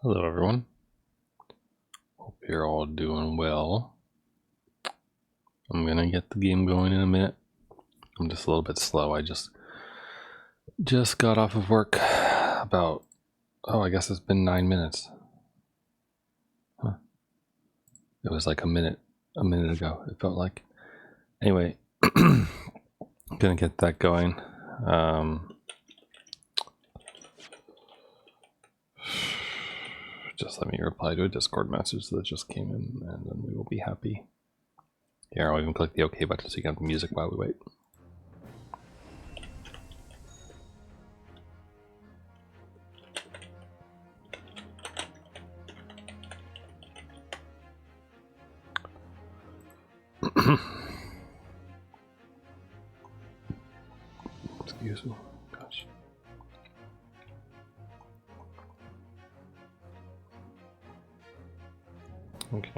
Hello everyone. Hope you're all doing well. I'm gonna get the game going in a minute. I'm just a little bit slow. I just got off of work about, I guess it's been 9 minutes. Huh. It was like a minute ago, it felt like. Anyway, gonna get that going. Just let me reply to a Discord message that just came in, and then we will be happy. Here, I'll even click the OK button so you can have the music while we wait. Excuse me. Gosh. Okay.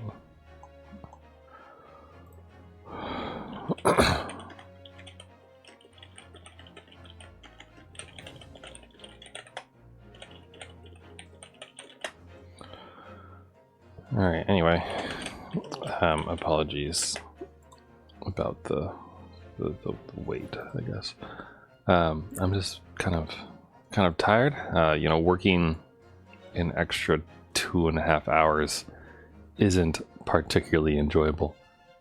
All right. Anyway, apologies about the wait. I guess I'm just kind of tired. Working an extra 2.5 hours isn't particularly enjoyable.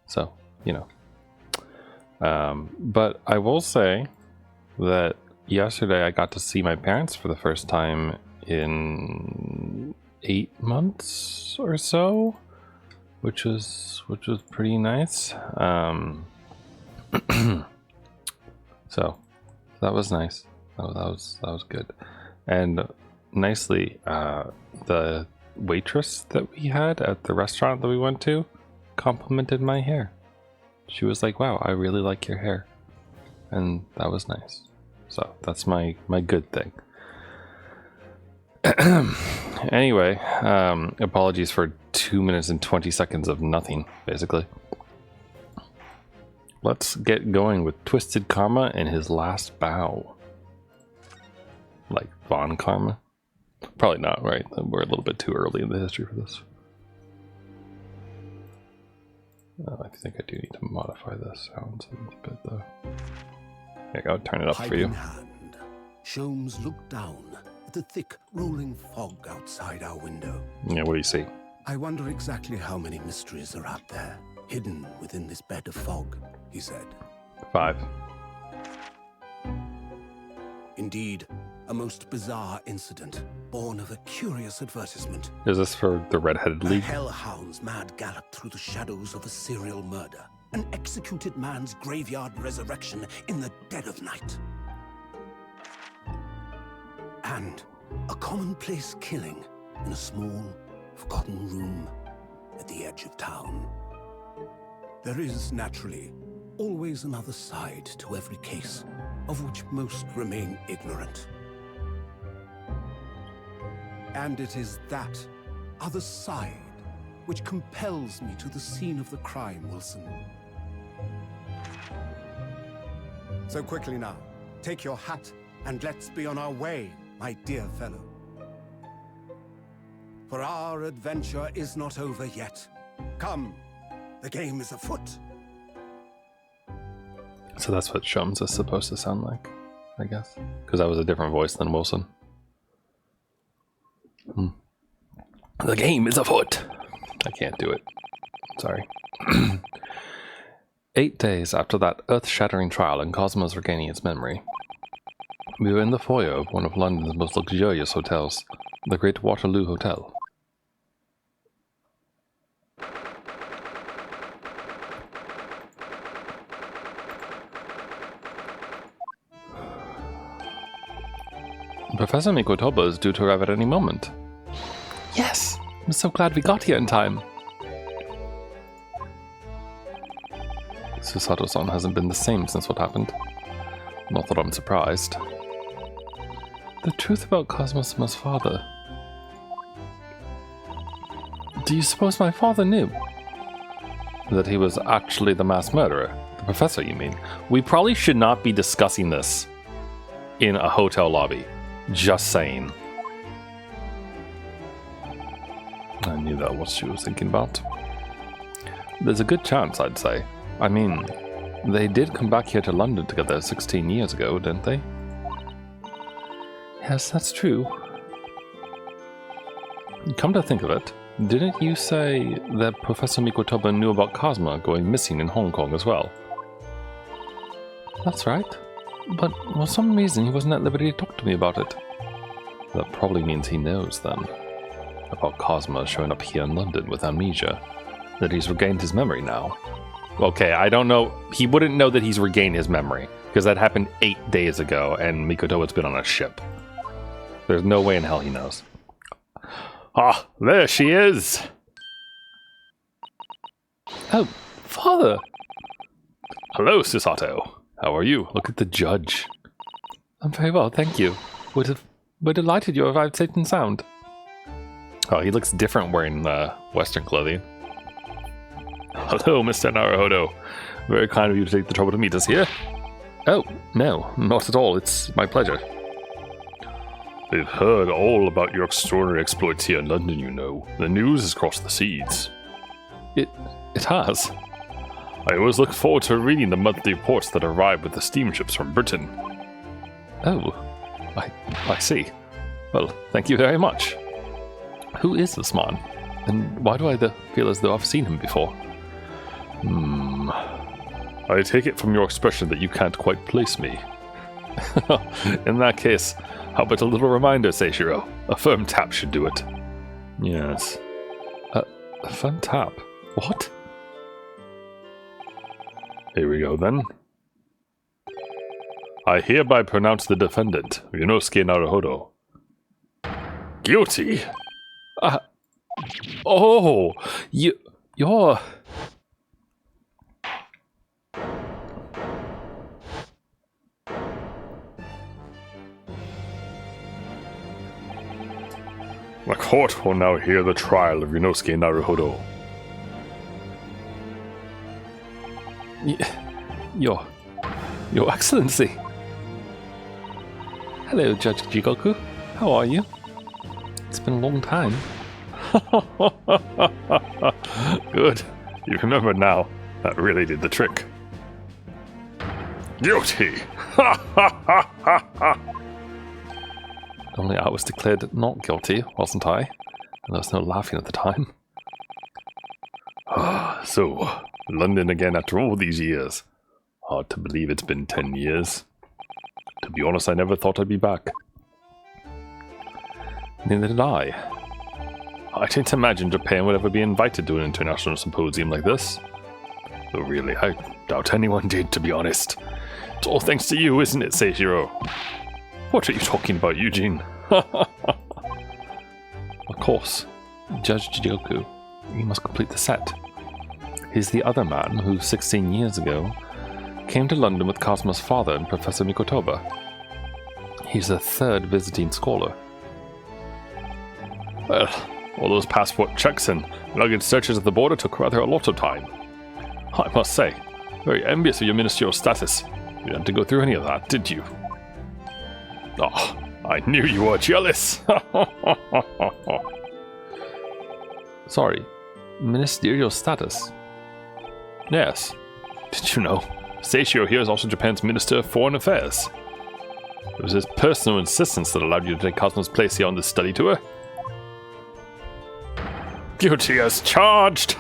So, but I will say that yesterday I got to see my parents for the first time in 8 months or so, which was pretty nice. So that was nice. That was good. And nicely, the waitress that we had at the restaurant that we went to complimented my hair. She was like, "Wow, I really like your hair," and that was nice. So that's my good thing. Anyway, apologies for 2 minutes and 20 seconds of nothing, basically. Let's get going with Twisted Karma and his last bow. Like Von Karma? Probably not, right? We're a little bit too early in the history for this. I think I do need to modify the sounds a bit, though. There you go, turn it up for you. Hand, Sholmes looked down at the thick, rolling fog outside our window. Yeah, what do you see? I wonder exactly how many mysteries are out there, hidden within this bed of fog, he said. 5. Indeed, a most bizarre incident, born of a curious advertisement. Is this for the Red-Headed A League? hellhound's mad gallop through the shadows of a serial murder. An executed man's graveyard resurrection in the dead of night. And a commonplace killing in a small, forgotten room at the edge of town. There is, naturally, always another side to every case, of which most remain ignorant. And it is that other side which compels me to the scene of the crime, Wilson. So quickly now, take your hat and let's be on our way, my dear fellow. For our adventure is not over yet. Come, the game is afoot. So that's what Shums is supposed to sound like, I guess. Because that was a different voice than Wilson. The game is afoot. I can't do it. Sorry. 8 days after that earth-shattering trial and Cosmo's regaining its memory, we were in the foyer of one of London's most luxurious hotels, the Great Waterloo Hotel. Professor Mikotoba is due to arrive at any moment. Yes! I'm so glad we got here in time. Susato-san hasn't been the same since what happened. Not that I'm surprised. The truth about Cosmos' father. Do you suppose my father knew? That he was actually the mass murderer? The professor, you mean? We probably should not be discussing this in a hotel lobby. Just saying. I knew that was what she was thinking about. There's a good chance, I'd say. I mean, they did come back here to London together 16 years ago, didn't they? Yes, that's true. Come to think of it, didn't you say that Professor Mikotoba knew about Cosma going missing in Hong Kong as well? That's right. But for some reason he wasn't at liberty to talk to me about it. That probably means he knows then. About Cosma showing up here in London with amnesia. That he's regained his memory now. Okay, I don't know. He wouldn't know that he's regained his memory. Because that happened 8 days ago and Mikotoba's been on a ship. There's no way in hell he knows. Ah, there she is! Oh, Father! Hello, Susato. How are you? Look at the judge. I'm very well, thank you. We're delighted you arrived safe and sound. Oh, he looks different wearing Western clothing. Hello, Mr. Naruhodo. Very kind of you to take the trouble to meet us here. Oh, no, not at all. It's my pleasure. They've heard all about your extraordinary exploits here in London, you know. The news has crossed the seas. It has. I always look forward to reading the monthly reports that arrive with the steamships from Britain. Oh, I see. Well, thank you very much. Who is this man? And why do I feel as though I've seen him before? I take it from your expression that you can't quite place me. In that case, how about a little reminder, Seishiro? A firm tap should do it. Yes. A firm tap? What? Here we go, then. I hereby pronounce the defendant, Ryunosuke Naruhodo, guilty. Oh, you're... The court will now hear the trial of Ryunosuke Naruhodo. Your Excellency. Hello, Judge Jigoku. How are you? It's been a long time. Good. You remember now. That really did the trick. Guilty! Only I was declared not guilty, wasn't I? And there was no laughing at the time. So, London again after all these years. Hard to believe it's been 10 years. To be honest, I never thought I'd be back. Neither did I. I didn't imagine Japan would ever be invited to an international symposium like this. Though really, I doubt anyone did, to be honest. It's all thanks to you, isn't it, Seishiro? What are you talking about, Eugene? Of course. Judge Jigoku, you must complete the set. He's the other man who, 16 years ago, came to London with Cosma's father and Professor Mikotoba. He's the third visiting scholar. Well, all those passport checks and luggage searches at the border took rather a lot of time. I must say, very envious of your ministerial status. You didn't have to go through any of that, did you? Oh, I knew you were jealous! Sorry, ministerial status? Yes. Did you know? Seishiro here is also Japan's Minister of Foreign Affairs. It was his personal insistence that allowed you to take Cosmo's place here on this study tour. Guilty as charged!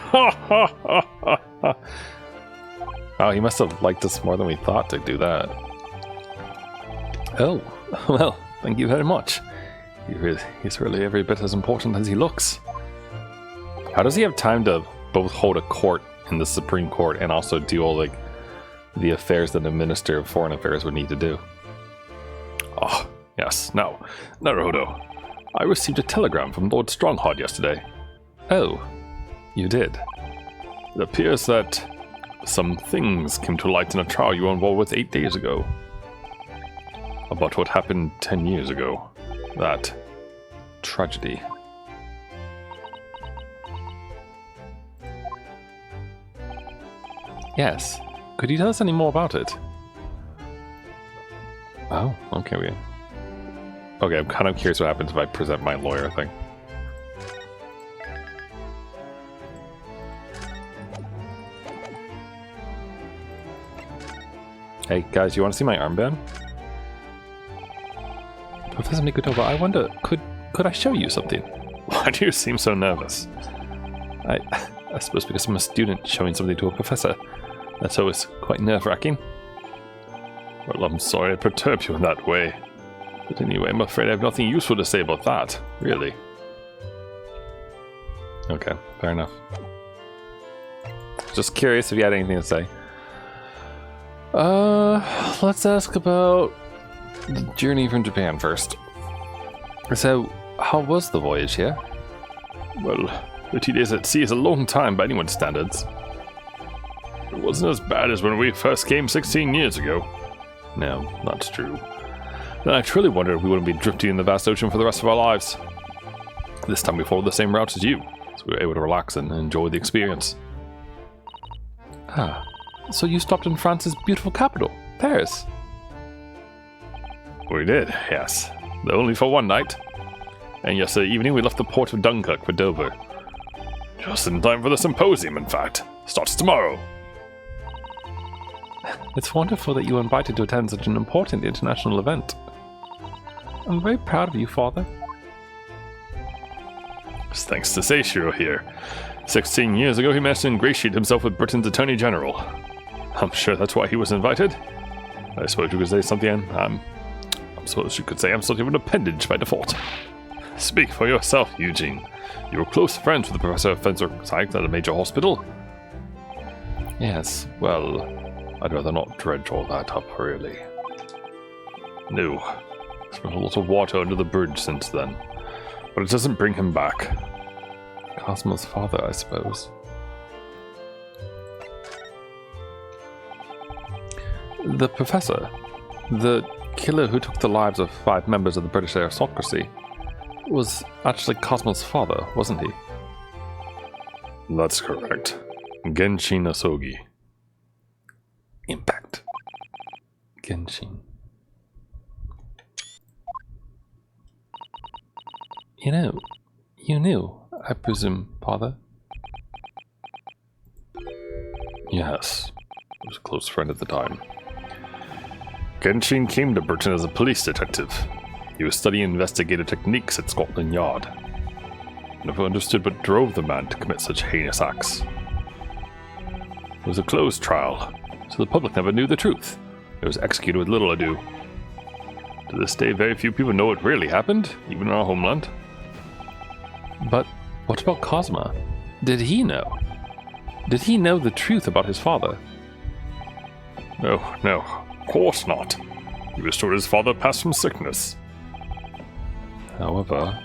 Oh, he must have liked us more than we thought to do that. Oh, well, thank you very much. He's really every bit as important as he looks. How does he have time to both hold a court in the Supreme Court and also do all, like, the affairs that a Minister of Foreign Affairs would need to do? Oh, yes, now, Naruhodo, I received a telegram from Lord Strongheart yesterday. Oh, you did? It appears that some things came to light in a trial you were involved with 8 days ago. About what happened 10 years ago. That tragedy. Yes. Could you tell us any more about it? Oh, okay. Okay, I'm kind of curious what happens if I present my lawyer thing. Hey, guys, you want to see my armband? Professor Mikutova, I wonder, could I show you something? Why do you seem so nervous? I suppose because I'm a student showing something to a professor. That's always quite nerve-wracking. Well, I'm sorry I perturbed you in that way. But anyway, I'm afraid I have nothing useful to say about that, really. Okay, fair enough. Just curious if you had anything to say. Let's ask about the journey from Japan first. So, how was the voyage here? Well, 30 days at sea is a long time by anyone's standards. It wasn't as bad as when we first came 16 years ago. No, that's true. Then I truly wondered if we wouldn't be drifting in the vast ocean for the rest of our lives. This time we followed the same route as you, so we were able to relax and enjoy the experience. Ah, so you stopped in France's beautiful capital, Paris? We did, yes. Though only for one night. And yesterday evening we left the port of Dunkirk for Dover. Just in time for the symposium, in fact. Starts tomorrow. It's wonderful that you were invited to attend such an important international event. I'm very proud of you, Father. It's thanks to Seishiro here. 16 years ago he managed to ingratiate himself with Britain's Attorney General. I'm sure that's why he was invited. I suppose you could say something I suppose you could say I'm something of an appendage by default. Speak for yourself, Eugene. You were close friends with the Professor of Fencer Zieks at a major hospital. Yes, well, I'd rather not dredge all that up, really. No, there's been a lot of water under the bridge since then, but it doesn't bring him back. Cosmo's father, I suppose. The Professor, the killer who took the lives of 5 members of the British aristocracy, was actually Cosmo's father, wasn't he? That's correct. Genshin Asogi. Impact. Genshin. You knew, I presume, Father? Yes. I was a close friend at the time. Genshin came to Britain as a police detective. He was studying investigative techniques at Scotland Yard. Never understood what drove the man to commit such heinous acts. It was a closed trial, so the public never knew the truth. It was executed with little ado. To this day, very few people know what really happened, even in our homeland. But what about Cosmo? Did he know? Did he know the truth about his father? No, of course not. He was told his father passed from sickness. However,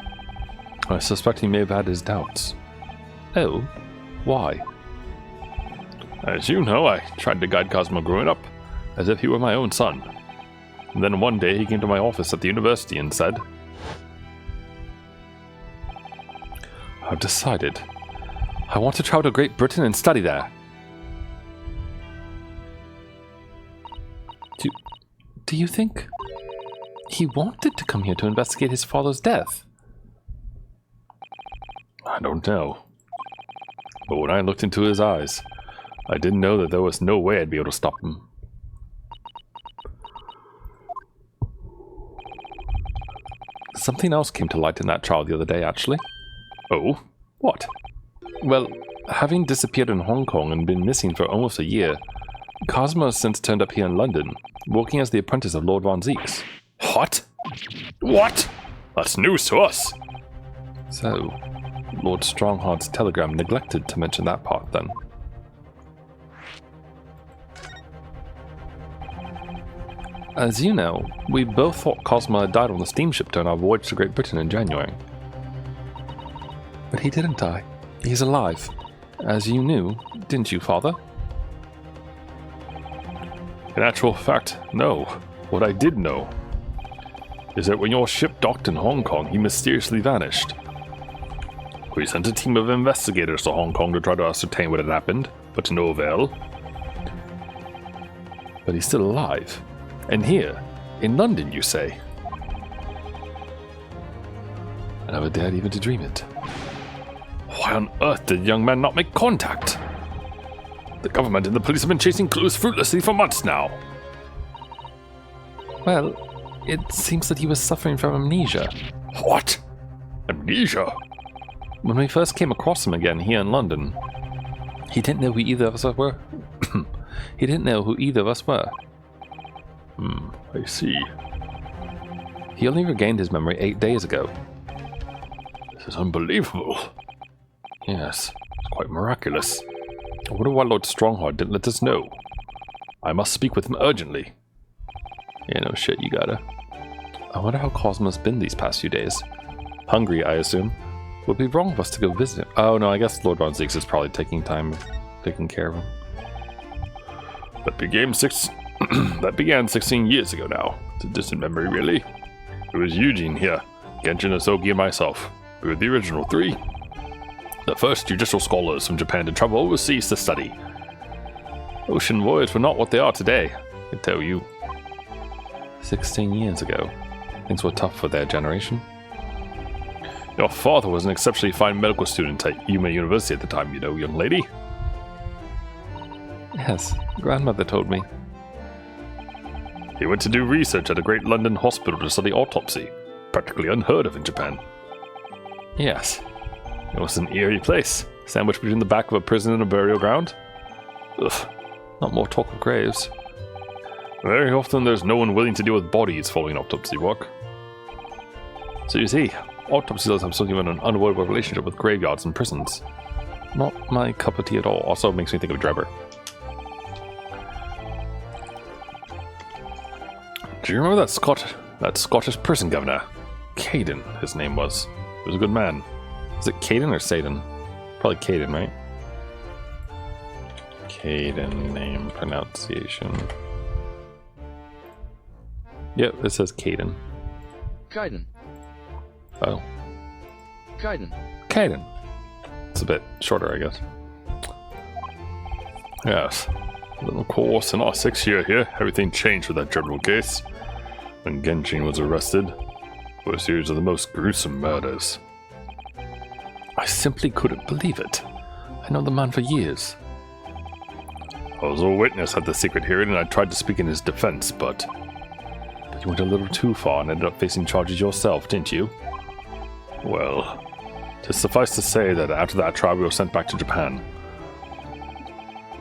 I suspect he may have had his doubts. Oh? Why? As you know, I tried to guide Cosmo growing up, as if he were my own son. And then one day he came to my office at the university and said, I've decided. I want to travel to Great Britain and study there. Do you think he wanted to come here to investigate his father's death? I don't know. But when I looked into his eyes, I didn't know that there was no way I'd be able to stop him. Something else came to light in that trial the other day, actually. Oh? What? Well, having disappeared in Hong Kong and been missing for almost a year, Cosmo has since turned up here in London, working as the apprentice of Lord von Zieks. What? What? That's news to us. So, Lord Strongheart's telegram neglected to mention that part, then. As you know, we both thought Cosmo had died on the steamship during our voyage to Great Britain in January. But he didn't die. He's alive. As you knew, didn't you, Father? In actual fact, no. What I did know is that when your ship docked in Hong Kong, he mysteriously vanished. We sent a team of investigators to Hong Kong to try to ascertain what had happened, but to no avail. But he's still alive. And here, in London, you say? I never dared even to dream it. Why on earth did the young man not make contact? The government and the police have been chasing clues fruitlessly for months now. Well, it seems that he was suffering from amnesia. What? Amnesia? When we first came across him again here in London, he didn't know who either of us were. He didn't know who either of us were. I see. He only regained his memory 8 days ago. This is unbelievable. Yes. It's quite miraculous. I wonder why Lord Strongheart didn't let us know. I must speak with him urgently. Yeah, no shit, you gotta. I wonder how Cosmo's been these past few days. Hungry, I assume. Would it be wrong of us to go visit him? Oh no, I guess Lord Von Zieks is probably taking care of him. That began 16 years ago now. It's a distant memory, really. It was Eugene here, Genshin, Asogi, and myself. We were the original 3. The first judicial scholars from Japan to travel overseas to study. Ocean warriors were not what they are today, I can tell you. 16 years ago. Things were tough for their generation. Your father was an exceptionally fine medical student at Yuma University at the time, you know, young lady. Yes, grandmother told me. He went to do research at a great London hospital to study autopsy. Practically unheard of in Japan. Yes. It was an eerie place, sandwiched between the back of a prison and a burial ground. Ugh. Not more talk of graves. Very often there's no one willing to deal with bodies following autopsy work. So you see, autopsy does have something of an unavoidable relationship with graveyards and prisons. Not my cup of tea at all. Also makes me think of Drebber. Do you remember that Scottish prison governor? Caden, his name was. He was a good man. Is it Caden or Saden? Probably Caden, right? Caden name pronunciation. Yep, it says Caden. Caden. Oh. Caden. It's a bit shorter, I guess. Yes. Then of course, in our 6th year here, everything changed with that dreadful case. When Genshin was arrested for a series of the most gruesome murders. I simply couldn't believe it. I know the man for years. I was a witness at the secret hearing and I tried to speak in his defense, but you went a little too far and ended up facing charges yourself, didn't you? Well, to suffice to say that after that trial we were sent back to Japan.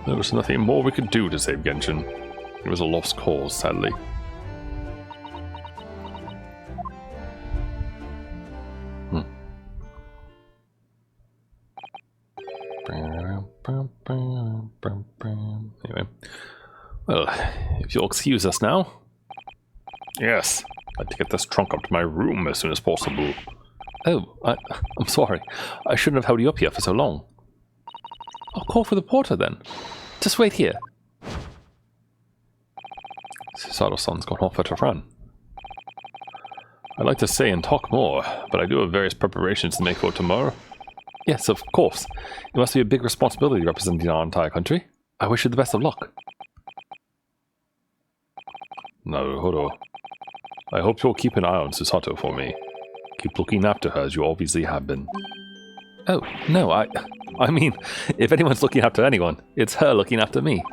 There was nothing more we could do to save Genshin. It was a lost cause, sadly. Anyway. Well, if you'll excuse us now. Yes, I'd like to get this trunk up to my room as soon as possible. Oh, I'm sorry. I shouldn't have held you up here for so long. I'll call for the porter then. Just wait here. Susato-san's gone off at a run. I'd like to say and talk more, but I do have various preparations to make for tomorrow. Yes, of course. It must be a big responsibility representing our entire country. I wish you the best of luck. Naruhodo. I hope you'll keep an eye on Susato for me. Keep looking after her as you obviously have been. Oh, no, I mean, if anyone's looking after anyone, it's her looking after me.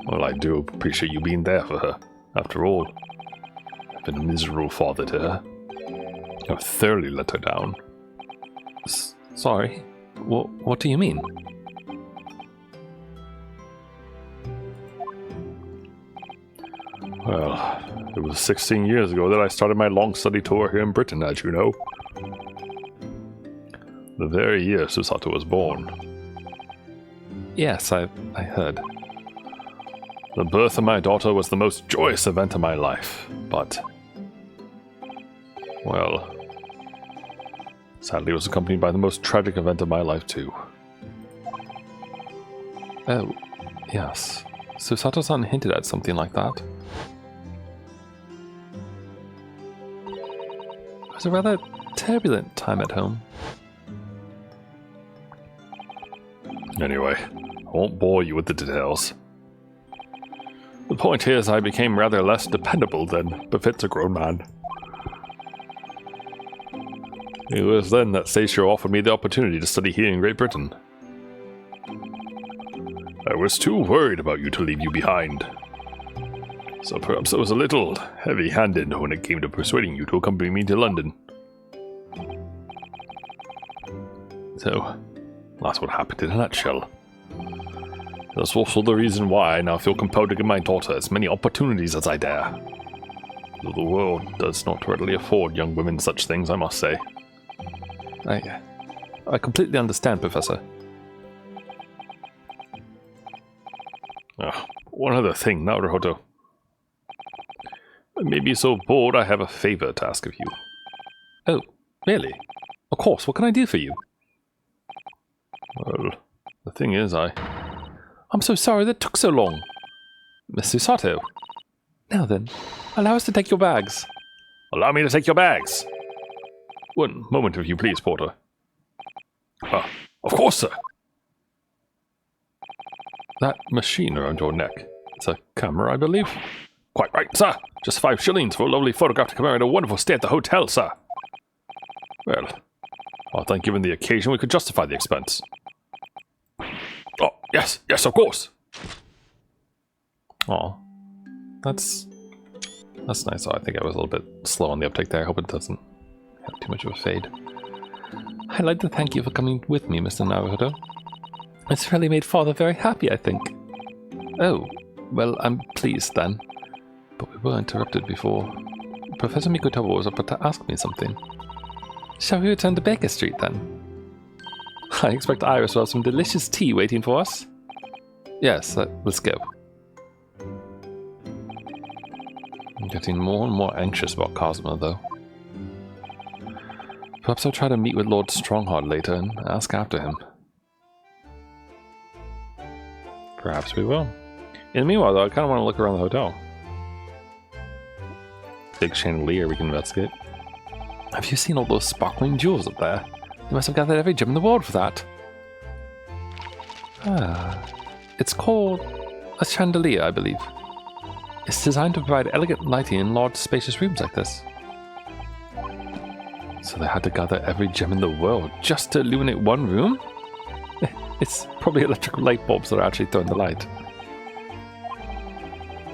Well, I do appreciate you being there for her. After all, I've been a miserable father to her. I've thoroughly let her down. Sorry. What do you mean? Well, it was 16 years ago that I started my long study tour here in Britain, as you know. The very year Susato was born. Yes, I heard. The birth of my daughter was the most joyous event of my life, but... well... sadly it was accompanied by the most tragic event of my life too. Oh, yes. Susato-san hinted at something like that. It was a rather turbulent time at home. Anyway, I won't bore you with the details. The point here is I became rather less dependable than befits a grown man. It was then that Seishiro offered me the opportunity to study here in Great Britain. I was too worried about you to leave you behind. So perhaps I was a little heavy-handed when it came to persuading you to accompany me to London. So, that's what happened in a nutshell. That's also the reason why I now feel compelled to give my daughter as many opportunities as I dare. Though the world does not readily afford young women such things, I must say. I completely understand, Professor. One other thing, Naruhodo. I may be so bold I have a favor to ask of you. Oh, really? Of course, what can I do for you? Well, the thing is, I'm so sorry that took so long. Miss Susato. Now then, allow us to take your bags. Allow me to take your bags! One moment, if you please, Porter. Of course, sir! That machine around your neck. It's a camera, I believe. Quite right, sir. Just 5 shillings for a lovely photograph to commemorate a wonderful stay at the hotel, sir. Well, I think given the occasion we could justify the expense. Oh, yes, of course. Oh, that's nice. Oh, I think I was a little bit slow on the uptake there. I hope it doesn't have too much of a fade. I'd like to thank you for coming with me, Mr. Naruhodo. It's really made Father very happy, I think. Oh, well, I'm pleased then. But we were interrupted before. Professor Mikotomo was about to ask me something. Shall we return to Baker Street then? I expect Iris will have some delicious tea waiting for us. Yes, let's go. I'm getting more and more anxious about Cosmo, though. Perhaps I'll try to meet with Lord Strongheart later and ask after him. Perhaps we will. In the meanwhile, though, I kind of want to look around the hotel. Big chandelier we can investigate. Have you seen all those sparkling jewels up there? They must have gathered every gem in the world for that. It's called a chandelier, I believe. It's designed to provide elegant lighting in large, spacious rooms like this. So they had to gather every gem in the world just to illuminate one room? It's probably electric light bulbs that are actually throwing the light.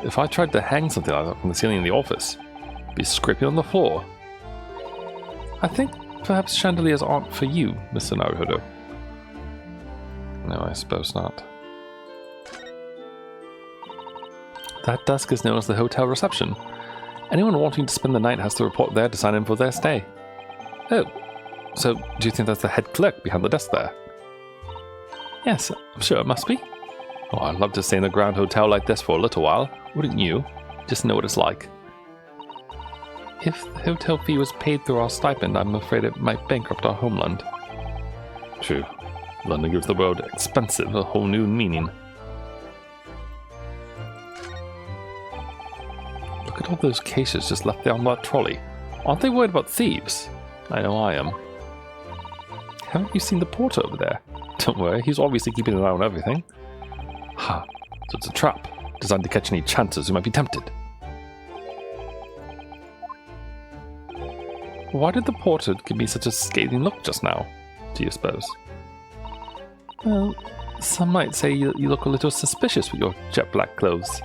If I tried to hang something like that from the ceiling in the office, it'd be scraping on the floor. I think perhaps chandeliers aren't for you, Mr. Naruhodo. No, I suppose not. That desk is known as the hotel reception. Anyone wanting to spend the night has to report there to sign in for their stay. Oh, so do you think that's the head clerk behind the desk there? Yes, I'm sure it must be. Oh, I'd love to stay in a grand hotel like this for a little while, wouldn't you? Just know what it's like. If the hotel fee was paid through our stipend, I'm afraid it might bankrupt our homeland. True. London gives the word expensive a whole new meaning. Look at all those cases just left there on that trolley. Aren't they worried about thieves? I know I am. Haven't you seen the porter over there? Don't worry, he's obviously keeping an eye on everything. Ha, so it's a trap, designed to catch any chancers who might be tempted. Why did the porter give me such a scathing look just now, do you suppose? Well, some might say you look a little suspicious with your jet black clothes.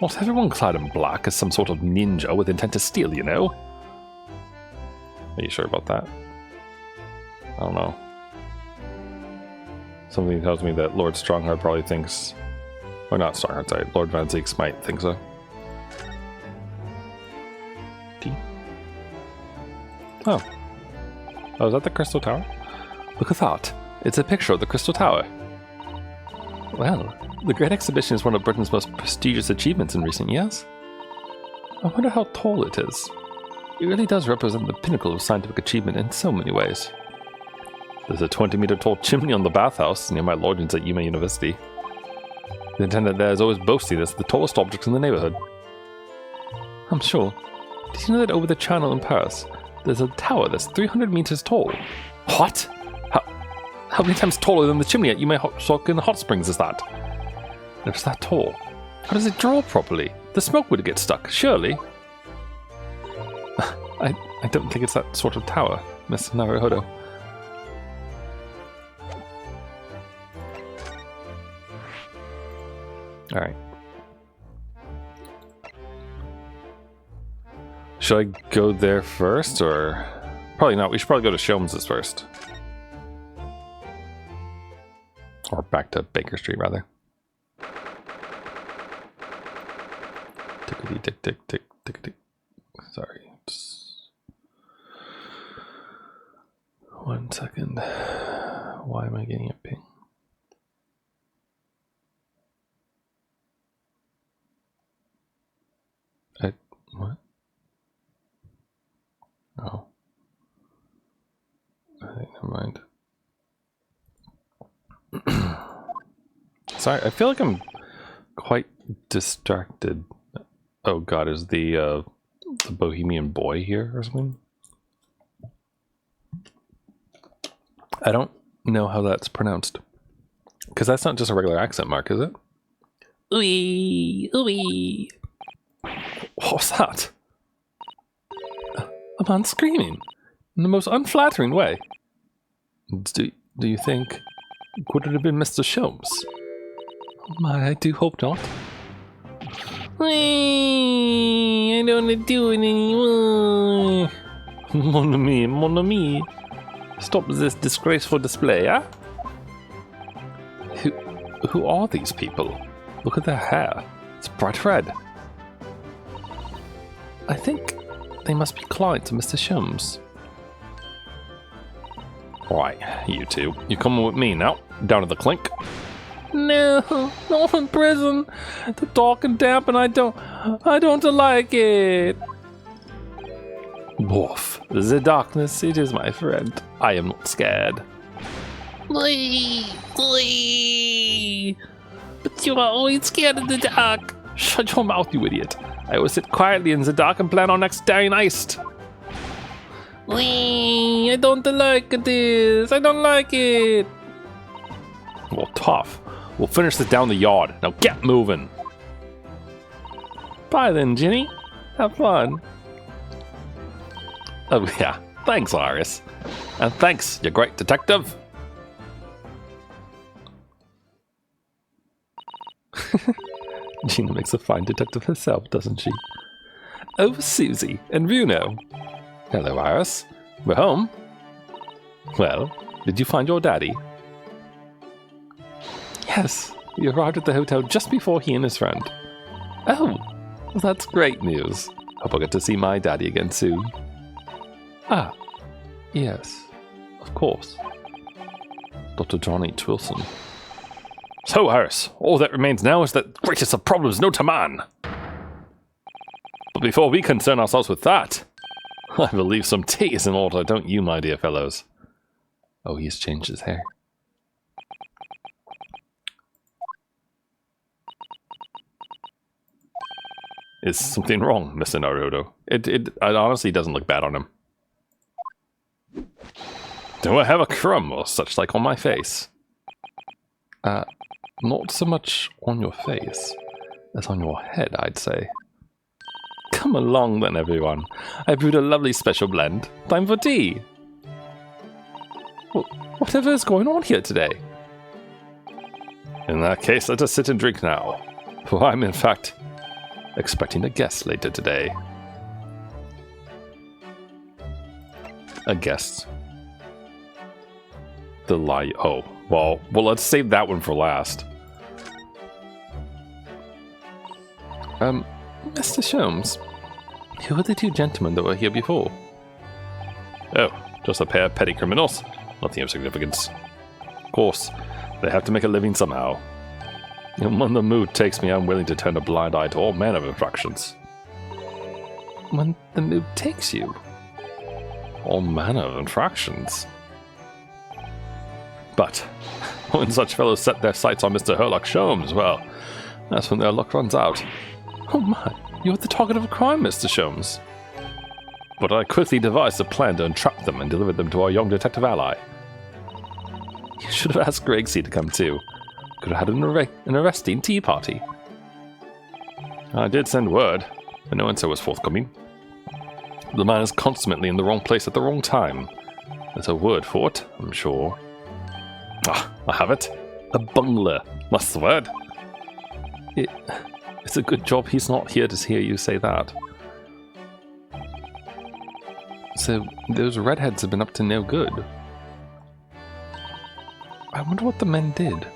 Not everyone clad in black is some sort of ninja with intent to steal, you know? Are you sure about that? I don't know. Something tells me that Lord Strongheart probably thinks... Or not Strongheart, sorry. Lord Van Zieks might think so. Oh, is that the Crystal Tower? Look at that. It's a picture of the Crystal Tower. Well, the Great Exhibition is one of Britain's most prestigious achievements in recent years. I wonder how tall it is. It really does represent the pinnacle of scientific achievement in so many ways. There's a 20-meter tall chimney on the bathhouse near my lodgings at Yuma University. The attendant there is always boasting it's the tallest object in the neighborhood. I'm sure. Did you know that over the channel in Paris, there's a tower that's 300 meters tall? What? How many times taller than the chimney at Yuma Hot Springs is that? And if it's that tall, how does it draw properly? The smoke would get stuck, surely. I don't think it's that sort of tower, Mr. Naruhodo. Alright. Should I go there first, or... Probably not. We should probably go to Sholmes's first. Or back to Baker Street, rather. Tickety tick tick tick tickety. Sorry. Just 1 second. Why am I getting a ping? What? Oh. I think, never mind. Sorry, I feel like I'm quite distracted. Oh god, is the Bohemian Boy here or something? I don't know how that's pronounced. Because that's not just a regular accent mark, is it? Ooey, ooey. What's that? A man screaming in the most unflattering way. Do you think... Could it have been Mr. Sholmes? Oh my, I do hope not. I don't want to do it anymore. Mon ami, mon ami. Stop this disgraceful display, huh? Who are these people? Look at their hair. It's bright red. I think they must be clients of Mr. Sholmes. Right, you two. You coming with me now? Down to the clink? No, not in prison. The dark and damp, and I don't like it. Woof. The darkness, it is my friend. I am not scared. But you are always scared of the dark. Shut your mouth, you idiot. I will sit quietly in the dark and plan on next dying iced. I don't like this. I don't like it. Well, tough. We'll finish this down the yard. Now get moving. Bye then, Ginny. Have fun. Oh yeah. Thanks, Iris. And thanks, you great detective. Gina makes a fine detective herself, doesn't she? Oh, Susie and Bruno. Hello, Iris. We're home. Well, did you find your daddy? Yes, we arrived at the hotel just before he and his friend. Oh, well, that's great news. Hope I'll get to see my daddy again soon. Ah, yes, of course. Dr. John H. Wilson. So, Harris, all that remains now is that greatest of problems known to man. But before we concern ourselves with that, I believe some tea is in order, don't you, my dear fellows? Oh, he's changed his hair. Is something wrong, Mr. Naruto? It honestly doesn't look bad on him. Do I have a crumb or such like on my face? Not so much on your face as on your head, I'd say. Come along then, everyone. I brewed a lovely special blend. Time for tea. Well, whatever is going on here today? In that case, let us sit and drink now. For I'm, in fact, expecting a guest later today. A guest? The lie. Oh, well, let's save that one for last. Mr. Sholmes, who are the two gentlemen that were here before? Oh, just a pair of petty criminals. Nothing of significance. Of course, they have to make a living somehow. And when the mood takes me, I'm willing to turn a blind eye to all manner of infractions. When the mood takes you? All manner of infractions. But when such fellows set their sights on Mr. Sherlock Sholmes, well, that's when their luck runs out. Oh my, you're the target of a crime, Mr. Sholmes. But I quickly devised a plan to entrap them and deliver them to our young detective ally. You should have asked Gregsy to come too. Could have had an arresting tea party. I did send word, but no answer was forthcoming. The man is consummately in the wrong place at the wrong time. There's a word for it, I'm sure. Ah, I have it. A bungler. That's the word. It's a good job he's not here to hear you say that. So those redheads have been up to no good. I wonder what the men did.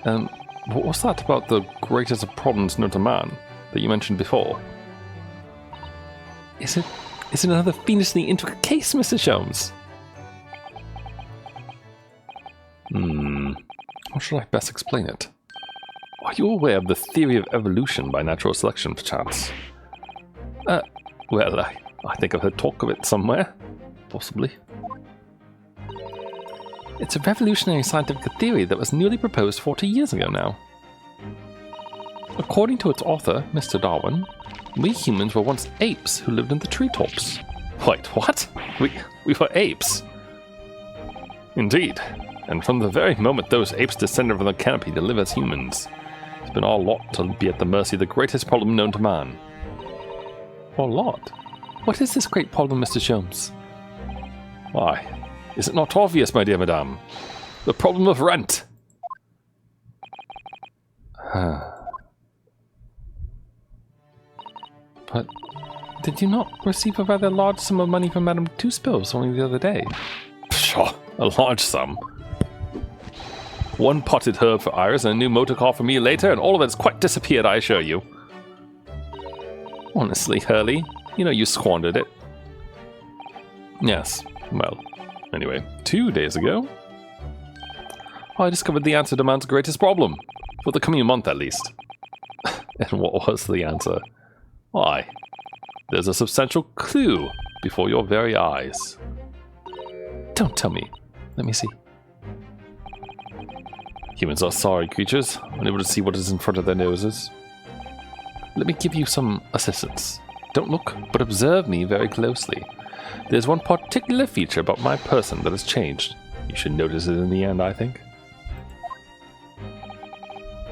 What was that about the greatest of problems known to man that you mentioned before? Is it another fiendishly intricate case, Mr. Sholmes? How should I best explain it? Are you aware of the theory of evolution by natural selection, perchance? Well, I think I've heard talk of it somewhere. Possibly. It's a revolutionary scientific theory that was newly proposed 40 years ago now. According to its author, Mr. Darwin, we humans were once apes who lived in the treetops. Wait, what? We were apes? Indeed. And from the very moment those apes descended from the canopy to live as humans, it's been our lot to be at the mercy of the greatest problem known to man. Our lot? What is this great problem, Mr. Sholmes? Why, is it not obvious, my dear madame? The problem of rent! But did you not receive a rather large sum of money from Madame Two-Spills only the other day? Pshaw, a large sum. One potted herb for Iris and a new motor car for me later, and all of it's quite disappeared, I assure you. Honestly, Hurley, you know you squandered it. Yes, well, anyway, 2 days ago, I discovered the answer to man's greatest problem, for the coming month at least. And what was the answer? Why, there's a substantial clue before your very eyes. Don't tell me. Let me see. Humans are sorry creatures, unable to see what is in front of their noses. Let me give you some assistance. Don't look, but observe me very closely. There's one particular feature about my person that has changed. You should notice it in the end, I think.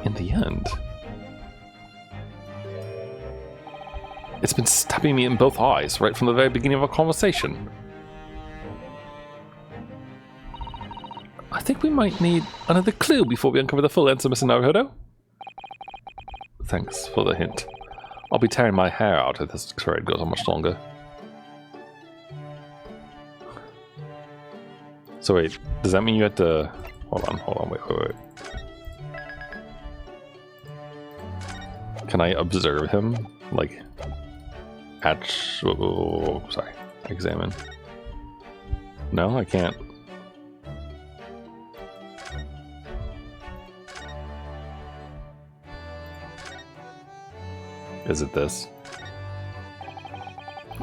In the end? It's been stabbing me in both eyes right from the very beginning of our conversation. I think we might need another clue before we uncover the full answer, Mr. Naruhodo. Thanks for the hint. I'll be tearing my hair out if this thread goes on much longer. So wait, does that mean you had to... Hold on, wait. Can I observe him? Like... sorry. Examine. No, I can't. Is it this?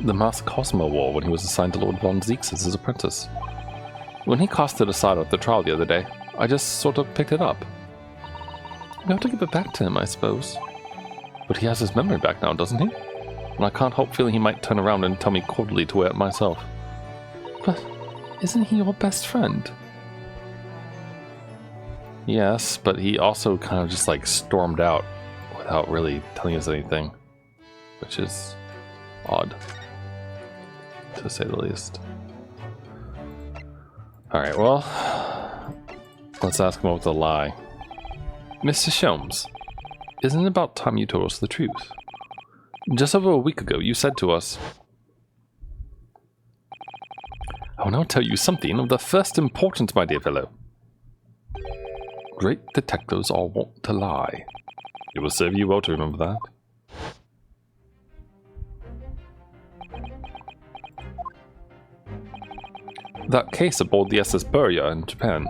The mask Cosmo wore when he was assigned to Lord Von Zieks as his apprentice. When he cast it aside at the trial the other day, I just sort of picked it up. We have to give it back to him, I suppose. But he has his memory back now, doesn't he? And I can't help feeling he might turn around and tell me cordially to wear it myself. But isn't he your best friend? Yes, but he also kind of just like stormed out without really telling us anything, which is odd, to say the least. Alright, well, let's ask him about the lie. Mr. Sholmes, isn't it about time you told us the truth? Just over a week ago, you said to us, I will now tell you something of the first importance, my dear fellow. Great detectives are wont to lie. It will serve you well to remember that. That case aboard the SS Burya in Japan.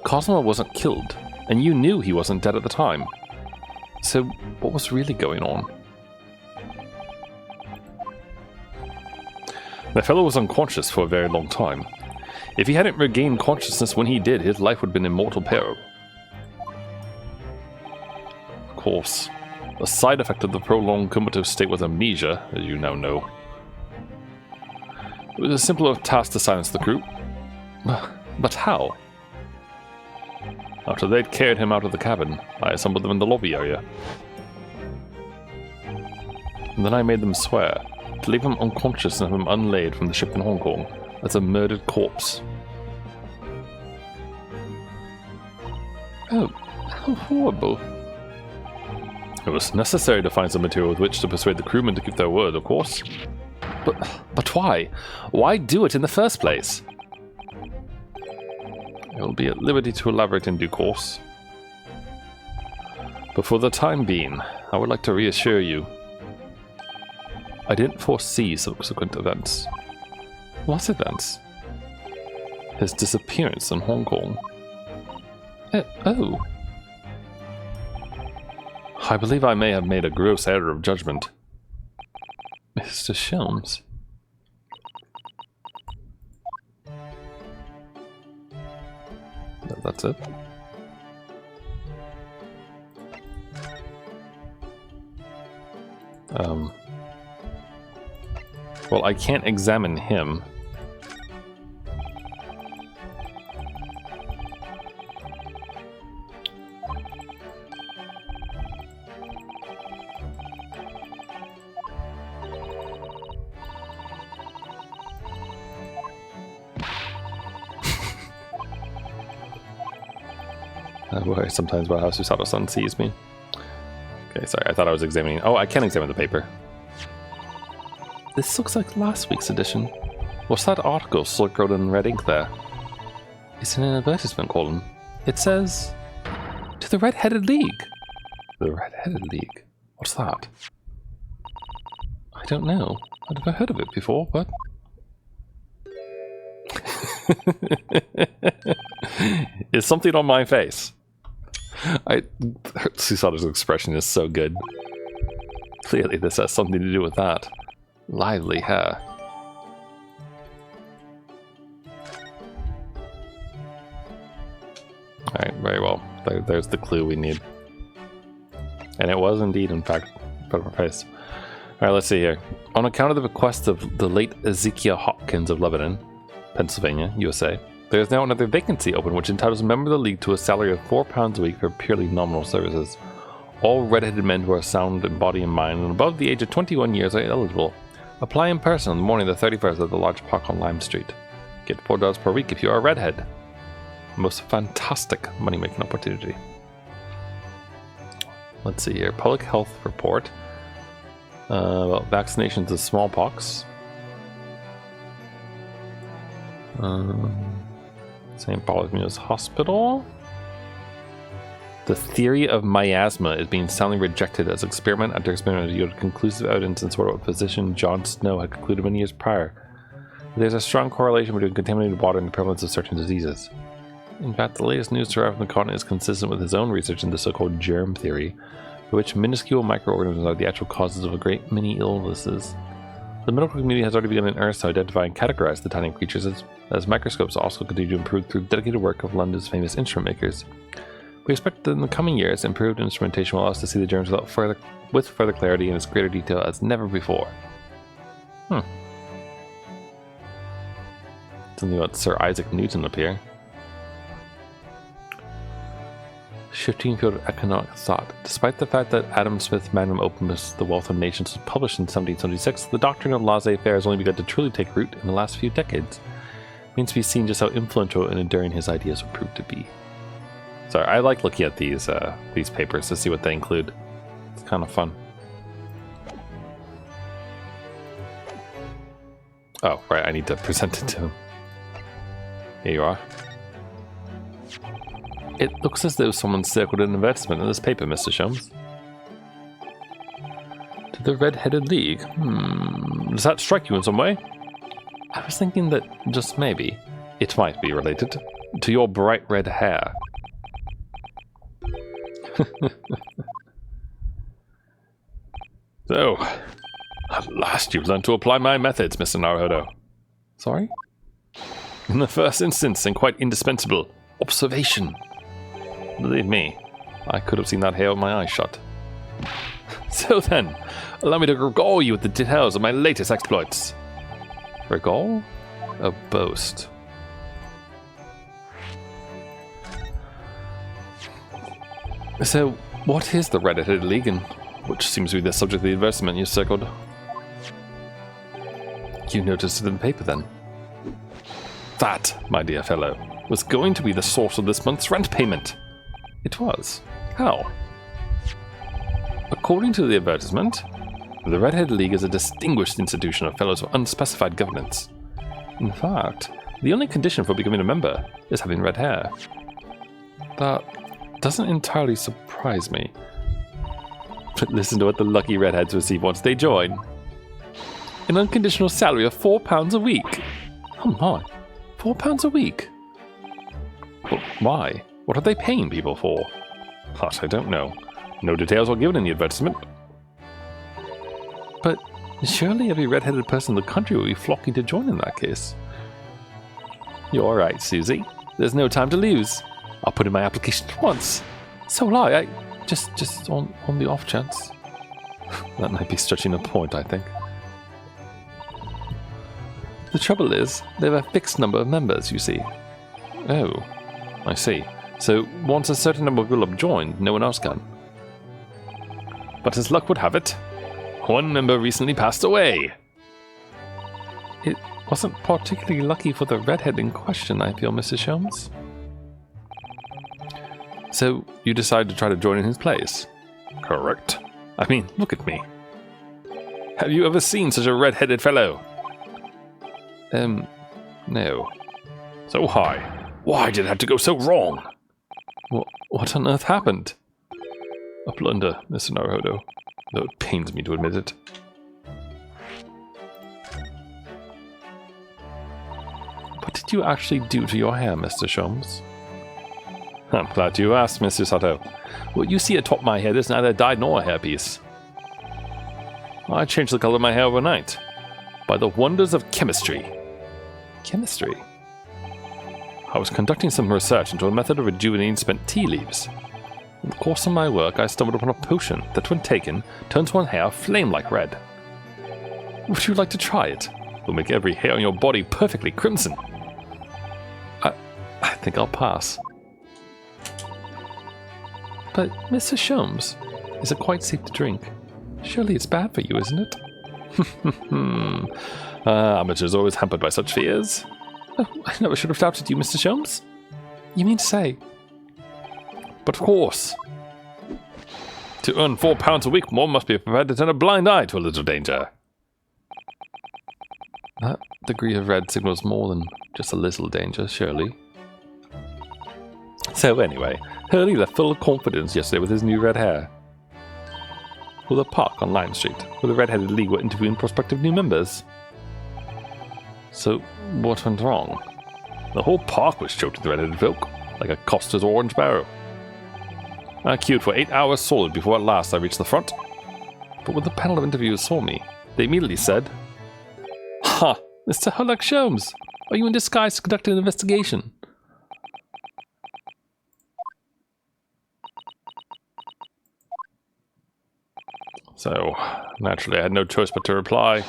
Cosmo wasn't killed, and you knew he wasn't dead at the time. So, what was really going on? The fellow was unconscious for a very long time. If he hadn't regained consciousness when he did, his life would have been in mortal peril. Of course, a side effect of the prolonged comatose state was amnesia, as you now know. It was a simpler task to silence the crew. But how? After they'd carried him out of the cabin, I assembled them in the lobby area. And then I made them swear to leave him unconscious and have him unlaid from the ship in Hong Kong as a murdered corpse. Oh, how horrible. It was necessary to find some material with which to persuade the crewmen to keep their word, of course. But why? Why do it in the first place? I will be at liberty to elaborate in due course. But for the time being, I would like to reassure you. I didn't foresee subsequent events. What events? His disappearance in Hong Kong. Oh. I believe I may have made a gross error of judgment. Mr. Shelms. That's it. Well, I can't examine him. I worry sometimes about how Susato-san sees me. Okay, sorry, I thought I was examining... Oh, I can examine the paper. This looks like last week's edition. What's that article circled in red ink there? It's in an advertisement column. It says... To the Red-Headed League. The Red-Headed League? What's that? I don't know. I've never heard of it before, but... Is something on my face? Susato's expression is so good. Clearly this has something to do with that. Lively hair. Alright, very well. There's the clue we need. And it was indeed, in fact, put on her face. Alright, let's see here. On account of the bequest of the late Ezekiel Hopkins of Lebanon, Pennsylvania, USA, there is now another vacancy open which entitles a member of the League to a salary of £4 a week for purely nominal services. All red-headed men who are sound in body and mind and above the age of 21 years are eligible. Apply in person on the morning of the 31st at the Large Park on Lime Street. Get $4 per week if you are a redhead. Most fantastic money-making opportunity. Let's see here. Public health report. About vaccinations of smallpox. St. Bartholomew's Hospital. The theory of miasma is being soundly rejected as experiment after experiment yielded conclusive evidence in support of what physician John Snow had concluded many years prior. There's a strong correlation between contaminated water and the prevalence of certain diseases. In fact, the latest news derived from the continent is consistent with his own research into the so-called germ theory, by which minuscule microorganisms are the actual causes of a great many illnesses. The medical community has already begun in earnest to identify and categorize the tiny creatures as microscopes also continue to improve through the dedicated work of London's famous instrument makers. We expect that in the coming years, improved instrumentation will allow us to see the germs with further clarity and as greater detail as never before. Something about Sir Isaac Newton up here. Shifting field of economic thought. Despite the fact that Adam Smith's magnum opus, The Wealth of Nations, was published in 1776, the doctrine of laissez-faire has only begun to truly take root in the last few decades. It means to be seen just how influential and enduring his ideas will prove to be. Sorry, I like looking at these papers to see what they include. It's kind of fun. Oh, right, I need to present it to him. Here you are. It looks as though someone circled an investment in this paper, Mr. Shelms. To the Red-Headed League? Does that strike you in some way? I was thinking that, just maybe, it might be related to your bright red hair. So, at last you've learned to apply my methods, Mr. Naruhodo. Sorry? In the first instance, and quite indispensable, observation. Believe me, I could have seen that hair with my eyes shut. So then, allow me to regale you with the details of my latest exploits. Regale? A boast. So, what is the Red-Headed League, and which seems to be the subject of the advertisement you circled? You noticed it in the paper, then? That, my dear fellow, was going to be the source of this month's rent payment. It was. How? According to the advertisement, the Redhead League is a distinguished institution of fellows of unspecified governance. In fact, the only condition for becoming a member is having red hair. That doesn't entirely surprise me. But listen to what the lucky redheads receive once they join. An unconditional salary of £4 a week. Oh my, £4 a week? But why? What are they paying people for? But I don't know. No details were given in the advertisement. But surely every red-headed person in the country will be flocking to join in that case. You're right, Susie. There's no time to lose. I'll put in my application at once. So will I just on the off chance. That might be stretching a point, I think. The trouble is, they have a fixed number of members, you see. Oh, I see. So once a certain number of people have joined, no one else can. But as luck would have it, one member recently passed away. It wasn't particularly lucky for the redhead in question, I feel, Mrs. Sholmes. So you decided to try to join in his place? Correct. I mean, look at me. Have you ever seen such a red-headed fellow? No. So why did it have to go so wrong? What on earth happened? A blunder, Mr. Naruhodo, though it pains me to admit it. What did you actually do to your hair, Mr. Sholmes? I'm glad you asked, Mr. Sato. What you see atop my head is neither dyed nor a hairpiece. I changed the color of my hair overnight, by the wonders of chemistry. Chemistry? I was conducting some research into a method of rejuvenating spent tea leaves. In the course of my work, I stumbled upon a potion that, when taken, turns one's hair flame-like red. Would you like to try it? It will make every hair on your body perfectly crimson. I think I'll pass. But, Mr. Sholmes, is it quite safe to drink? Surely it's bad for you, isn't it? Amateurs are always hampered by such fears. Oh, I never should have doubted you, Mr. Sholmes. You mean to say? But of course. To earn £4 a week, one must be prepared to turn a blind eye to a little danger. That degree of red signals more than just a little danger, surely. So anyway, Hurley left full of confidence yesterday with his new red hair. For the park on Lime Street, where the Red-Headed League were interviewing prospective new members. So, what went wrong? The whole park was choked with red-headed folk, like a Costa's orange barrow. I queued for 8 hours solid before at last I reached the front. But when the panel of interviewers saw me, they immediately said, "Ha! Mr. Hallowed Chalice, are you in disguise to conduct an investigation?" So, naturally I had no choice but to reply,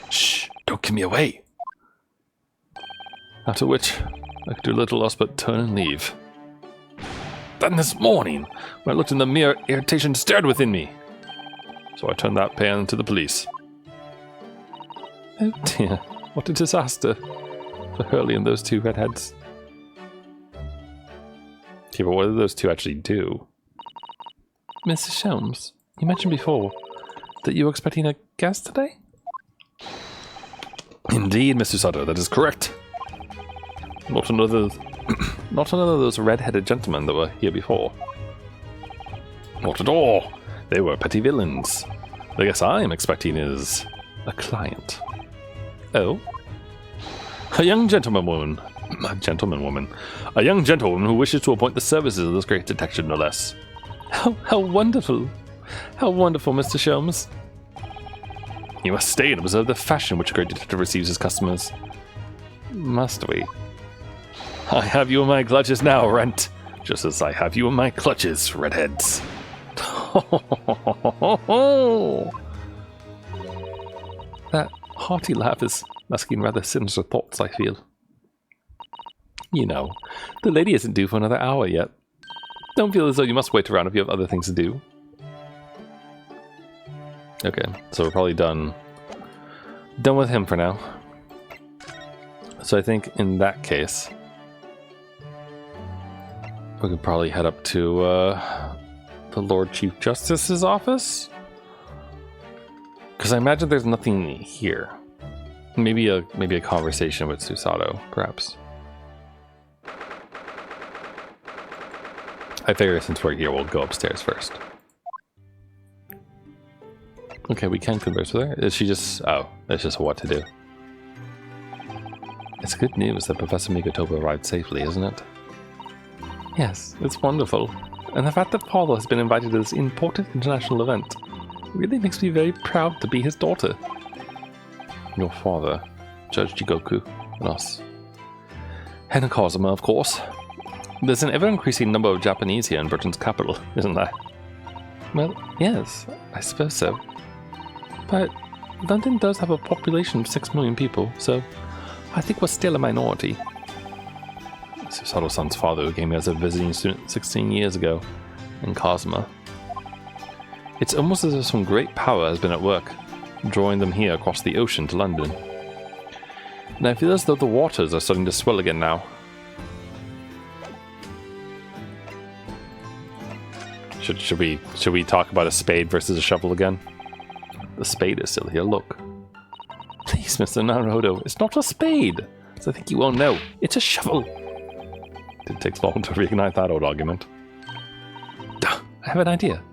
"Shh, don't give me away." After which, I could do little else but turn and leave. Then this morning, when I looked in the mirror, irritation stirred within me. So I turned that pan to the police. Oh dear, what a disaster for Hurley and those two redheads. Yeah, but what did those two actually do? Mrs. Sholmes, you mentioned before that you were expecting a guest today? Indeed, Mr. Sato, that is correct. Not another of those red-headed gentlemen that were here before. Not at all. They were petty villains. The guest I am expecting is a client. Oh? A young gentleman woman. A young gentlewoman who wishes to appoint the services of this great detective, no less. How wonderful. How wonderful, Mr. Sholmes. You must stay and observe the fashion which a great detective receives his customers. Must we? I have you in my clutches now, Rent. Just as I have you in my clutches, redheads. That hearty laugh is masking rather sinister thoughts, I feel. You know, the lady isn't due for another hour yet. Don't feel as though you must wait around if you have other things to do. Okay, so we're probably done with him for now. So I think in that case, we could probably head up to the Lord Chief Justice's office? Because I imagine there's nothing here. Maybe a conversation with Susato, perhaps. I figure since we're here, we'll go upstairs first. Okay, we can converse with her. Is she just... Oh, it's just what to do. It's good news that Professor Mikotopa arrived safely, isn't it? Yes, it's wonderful. And the fact that Paulo has been invited to this important international event really makes me very proud to be his daughter. Your father, Judge Jigoku, and us. And Kazuma, of course. There's an ever-increasing number of Japanese here in Britain's capital, isn't there? Well, yes, I suppose so. But London does have a population of 6 million people, so I think we're still a minority. Susato-san's father who came here as a visiting student 16 years ago, in Kazuma. It's almost as if some great power has been at work, drawing them here across the ocean to London. And I feel as though the waters are starting to swell again now. Should we talk about a spade versus a shovel again? The spade is still here, look. Please, Mr. Naruhodo, it's not a spade! As I think you all know, it's a shovel! Didn't take long to reignite that old argument. I have an idea.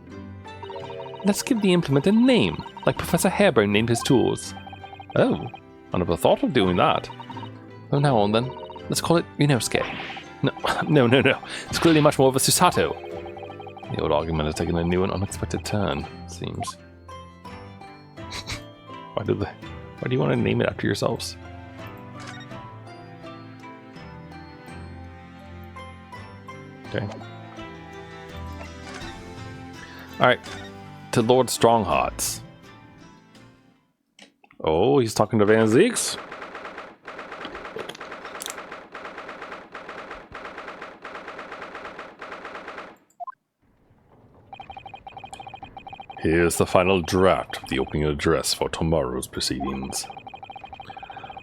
Let's give the implement a name, like Professor Harebrine named his tools. Oh, I never thought of doing that. Oh, now on then. Let's call it Rinosuke. No. It's clearly much more of a Susato. The old argument has taken a new and unexpected turn, it seems. Why do you want to name it after yourselves? Okay. Alright. To Lord Stronghearts. Oh, he's talking to Van Zieks? Here's the final draft of the opening address for tomorrow's proceedings.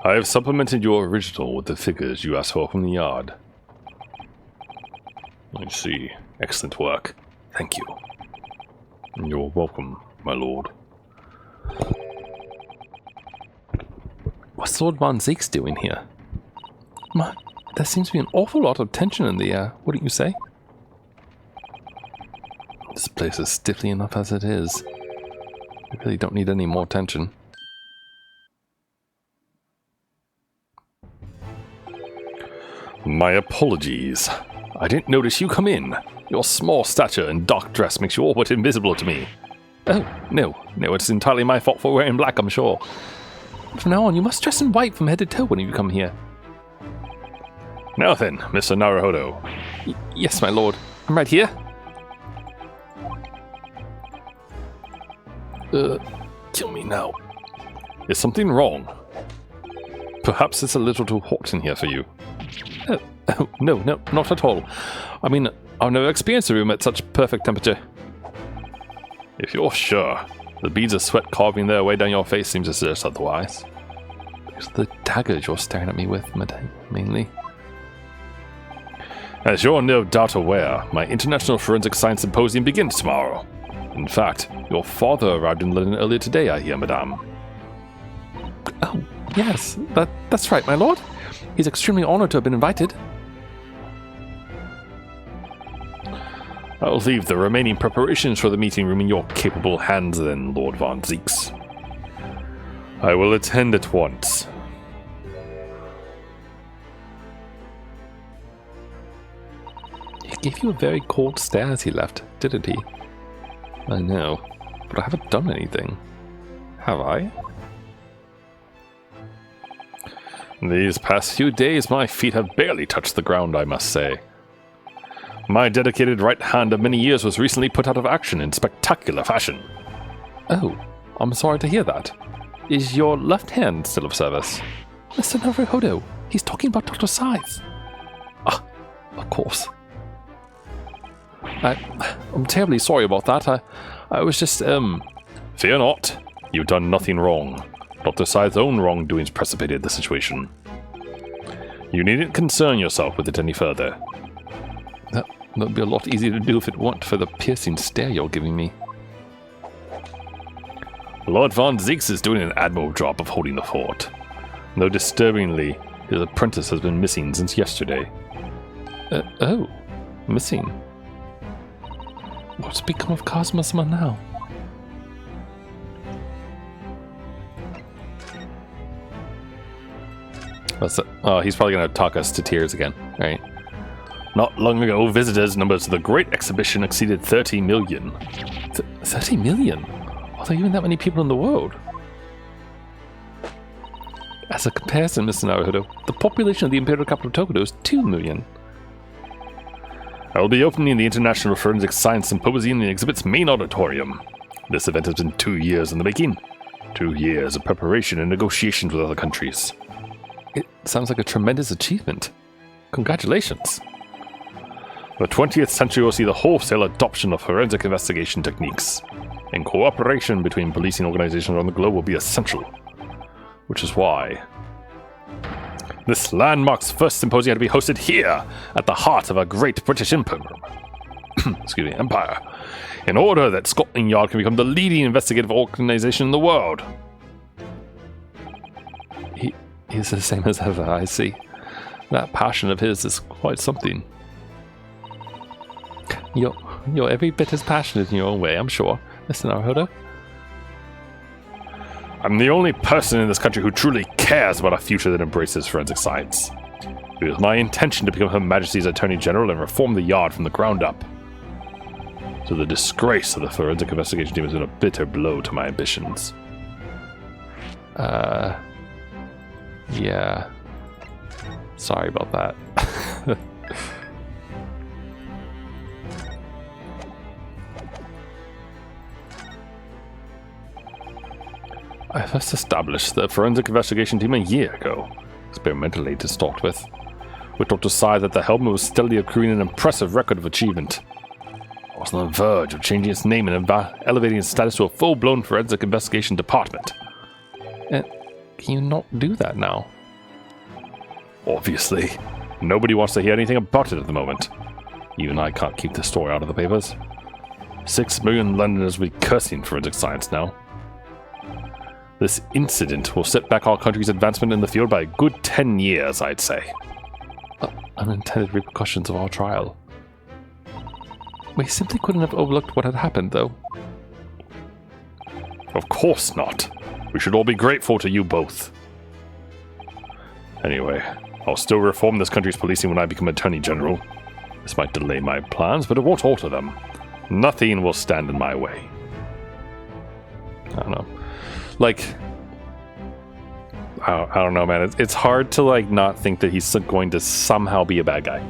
I have supplemented your original with the figures you asked for from the yard. I see. Excellent work. Thank you. You're welcome, my lord. What's Lord Van Zieks doing here? There seems to be an awful lot of tension in the air, wouldn't you say? This place is stiffly enough as it is. We really don't need any more tension. My apologies. I didn't notice you come in. Your small stature and dark dress makes you all but invisible to me. Oh, no, it's entirely my fault for wearing black, I'm sure. From now on, you must dress in white from head to toe when you come here. Now then, Mr. Naruhodo. Yes, my lord. I'm right here. Kill me now. Is something wrong? Perhaps it's a little too hot in here for you. Oh, no, not at all. I mean, I've never experienced a room at such perfect temperature. If you're sure, the beads of sweat carving their way down your face seem to suggest otherwise. It's the daggers you're staring at me with, madame, mainly. As you're no doubt aware, my International Forensic Science Symposium begins tomorrow. In fact, your father arrived in London earlier today, I hear, madame. Oh, yes, that's right, my lord. He's extremely honored to have been invited. I'll leave the remaining preparations for the meeting room in your capable hands then, Lord Van Zieks. I will attend at once. He gave you a very cold stare as he left, didn't he? I know, but I haven't done anything. Have I? These past few days, my feet have barely touched the ground, I must say. My dedicated right hand of many years was recently put out of action in spectacular fashion. Oh, I'm sorry to hear that. Is your left hand still of service? Mr. Naruhodo, he's talking about Dr. Scythe. Ah, of course. I'm terribly sorry about that. I was just, Fear not. You've done nothing wrong. Dr. Scythe's own wrongdoings precipitated the situation. You needn't concern yourself with it any further. That would be a lot easier to do if it weren't for the piercing stare you're giving me. Lord von Zieks is doing an admirable job of holding the fort. Though disturbingly, his apprentice has been missing since yesterday. Oh, missing? What's become of Cosmosma now? What's that? Oh, he's probably going to talk us to tears again. All right. Not long ago, visitors' numbers to the Great Exhibition exceeded 30 million. 30 million? Are there even that many people in the world? As a comparison, Mr. Naruhodo, the population of the Imperial capital of Tokido is 2 million. I will be opening the International Forensic Science Symposium in the exhibit's main auditorium. This event has been 2 years in the making. 2 years of preparation and negotiations with other countries. It sounds like a tremendous achievement. Congratulations. The 20th century will see the wholesale adoption of forensic investigation techniques, and cooperation between policing organizations around the globe will be essential. Which is why this landmark's first symposium had to be hosted here, at the heart of a great British empire, in order that Scotland Yard can become the leading investigative organization in the world. He's the same as ever, I see. That passion of his is quite something. You're every bit as passionate in your own way, I'm sure, Mr. Naruhodo. I'm the only person in this country who truly cares about a future that embraces forensic science. It is my intention to become Her Majesty's Attorney General and reform the Yard from the ground up. So the disgrace of the forensic investigation team has been a bitter blow to my ambitions. Yeah. Sorry about that. I first established the forensic investigation team a year ago, experimentally to start with Dr. Sai at the helm was steadily accruing an impressive record of achievement. I was on the verge of changing its name and elevating its status to a full-blown forensic investigation department. Can you not do that now? Obviously. Nobody wants to hear anything about it at the moment. Even I can't keep this story out of the papers. 6 million Londoners will be cursing forensic science now. This incident will set back our country's advancement in the field by a good 10 years, I'd say. Unintended repercussions of our trial. We simply couldn't have overlooked what had happened, though. Of course not. We should all be grateful to you both. Anyway, I'll still reform this country's policing when I become Attorney General. This might delay my plans, but it won't alter them. Nothing will stand in my way. I don't know. Like, I don't know, man. It's hard to, like, not think that he's going to somehow be a bad guy.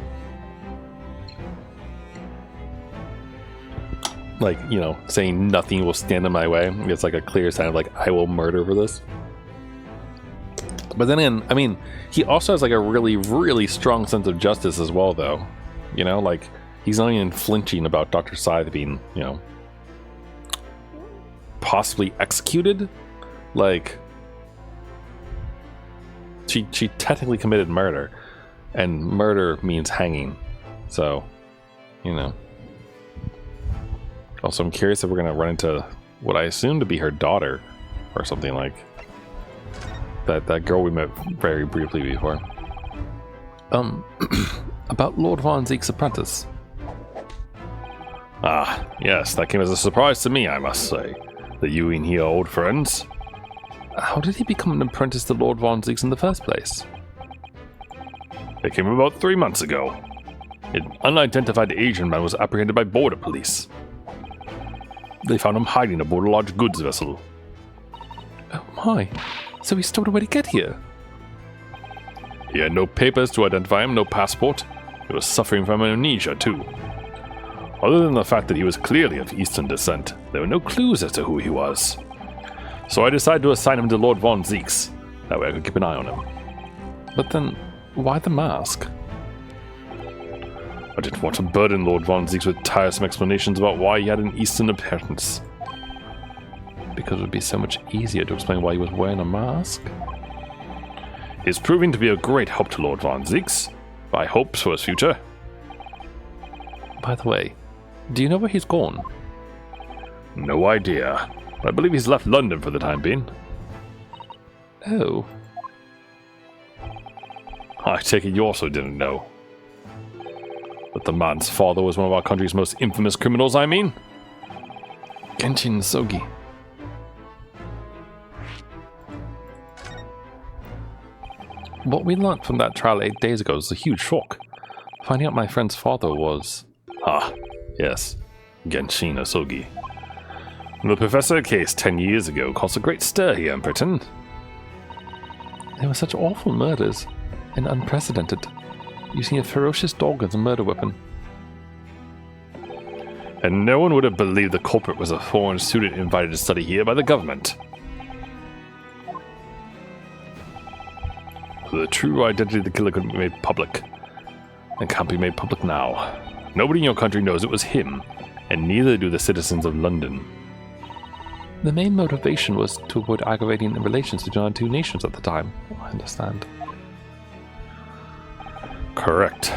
Like, you know, saying nothing will stand in my way. It's like a clear sign of, like, I will murder for this. But then again, I mean, he also has, like, a really, really strong sense of justice as well, though. You know, like, he's not even flinching about Dr. Scythe being, you know, possibly executed. Like, she technically committed murder, and murder means hanging. So, you know. Also, I'm curious if we're gonna run into what I assume to be her daughter, or something like that girl we met very briefly before. About Lord Von Zieks' apprentice. Ah, yes, that came as a surprise to me, I must say. That you and he are old friends. How did he become an apprentice to Lord Von Zieks in the first place? It came about 3 months ago. An unidentified Asian man was apprehended by border police. They found him hiding aboard a large goods vessel. Oh my, so he stowed away to get here? He had no papers to identify him, no passport. He was suffering from amnesia too. Other than the fact that he was clearly of Eastern descent, there were no clues as to who he was. So I decided to assign him to Lord Von Zieks. That way I could keep an eye on him. But then, why the mask? I didn't want to burden Lord Von Zieks with tiresome explanations about why he had an Eastern appearance. Because it would be so much easier to explain why he was wearing a mask? He's proving to be a great help to Lord Von Zieks. I hope for his future. By the way, do you know where he's gone? No idea. I believe he's left London for the time being. Oh. I take it you also didn't know. That the man's father was one of our country's most infamous criminals, I mean? Genshin Sogi. What we learned from that trial 8 days ago was a huge shock. Finding out my friend's father was... Ah, yes. Genshin Osogi. The Professor case 10 years ago caused a great stir here in Britain. They were such awful murders, and unprecedented, using a ferocious dog as a murder weapon. And no one would have believed the culprit was a foreign student invited to study here by the government. The true identity of the killer couldn't be made public, and can't be made public now. Nobody in your country knows it was him, and neither do the citizens of London. The main motivation was to avoid aggravating relations between our two nations at the time. I understand. Correct.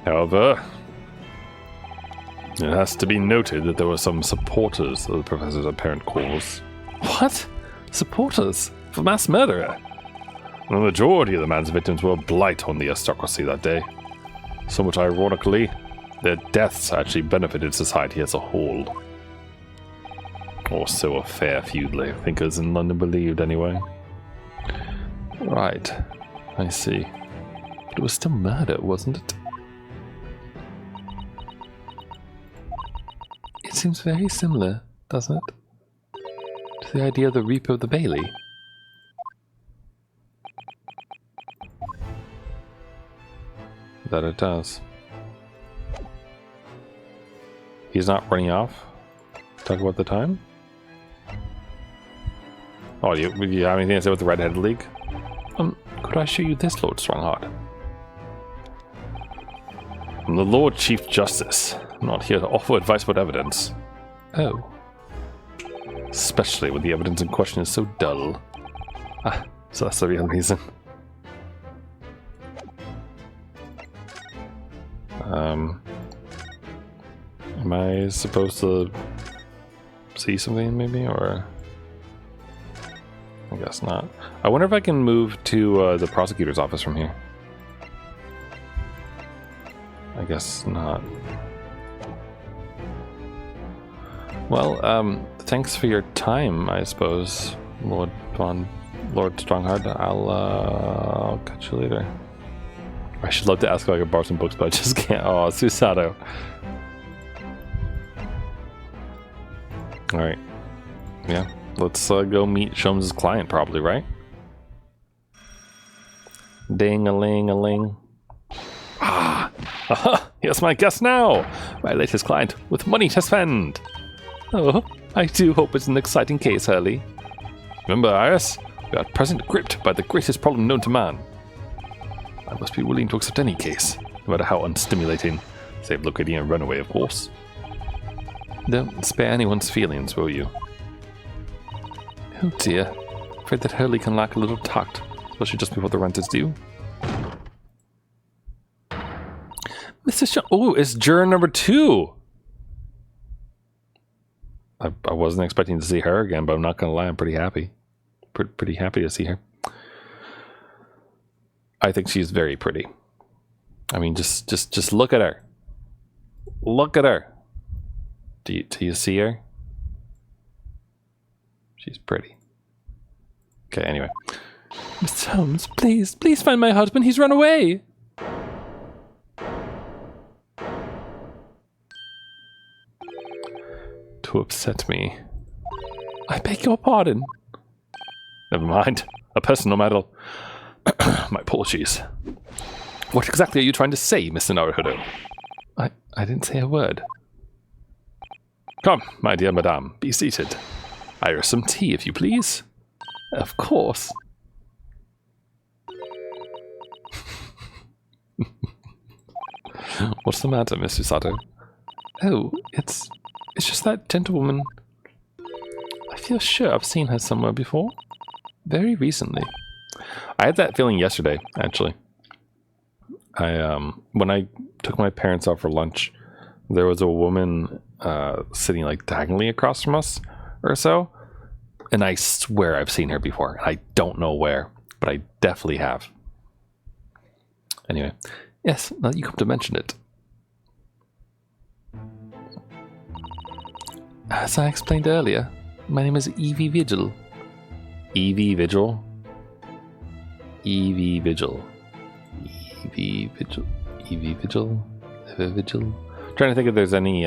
However, it has to be noted that there were some supporters of the Professor's apparent cause. What? Supporters? For mass murderer? The majority of the man's victims were a blight on the aristocracy that day. So much ironically, their deaths actually benefited society as a whole. Or so a fair few lay thinkers in London believed, anyway. Right. I see. But it was still murder, wasn't it? It seems very similar, doesn't it? To the idea of the Reaper of the Bailey. That it does. He's not running off? Talk about the time? Oh, do you have anything to say with the Red-Headed League? Could I show you this, Lord Strongheart? I'm the Lord Chief Justice. I'm not here to offer advice but evidence. Oh. Especially when the evidence in question is so dull. Ah, so that's the real reason. Am I supposed to see something maybe, or? I guess not. I wonder if I can move to the prosecutor's office from here. I guess not. Well, thanks for your time, I suppose, Lord Strongheart. I'll catch you later. I should love to ask if I could borrow some books, but I just can't. Oh, Susato. Alright. Yeah. Let's go meet Sholmes' client, probably, right? Ding-a-ling-a-ling. Ah! Aha! Here's my guest now! My latest client with money to spend! Oh, I do hope it's an exciting case, Hurley. Remember, Iris? We are at present gripped by the greatest problem known to man. I must be willing to accept any case, no matter how unstimulating. Save locating a runaway, of course. Don't spare anyone's feelings, will you? Oh dear. Afraid that Hurley can lack a little tact, especially just before the rent is due. Oh, it's juror number 2! I wasn't expecting to see her again, but I'm not gonna lie, I'm pretty happy. Pretty happy to see her. I think she's very pretty. I mean, just look at her. Look at her. Do you see her? She's pretty. Okay, anyway. Miss Holmes, please find my husband. He's run away. To upset me. I beg your pardon. Never mind. A personal matter. My apologies. What exactly are you trying to say, Mr. Naruhodo? I didn't say a word. Come, my dear madame, be seated. Iris, some tea, if you please. Of course. What's the matter, Miss Susato? Oh, it's just that gentlewoman. I feel sure I've seen her somewhere before. Very recently. I had that feeling yesterday, actually. When I took my parents out for lunch, there was a woman sitting like diagonally across from us or so, and I swear I've seen her before. I don't know where, but I definitely have. Anyway, yes, now that you come to mention it. As I explained earlier, my name is Evie Vigil. Evie Vigil? Evie Vigil. Evie Vigil. Evie Vigil? Evie Vigil? I'm trying to think if there's any,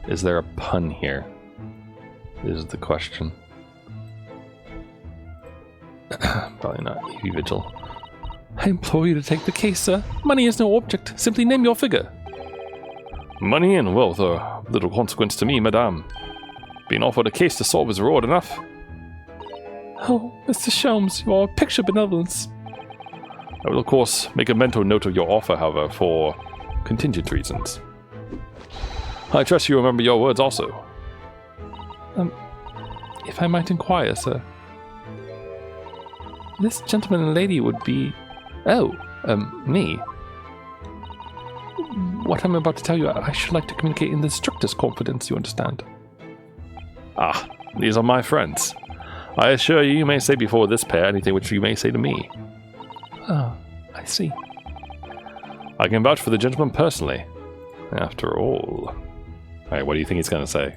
is there a pun here? Is the question. Probably not. Evie Vigil. I implore you to take the case, sir. Money is no object. Simply name your figure. Money and wealth are of little consequence to me, madame. Being offered a case to solve is reward enough. Oh, Mr. Sholmes, you are a picture of benevolence. I will, of course, make a mental note of your offer, however, for contingent reasons. I trust you remember your words also. If I might inquire, sir. This gentleman and lady would be... Oh, me. What I'm about to tell you, I should like to communicate in the strictest confidence, you understand. Ah, these are my friends. I assure you, you may say before this pair anything which you may say to me. Ah, I see. I can vouch for the gentleman personally. After all. Alright, what do you think he's going to say?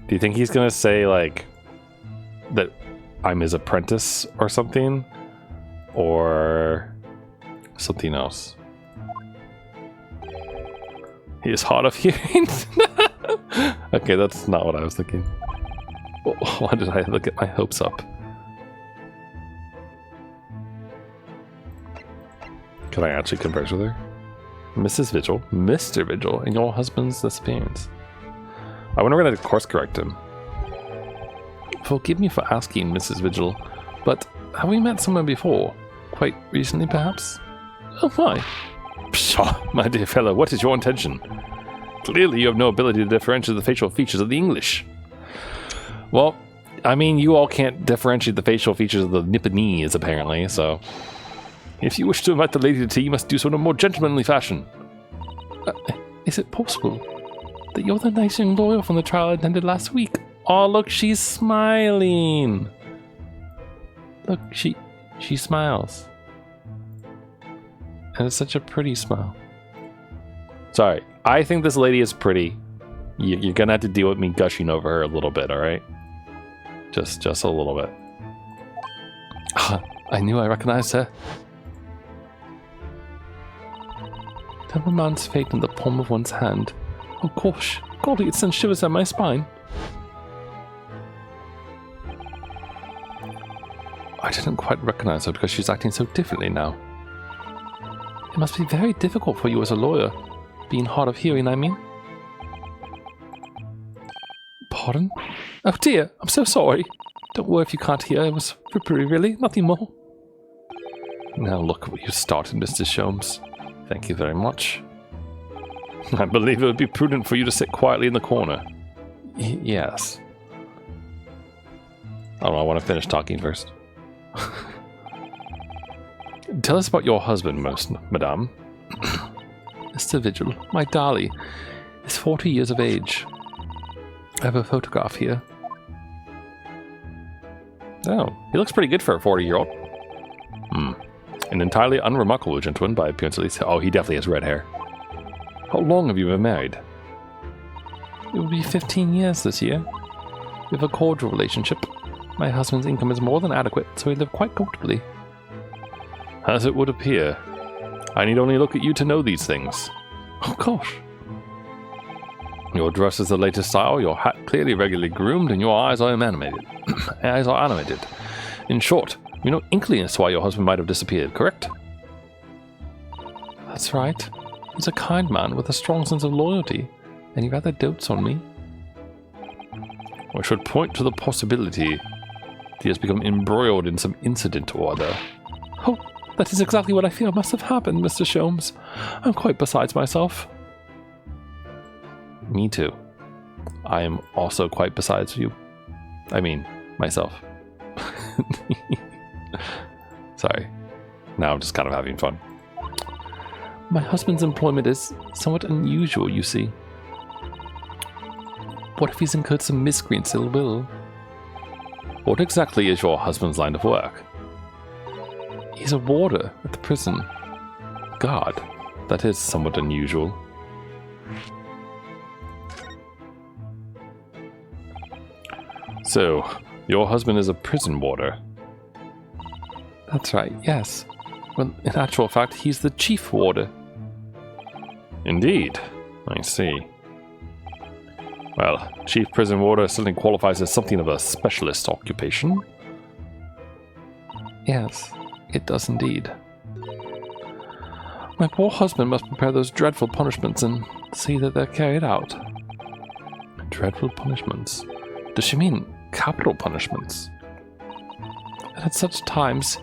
Do you think he's going to say, like, that I'm his apprentice or something? Or something else? He is hard of hearing. Okay, that's not what I was thinking. Why did I look at my hopes up? Can I actually converse with her? Mrs. Vigil, Mr. Vigil, and your husband's disappearance. I wonder when I'd course correct him. Forgive me for asking, Mrs. Vigil, but have we met somewhere before? Quite recently, perhaps? Oh, why? Pshaw, my dear fellow, what is your intention? Clearly you have no ability to differentiate the facial features of the English. Well, I mean, you all can't differentiate the facial features of the Nipponese, apparently, so... If you wish to invite the lady to tea, you must do so in a more gentlemanly fashion. Is it possible that you're the nice young lawyer from the trial I attended last week? Oh, look, she's smiling! Look, she smiles. And it's such a pretty smile. Sorry, I think this lady is pretty. You're gonna have to deal with me gushing over her a little bit, alright? Just a little bit. I knew I recognized her. Tell a man's fate in the palm of one's hand. Oh gosh, golly, it sends shivers down my spine. I didn't quite recognize her because she's acting so differently now. It must be very difficult for you as a lawyer. Being hard of hearing, I mean. Pardon? Oh dear, I'm so sorry. Don't worry if you can't hear. It was frippery, really. Nothing more. Now look what you started, Mr. Sholmes. Thank you very much. I believe it would be prudent for you to sit quietly in the corner. Yes. I don't know, I want to finish talking first. Tell us about your husband, madame. Mr. Vigil, my Dolly, is 40 years of age. I have a photograph here. Oh, he looks pretty good for a 40-year-old. An entirely unremarkable gentleman by appearance at least. Oh, he definitely has red hair. How long have you been married? It will be 15 years this year. We have a cordial relationship. My husband's income is more than adequate, so we live quite comfortably. As it would appear. I need only look at you to know these things. Oh gosh. Your dress is the latest style, your hat clearly regularly groomed, and your eyes are animated. In short, you know inkling as to why your husband might have disappeared, correct? That's right. He's a kind man with a strong sense of loyalty, and he rather dotes on me. I should point to the possibility that he has become embroiled in some incident or other. Oh, that is exactly what I fear must have happened, Mr. Sholmes. I'm quite besides myself. Me too. I am also quite besides you. I mean, myself. Sorry. Now I'm just kind of having fun. My husband's employment is somewhat unusual, you see. What if he's incurred some miscreants ill will? What exactly is your husband's line of work? He's a warder at the prison. God, that is somewhat unusual. So, your husband is a prison warder? That's right, yes. Well, in actual fact, he's the chief warder. Indeed. I see. Well, chief prison warder certainly qualifies as something of a specialist occupation. Yes, it does indeed. My poor husband must prepare those dreadful punishments and see that they're carried out. Dreadful punishments? Does she mean capital punishments? And at such times,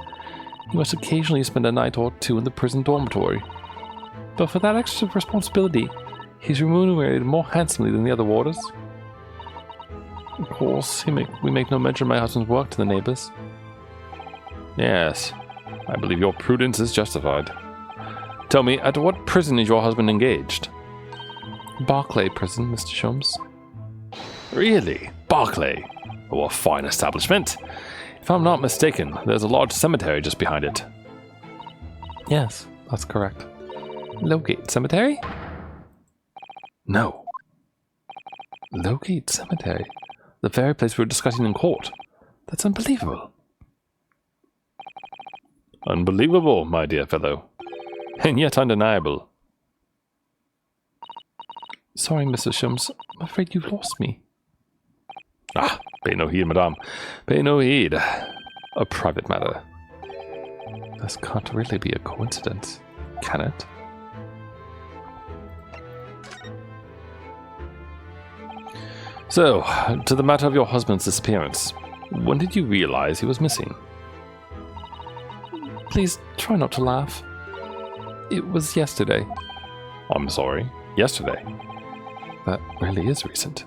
he must occasionally spend a night or two in the prison dormitory. But for that extra responsibility, he's remunerated more handsomely than the other warders. Of course, we make no mention of my husband's work to the neighbors. Yes, I believe your prudence is justified. Tell me, at what prison is your husband engaged? Barclay Prison, Mr. Sholmes. Really? Barclay? Oh, a fine establishment. If I'm not mistaken, there's a large cemetery just behind it. Yes, that's correct. Lowgate Cemetery? No. Lowgate Cemetery? The very place we were discussing in court. That's unbelievable. Unbelievable, my dear fellow. And yet undeniable. Sorry, Mr. Sholmes. I'm afraid you've lost me. Ah, pay no heed, madame. Pay no heed. A private matter. This can't really be a coincidence, can it? So, to the matter of your husband's disappearance. When did you realize he was missing? Please try not to laugh. It was yesterday. I'm sorry. Yesterday? That really is recent.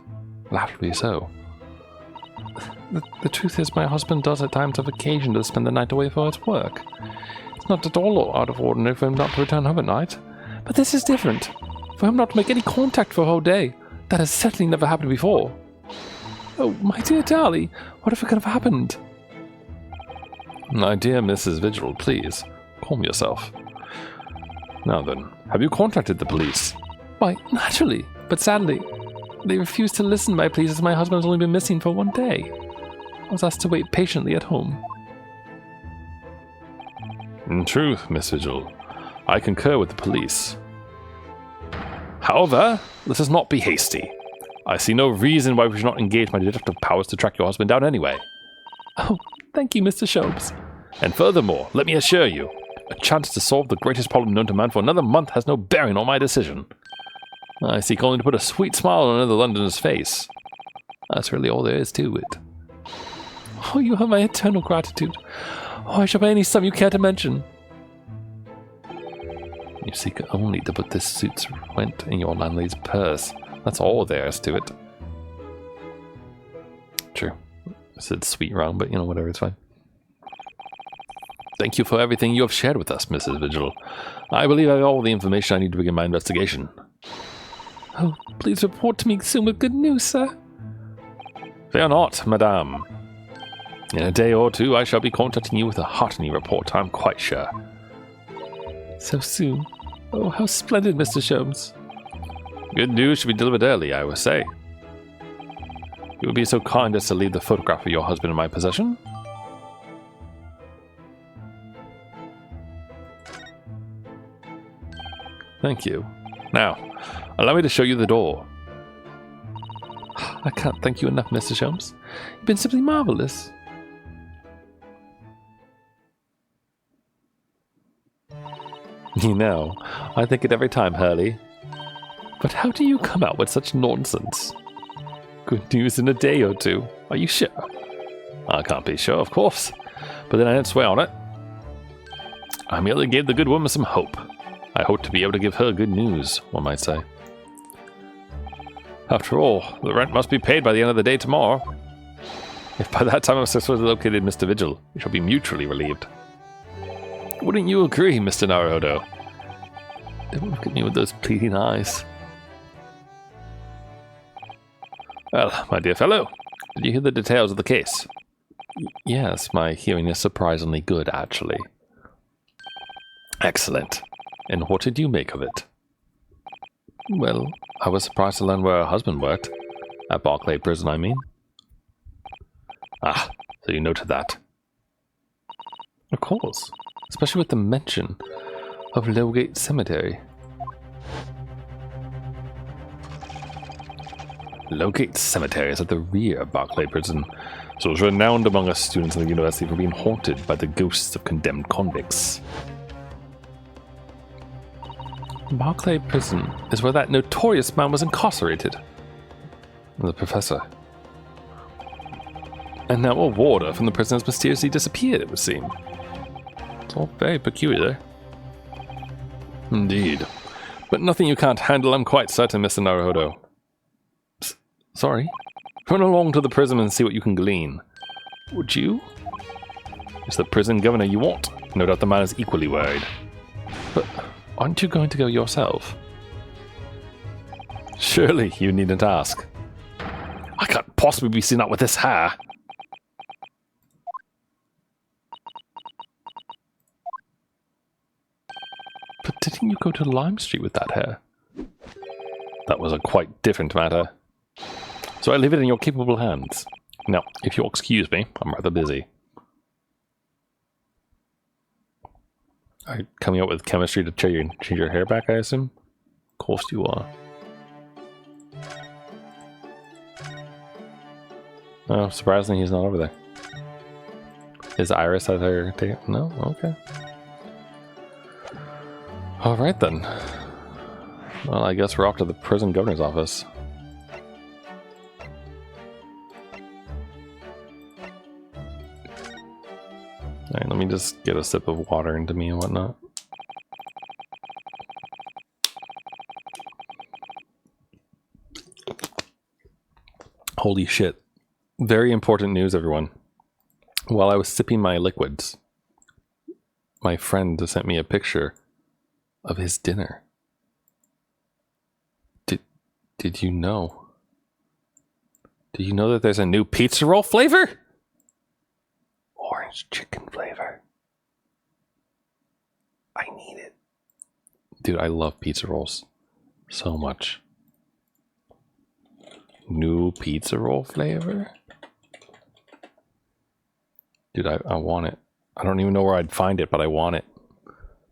Laughably so. The truth is, my husband does at times have occasion to spend the night away for his work. It's not at all out of ordinary for him not to return home at night. But this is different. For him not to make any contact for a whole day. That has certainly never happened before. Oh, my dear Darley, what if it could have happened? My dear Mrs. Vigil, please, calm yourself. Now then, have you contacted the police? Why, naturally, but sadly, they refused to listen to my pleas as my husband has only been missing for one day. I was asked to wait patiently at home. In truth, Miss Vigil, I concur with the police. However, let us not be hasty. I see no reason why we should not engage my detective powers to track your husband down anyway. Oh, thank you, Mr. Sholmes. And furthermore, let me assure you, a chance to solve the greatest problem known to man for another month has no bearing on my decision. I seek only to put a sweet smile on another Londoner's face. That's really all there is to it. Oh, you have my eternal gratitude. Oh, I shall pay any sum you care to mention. You seek only to put this suit's rent in your landlady's purse. That's all there is to it. True. I said sweet wrong, but you know, whatever, it's fine. Thank you for everything you have shared with us, Mrs. Vigil. I believe I have all the information I need to begin my investigation. Oh, please report to me soon with good news, sir. Fear not, madame. In a day or two, I shall be contacting you with a heartening report, I'm quite sure. So soon? Oh, how splendid, Mr. Sholmes. Good news should be delivered early, I would say. You would be so kind as to leave the photograph of your husband in my possession? Thank you. Now, allow me to show you the door. I can't thank you enough, Mr. Sholmes. You've been simply marvelous. You know, I think it every time, Hurley. But how do you come out with such nonsense? Good news in a day or two. Are you sure? I can't be sure, of course. But then I didn't swear on it. I merely gave the good woman some hope. I hope to be able to give her good news, one might say. After all, the rent must be paid by the end of the day tomorrow. If by that time I've successfully located Mr. Vigil, we shall be mutually relieved. Wouldn't you agree, Mr. Naruhodo? Don't look at me with those pleading eyes. Well, my dear fellow, did you hear the details of the case? Yes, my hearing is surprisingly good, actually. Excellent. And what did you make of it? Well, I was surprised to learn where her husband worked. At Barclay Prison, I mean. Ah, so you noted that. Of course. Especially with the mention of Lowgate Cemetery. Lowgate Cemetery is at the rear of Barclay Prison, so it's renowned among us students in the university for being haunted by the ghosts of condemned convicts. Barclay Prison is where that notorious man was incarcerated. The professor. And now a warder from the prison has mysteriously disappeared, it would seem. It's all very peculiar. Indeed. But nothing you can't handle, I'm quite certain, Mr. Naruhodo. Sorry? Run along to the prison and see what you can glean. Would you? It's the prison governor you want. No doubt the man is equally worried. But aren't you going to go yourself? Surely you needn't ask. I can't possibly be seen out with this hair. But didn't you go to Lime Street with that hair? That was a quite different matter. So I leave it in your capable hands. Now, if you'll excuse me, I'm rather busy. Are you coming up with chemistry to change your hair back, I assume? Of course you are. Oh, surprisingly he's not over there. Is Iris at her table? No? Okay. Alright then. Well, I guess we're off to the prison governor's office. Alright, let me just get a sip of water into me and whatnot. Holy shit. Very important news, everyone. While I was sipping my liquids, my friend sent me a picture of his dinner. Did you know? Did you know that there's a new pizza roll flavor? Orange chicken flavor. I need it. Dude, I love pizza rolls so much. New pizza roll flavor? Dude, I want it. I don't even know where I'd find it, but I want it.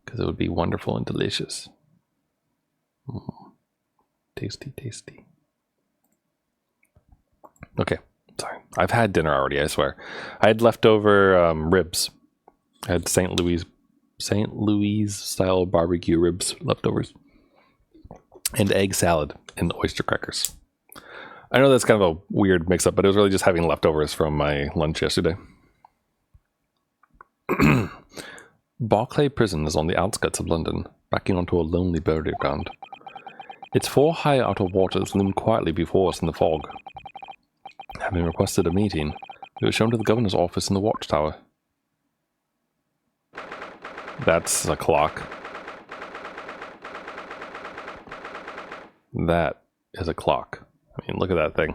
Because it would be wonderful and delicious. Tasty, tasty. Okay, sorry. I've had dinner already, I swear. I had leftover ribs. I had St. Louis style barbecue ribs leftovers. And egg salad and oyster crackers. I know that's kind of a weird mix-up, but it was really just having leftovers from my lunch yesterday. Barclay Prison is on the outskirts of London, backing onto a lonely burial ground. Its four high outer waters loom quietly before us in the fog. Having requested a meeting, we were shown to the governor's office in the watchtower. That's a clock. That is a clock. I mean, look at that thing.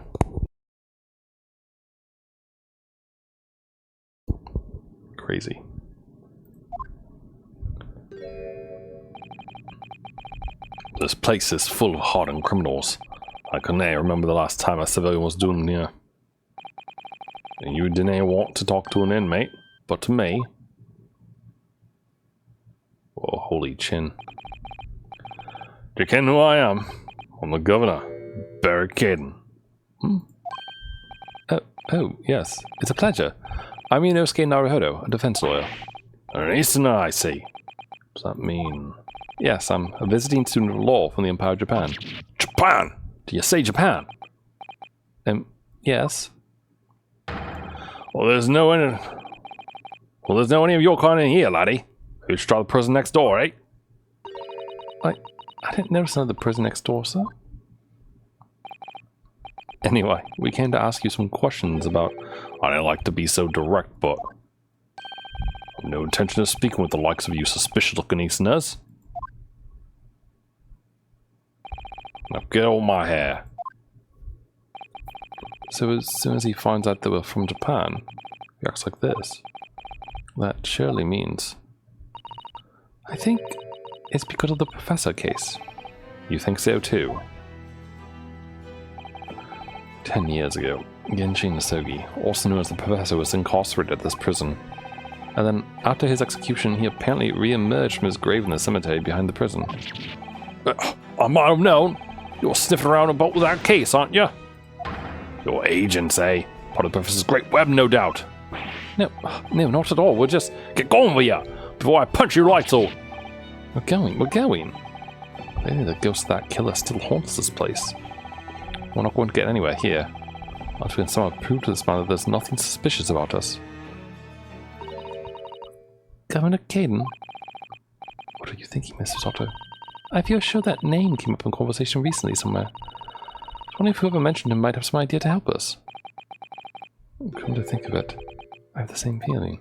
Crazy. This place is full of hardened criminals. I couldn't remember the last time a civilian was doomed here. And you didn't want to talk to an inmate, but to me. Oh, holy chin. Do you ken who I am? I'm the governor, barricading. Oh, yes. It's a pleasure. I'm Inosuke Naruhodo, a defense lawyer. An Easterner, I see. What does that mean? Yes, I'm a visiting student of law from the Empire of Japan. Japan? Do you say Japan? Yes. Well, there's no any of your kind in here, laddie. Who's try the prison next door, eh? I didn't notice another prison next door, sir. Anyway, we came to ask you some questions about... I don't like to be so direct, but... I've no intention of speaking with the likes of you suspicious-looking Easterners. Now get all my hair. So as soon as he finds out that we're from Japan, he acts like this. That surely means... I think it's because of the professor case. You think so too? 10 years ago, Genshin Nasogi, also known as the Professor, was incarcerated at this prison. And then, after his execution, he apparently re-emerged from his grave in the cemetery behind the prison. I might have known. You're sniffing around about with that case, aren't you? Your agents, eh? Part of the Professor's great web, no doubt. No, not at all. We're just... Get going with ya, before I punch your lights out. We're going. Maybe the ghost of that killer still haunts this place. We're not going to get anywhere here. Unless we can somehow prove to this man that there's nothing suspicious about us. Governor Caden? What are you thinking, Mrs. Otto? I feel sure that name came up in conversation recently somewhere. I wonder if whoever mentioned him might have some idea to help us. Come to think of it, I have the same feeling.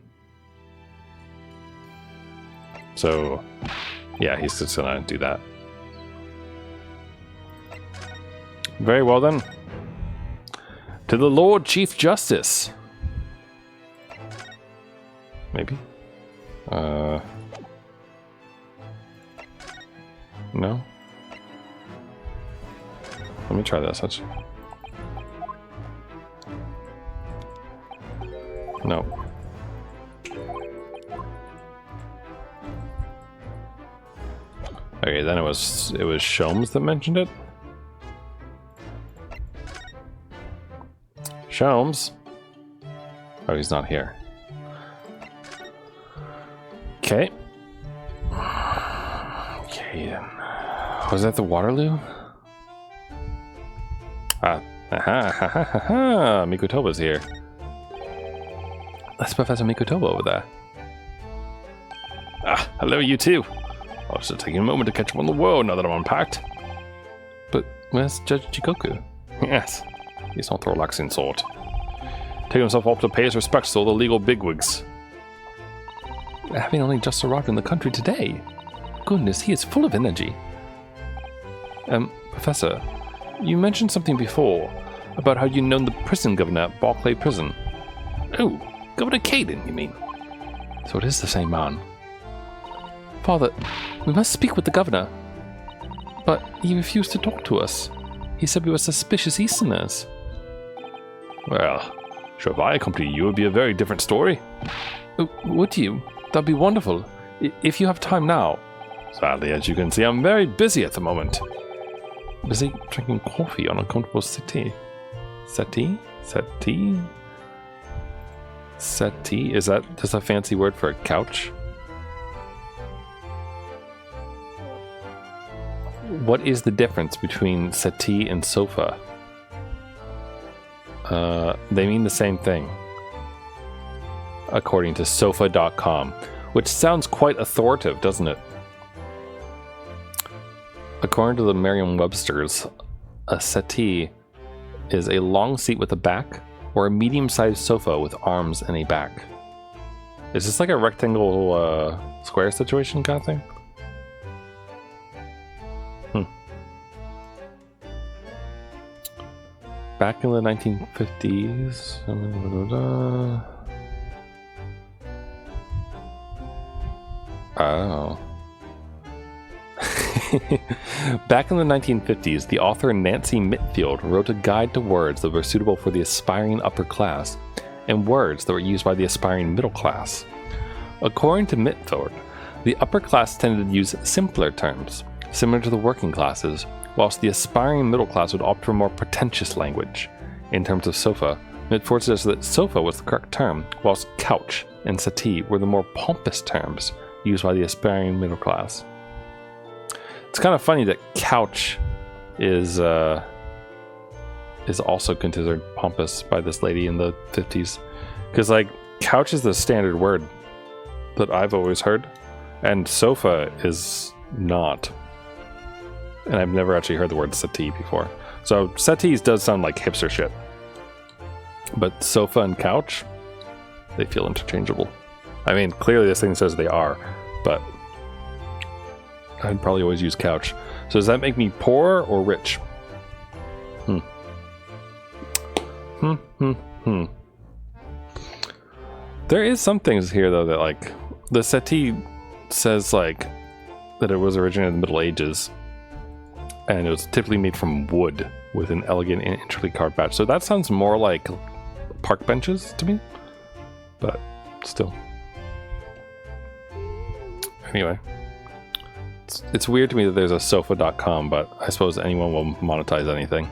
So, yeah, he's just gonna do that. Very well then. To the Lord Chief Justice. Maybe? No? Let me try this. No. Okay, then it was Sholmes that mentioned it. Sholmes? Oh, he's not here. Okay. Okay, then. Was that the Waterloo? Mikotoba's here. That's Professor Mikotoba over there. Hello, you two. I was just taking a moment to catch up on the world now that I'm unpacked. But where's Judge Jikoku? Yes, he's not the relaxing sort. Taking himself off to pay his respects to all the legal bigwigs. Having only just arrived in the country today. Goodness, he is full of energy. Professor, you mentioned something before about how you'd known the prison governor at Barclay Prison. Oh, Governor Caden, you mean? So it is the same man. Father, we must speak with the governor. But he refused to talk to us. He said we were suspicious Easterners. Well, sure, if I accompanied you, it would be a very different story. Would you? That'd be wonderful. If you have time now. Sadly, as you can see, I'm very busy at the moment. Busy drinking coffee on a comfortable settee. Settee? Settee? Settee? Is that just a fancy word for a couch? What is the difference between settee and sofa? They mean the same thing, according to sofa.com, which sounds quite authoritative, doesn't it? According to the Merriam-Webster's, a settee is a long seat with a back, or a medium-sized sofa with arms and a back. Is this like a rectangle square situation kind of thing? Back in the 1950s... Oh. Back in the 1950s, the author Nancy Mitfield wrote a guide to words that were suitable for the aspiring upper class and words that were used by the aspiring middle class. According to Mitfield, the upper class tended to use simpler terms, similar to the working classes, whilst the aspiring middle class would opt for more pretentious language. In terms of sofa, Mitford suggested that sofa was the correct term, whilst couch and settee were the more pompous terms used by the aspiring middle class. It's kind of funny that couch is also considered pompous by this lady in the 50s, because like couch is the standard word that I've always heard, and sofa is not. And I've never actually heard the word settee before. So settees does sound like hipster shit. But sofa and couch, they feel interchangeable. I mean, clearly this thing says they are, but I'd probably always use couch. So does that make me poor or rich? There is some things here though that, like, the settee says like that it was originated in the Middle Ages, and it was typically made from wood with an elegant and intricately carved badge. So that sounds more like park benches to me, but still. Anyway, it's weird to me that there's a sofa.com, but I suppose anyone will monetize anything.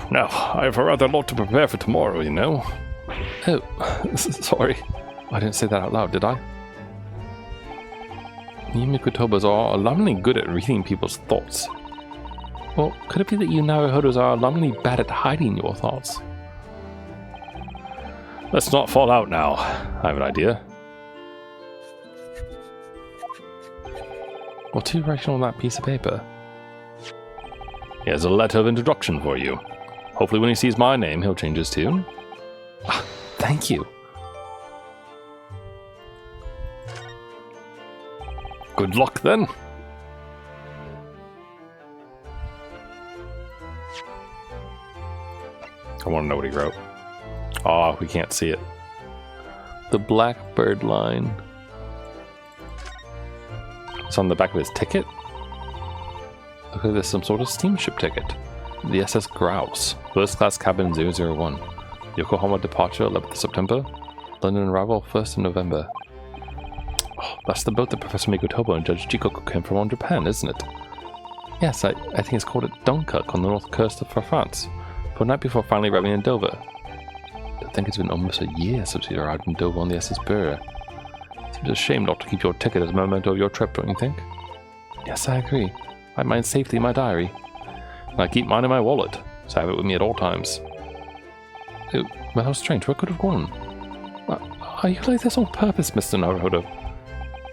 Now, I have a rather lot to prepare for tomorrow, you know. Oh, sorry. I didn't say that out loud, did I? You Mikotobas are alarmingly good at reading people's thoughts. Well, could it be that you Naruhodos are alarmingly bad at hiding your thoughts? Let's not fall out now. I have an idea. What are you writing on that piece of paper? Here's a letter of introduction for you. Hopefully when he sees my name, he'll change his tune. Ah, thank you. Good luck then. I want to know what he wrote. Oh, we can't see it. The Blackbird line. It's on the back of his ticket. Look at this, some sort of steamship ticket. The SS Grouse. First class cabin 001. Yokohama departure 11th September. London arrival 1st of November. Oh, that's the boat that Professor Mikotobo and Judge Jikoku came from on Japan, isn't it? Yes, I think it's called at Dunkirk on the north coast of France. For a night before finally arriving in Dover. I think it's been almost a year since we arrived in Dover on the SS Burr. Seems a shame not to keep your ticket as a memento of your trip, don't you think? Yes, I agree. I have mine safely in my diary. And I keep mine in my wallet, so I have it with me at all times. Oh, well, how strange. Where could have gone? Are you like this on purpose, Mr. Naruhodo?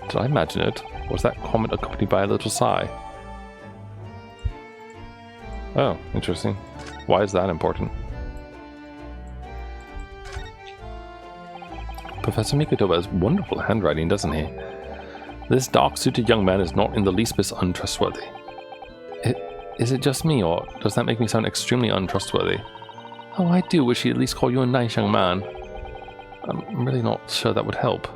Did I imagine it? Or was that comment accompanied by a little sigh? Oh, interesting. Why is that important? Professor Mikotoba has wonderful handwriting, doesn't he? This dark-suited young man is not in the least bit untrustworthy. Is it just me, or does that make me sound extremely untrustworthy? Oh, I do wish he'd at least call you a nice young man. I'm really not sure that would help.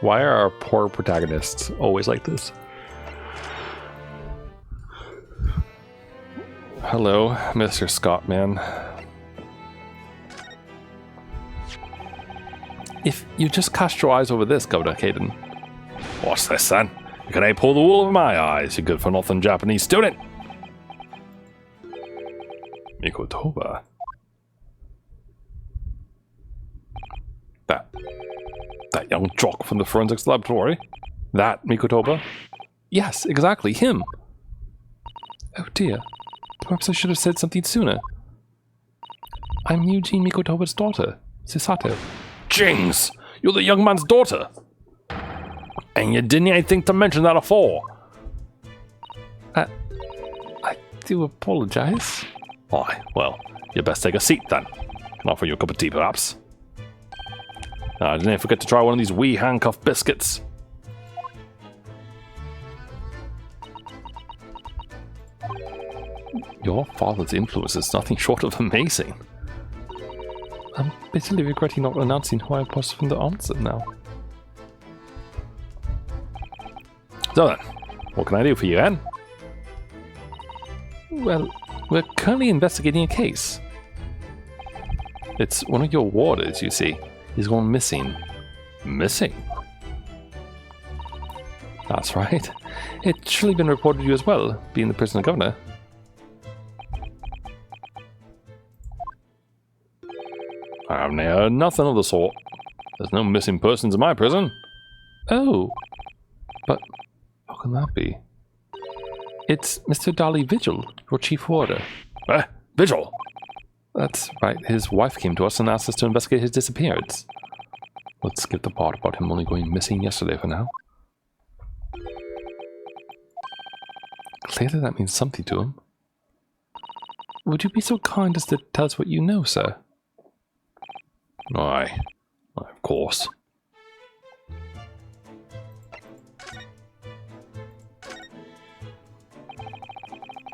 Why are our poor protagonists always like this? Hello, Mr. Scottman. If you just cast your eyes over this, Governor Caden. What's this, son? Can I pull the wool over my eyes, you good-for-nothing Japanese student? Mikotoba. That young jock from the forensics laboratory? That Mikotoba? Yes, exactly, him. Oh dear. Perhaps I should have said something sooner. I'm Eugene Mikotoba's daughter, Sisato. Jings! You're the young man's daughter! And you didn't even think to mention that afore. I do apologize. Why, well, you best take a seat then. Can offer you a cup of tea, perhaps? Didn't forget to try one of these wee handcuff biscuits. Your father's influence is nothing short of amazing. I'm bitterly regretting not announcing who I was from the onset now. So then, what can I do for you, Anne? Well, we're currently investigating a case. It's one of your warders, you see. He's gone missing. Missing? That's right. It's surely been reported to you as well, being the prisoner governor. I haven't heard nothing of the sort. There's no missing persons in my prison. Oh, but how can that be? It's Mr. Darley Vigil, your chief warder. Vigil? That's right, his wife came to us and asked us to investigate his disappearance. Let's skip the part about him only going missing yesterday for now. Clearly that means something to him. Would you be so kind as to tell us what you know, sir? Aye. Of course.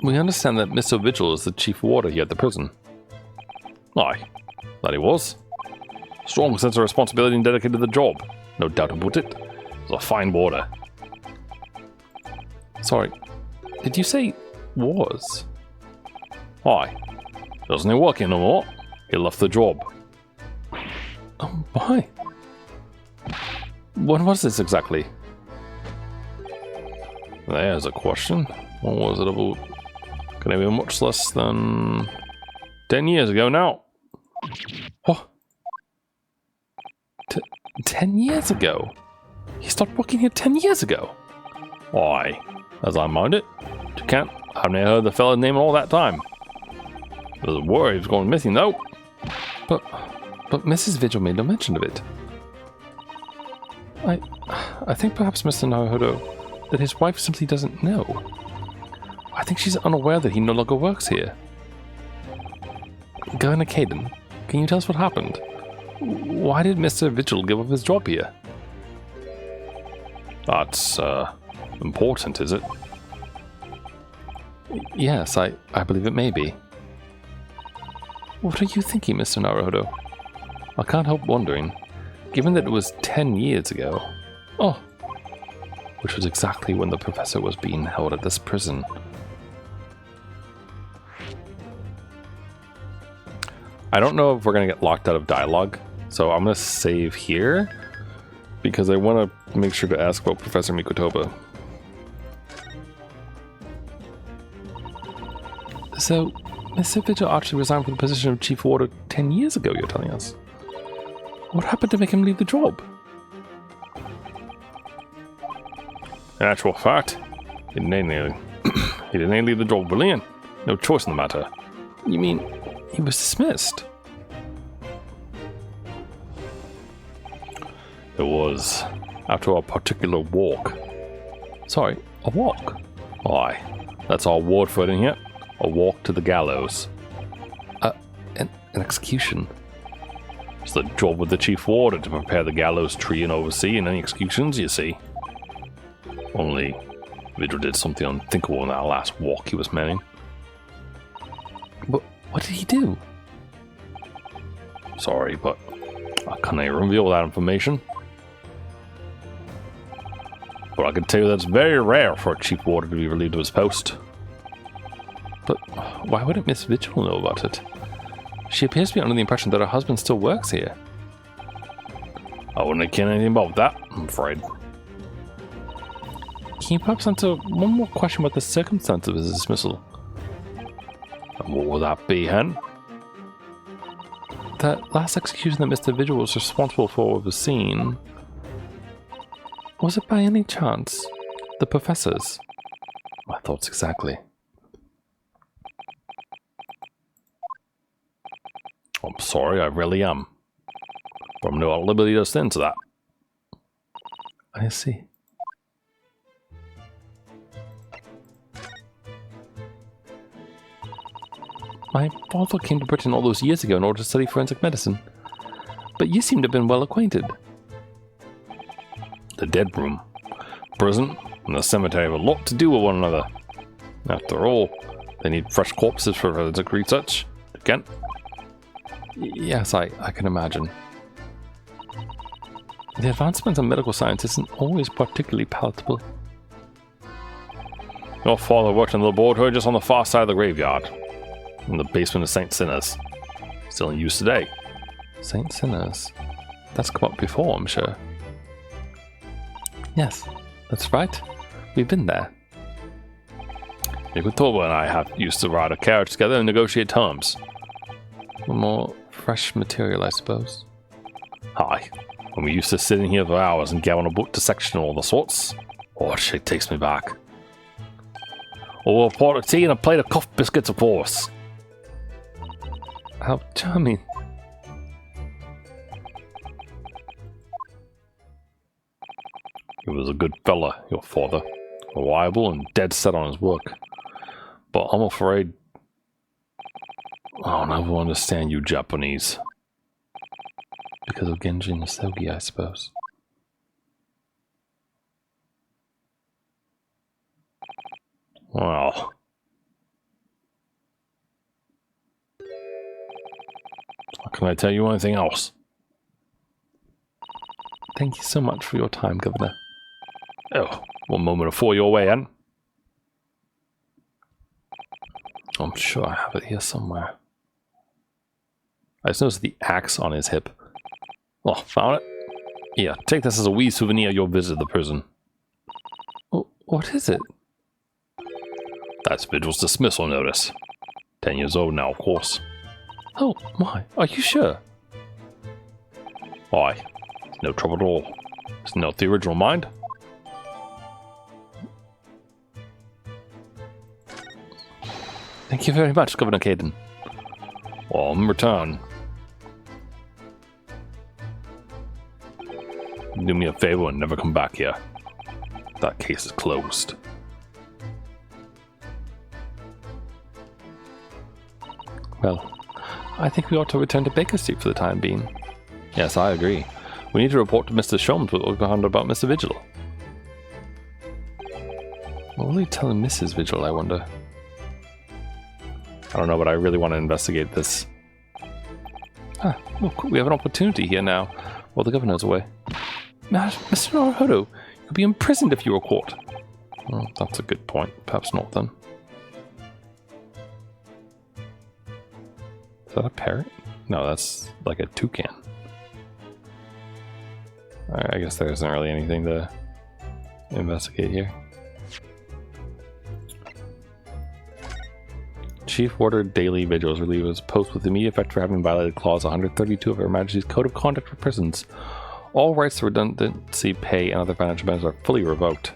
We understand that Mr. Vigil is the chief warder here at the prison. Aye, that he was. Strong sense of responsibility and dedicated to the job. No doubt about it. He was a fine warder. Sorry, did you say was? Aye. Doesn't he work here no more? He left the job. Oh, why? What was this exactly? There's a question. What was it about? Can it be much less than 10 years ago now? What? 10 years ago? He stopped working here 10 years ago? Why? As I mind it, you can't. I've never heard the fella's name in all that time. There's a worry he was going missing though. But Mrs. Vigil made no mention of it. I think perhaps Mr. Naruhodo, that his wife simply doesn't know. I think she's unaware that he no longer works here. Governor Caden, can you tell us what happened? Why did Mr. Vigil give up his job here? That's, important, is it? Yes, I believe it may be. What are you thinking, Mr. Naruhodo? I can't help wondering, given that it was 10 years ago. Oh! Which was exactly when the professor was being held at this prison. I don't know if we're going to get locked out of dialogue, so I'm going to save here, because I want to make sure to ask about Professor Mikotoba. So, Mr. Vigil actually resigned from the position of Chief Warder 10 years ago, you're telling us? What happened to make him leave the job? In actual fact, he didn't leave the job willing. No choice in the matter. You mean he was dismissed? It was after a particular walk. Sorry, a walk? Aye, that's our word for it in here. A walk to the gallows. An execution? It's the job of the chief warder to prepare the gallows tree and oversee any executions, you see. Only Vigil did something unthinkable in that last walk he was manning. But what did he do? Sorry, but I can't reveal that information. But I can tell you that it's very rare for a chief warder to be relieved of his post. But why wouldn't Miss Vigil know about it? She appears to be under the impression that her husband still works here. I wouldn't care anything about that, I'm afraid. Can you perhaps answer one more question about the circumstance of his dismissal? And what would that be, Hen? That last execution that Mr. Vigil was responsible for overseeing, was it by any chance the professor's? My thoughts exactly. I'm sorry, I really am. But I'm no at liberty to stand to that. I see. My father came to Britain all those years ago in order to study forensic medicine. But you seem to have been well acquainted. The dead room, prison, and the cemetery have a lot to do with one another. After all, they need fresh corpses for forensic research. Again. Yes, I can imagine. The advancement in medical science isn't always particularly palatable. Your father worked in the laboratory just on the far side of the graveyard, in the basement of St. Sinner's. Still in use today. St. Sinner's? That's come up before, I'm sure. Yes, that's right. We've been there. Mikotoba and I used to ride a carriage together and negotiate terms. More fresh material, I suppose. Aye. When we used to sit in here for hours and get on a book dissection and all the sorts. Oh, it shit takes me back. Or a pot of tea and a plate of cough biscuits, of course. How charming. He was a good fella, your father. Reliable and dead set on his work. But I'm afraid I'll never understand you Japanese. Because of Genji and Sogi, I suppose. Well. Can I tell you anything else? Thank you so much for your time, Governor. Oh, one moment before your way in. I'm sure I have it here somewhere. I just noticed the axe on his hip. Oh, found it? Yeah, take this as a wee souvenir of your visit to the prison. What is it? That's Vigil's dismissal notice. 10 years old now, of course. Oh, my. Are you sure? Why? No trouble at all. It's not the original, mind. Thank you very much, Governor Caden. Well, in return, do me a favor and never come back here. That case is closed. Well, I think we ought to return to Baker Street for the time being. Yes, I agree. We need to report to Mr. Sholmes what we found about Mr. Vigil. What will he tell Mrs. Vigil, I wonder? I don't know, but I really want to investigate this. Ah, look, we have an opportunity here now, while the governor's away. Mr. Naruhodo, you'll be imprisoned if you were caught. Well, that's a good point. Perhaps not, then. Is that a parrot? No, that's like a toucan. I guess there isn't really anything to investigate here. Chief ordered daily vigils relieve his post with immediate effect for having violated Clause 132 of Her Majesty's Code of Conduct for Prisons. All rights to redundancy pay and other financial benefits are fully revoked.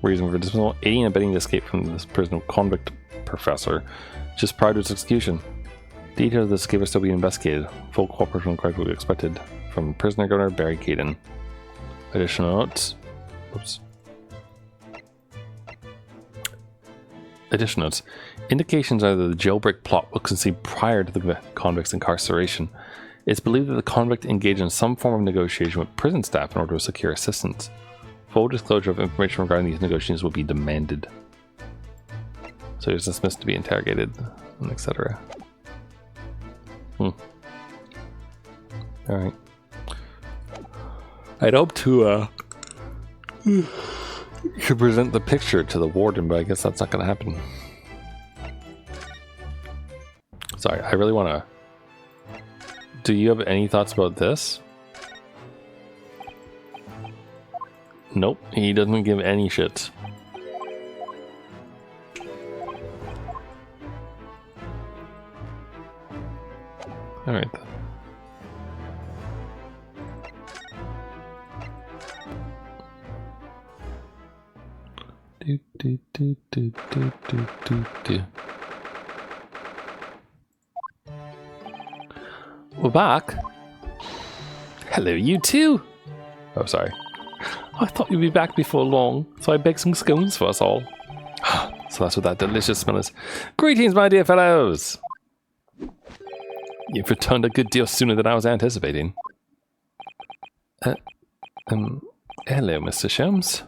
Reason for dismissal: aiding and abetting the escape from this prison of convict professor just prior to its execution. Details of the escape are still being investigated. Full cooperation and correct will be expected from prisoner Governor Barry Caden. Additional notes. Oops. Additional notes. Indications are that the jailbreak plot was conceived prior to the convict's incarceration. It's believed that the convict engaged in some form of negotiation with prison staff in order to secure assistance. Full disclosure of information regarding these negotiations will be demanded. So he was dismissed to be interrogated, and etc. Alright. I'd hope to present the picture to the warden, but I guess that's not going to happen. Sorry, I really want to... Do you have any thoughts about this? Nope, he doesn't give any shit. Alright then. We're back. Hello, you too. Oh, sorry. I thought you'd be back before long, so I baked some scones for us all. So that's what that delicious smell is. Greetings, my dear fellows. You've returned a good deal sooner than I was anticipating. Hello, Mr. Sholmes.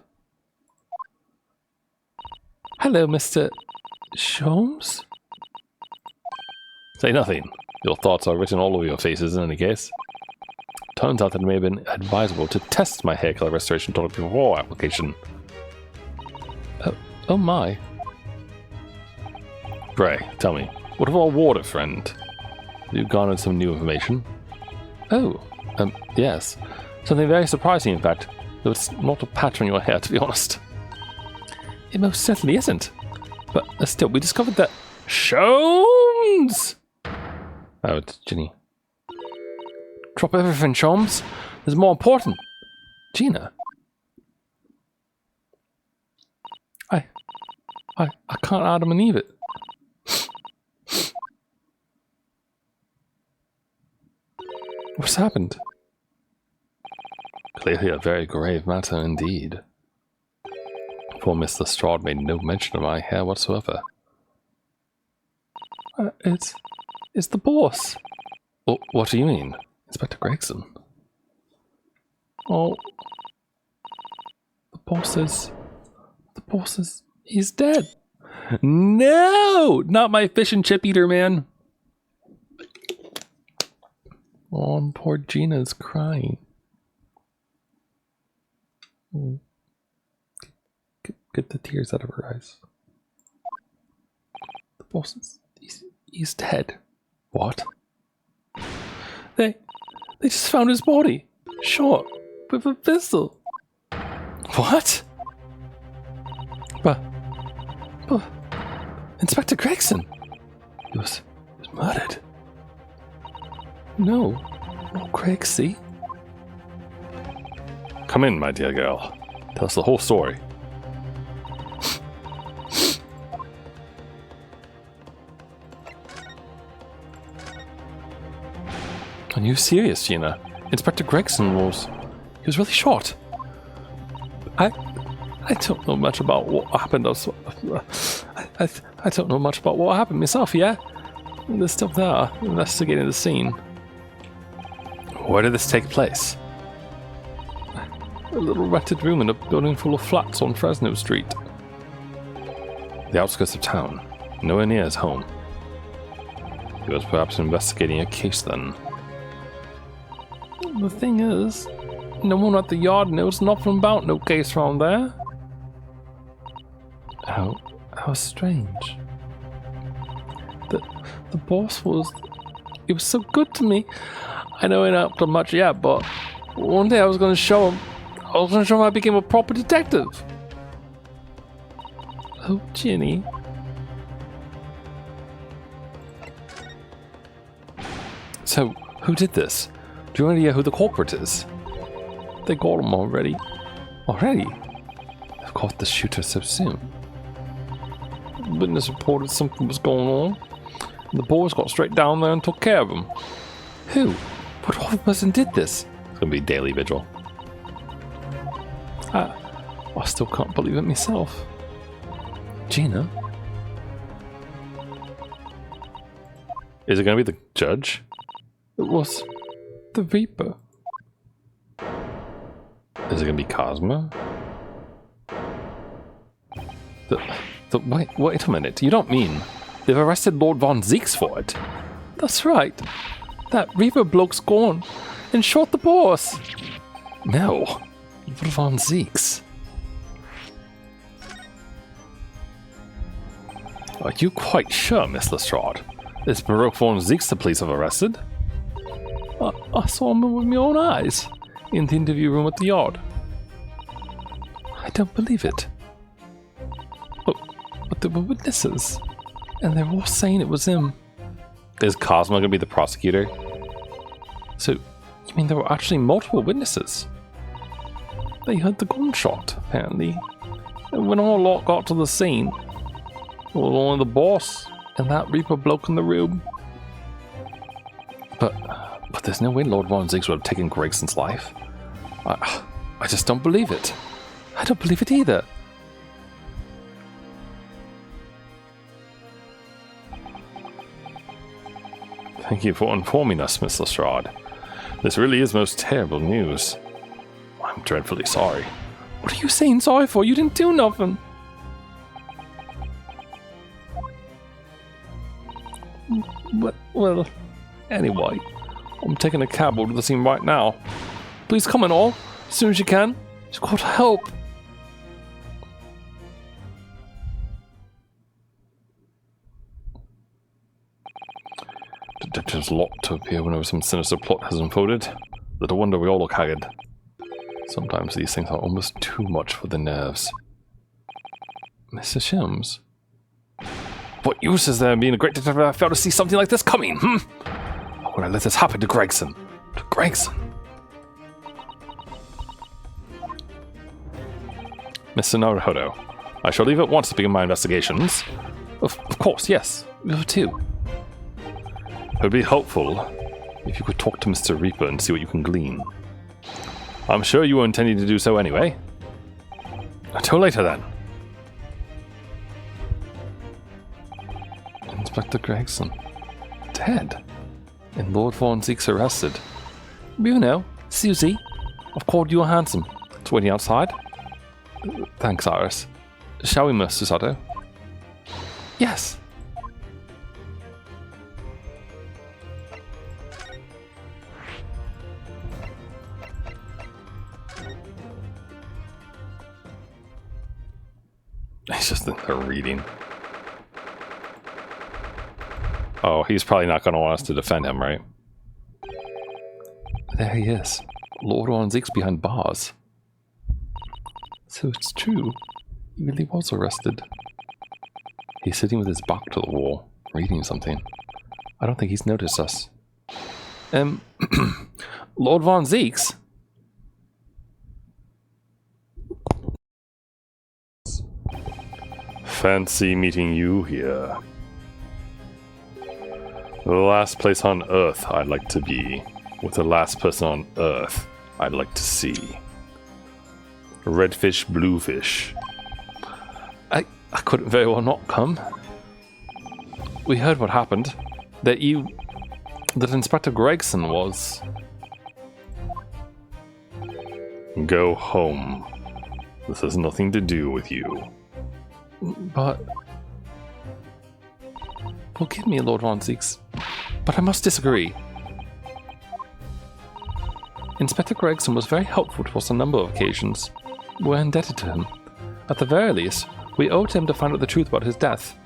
Hello, Mr. Sholmes? Say nothing. Your thoughts are written all over your faces in any case. Turns out that it may have been advisable to test my hair color restoration total before application. Oh my. Pray, tell me, what of our warder friend? You've garnered some new information. Oh, yes. Something very surprising, in fact. Though it's not a patch on your hair, to be honest. It most certainly isn't. But still, we discovered that... Sholmes! Oh, it's Ginny. Drop everything, Sholmes. There's more important. Gina. I can't Adam and Eve it. What's happened? Clearly a very grave matter indeed. Poor Mr. Strahd made no mention of my hair whatsoever. It's the boss. What do you mean? Inspector Gregson. Oh. The boss is... He's dead. No! Not my fish and chip eater, man. Oh, and poor Gina's crying. Get the tears out of her eyes. The boss is... He's dead. What? They just found his body. Shot with a pistol. What? But Inspector Gregson. He was murdered. No, Craig, see? Come in, my dear girl. Tell us the whole story. Are you serious, Gina? Inspector Gregson was really shot. I don't know much about what happened. I don't know much about what happened myself, yeah? They're still there, investigating the scene. Where did this take place? A little rented room in a building full of flats on Fresno Street. The outskirts of town, nowhere near his home. He was perhaps investigating a case then. The thing is, no one at the yard knows nothing about no case around there. How strange. The boss was... He was so good to me. I know he ain't up to much yet, but one day I was going to show him. I became a proper detective. Oh, Ginny. So, who did this? Do you have any idea who the culprit is? They got him already. Already? They've caught the shooter so soon. Witness reported something was going on. And the boys got straight down there and took care of him. Who? What awful person did this? It's gonna be daily vigil. I still can't believe it myself. Gina? Is it gonna be the judge? It was the Reaper. Is it gonna be Cosmo? Wait a minute. You don't mean they've arrested Lord Von Zieks for it? That's right. That Reaper bloke's gone and shot the boss. No. Lord Von Zieks. Are you quite sure, Miss Lestrade? Is Baroque Von Zieks the police have arrested? I saw him with my own eyes in the interview room at the yard. I don't believe it. But there were witnesses, and they were all saying it was him. Is Cosmo gonna be the prosecutor? So, you mean there were actually multiple witnesses? They heard the gunshot, apparently. And when all lot got to the scene, it was only the boss and that Reaper bloke in the room. But there's no way Lord Von Zieks would have taken Gregson's life. I just don't believe it. I don't believe it either. Thank you for informing us, Miss Lestrade. This really is most terrible news. I'm dreadfully sorry. What are you saying sorry for? You didn't do nothing. Well, anyway, I'm taking a cab over to the scene right now. Please come in all, as soon as you can. You've got to help. Detectives locked to appear whenever some sinister plot has unfolded. Little wonder we all look haggard. Sometimes these things are almost too much for the nerves. Mr. Shims? What use is there in being a great detective if I fail to see something like this coming, How could I let this happen to Gregson? To Gregson? Mr. Naruhodo, I shall leave at once to begin my investigations. Of course, yes. Me too. It would be helpful if you could talk to Mr. Reaper and see what you can glean. I'm sure you were intending to do so anyway. Until later, then. Inspector Gregson. Dead. And Lord Von Zieks arrested. Bruno, Susie, I've called you a handsome. It's waiting outside. Thanks, Iris. Shall we, Mr. Sato? Yes. He's just in there reading. Oh, he's probably not going to want us to defend him, right? There he is. Lord Von Zieks behind bars. So it's true. He really was arrested. He's sitting with his back to the wall, reading something. I don't think he's noticed us. Lord Von Zieks? Fancy meeting you here. The last place on Earth I'd like to be, with the last person on Earth I'd like to see. Redfish, bluefish. I couldn't very well not come. We heard what happened. That Inspector Gregson was... Go home. This has nothing to do with you. But... Forgive me, Lord Von Zieks, but I must disagree. Inspector Gregson was very helpful to us on a number of occasions. We're indebted to him. At the very least, we owe it to him to find out the truth about his death.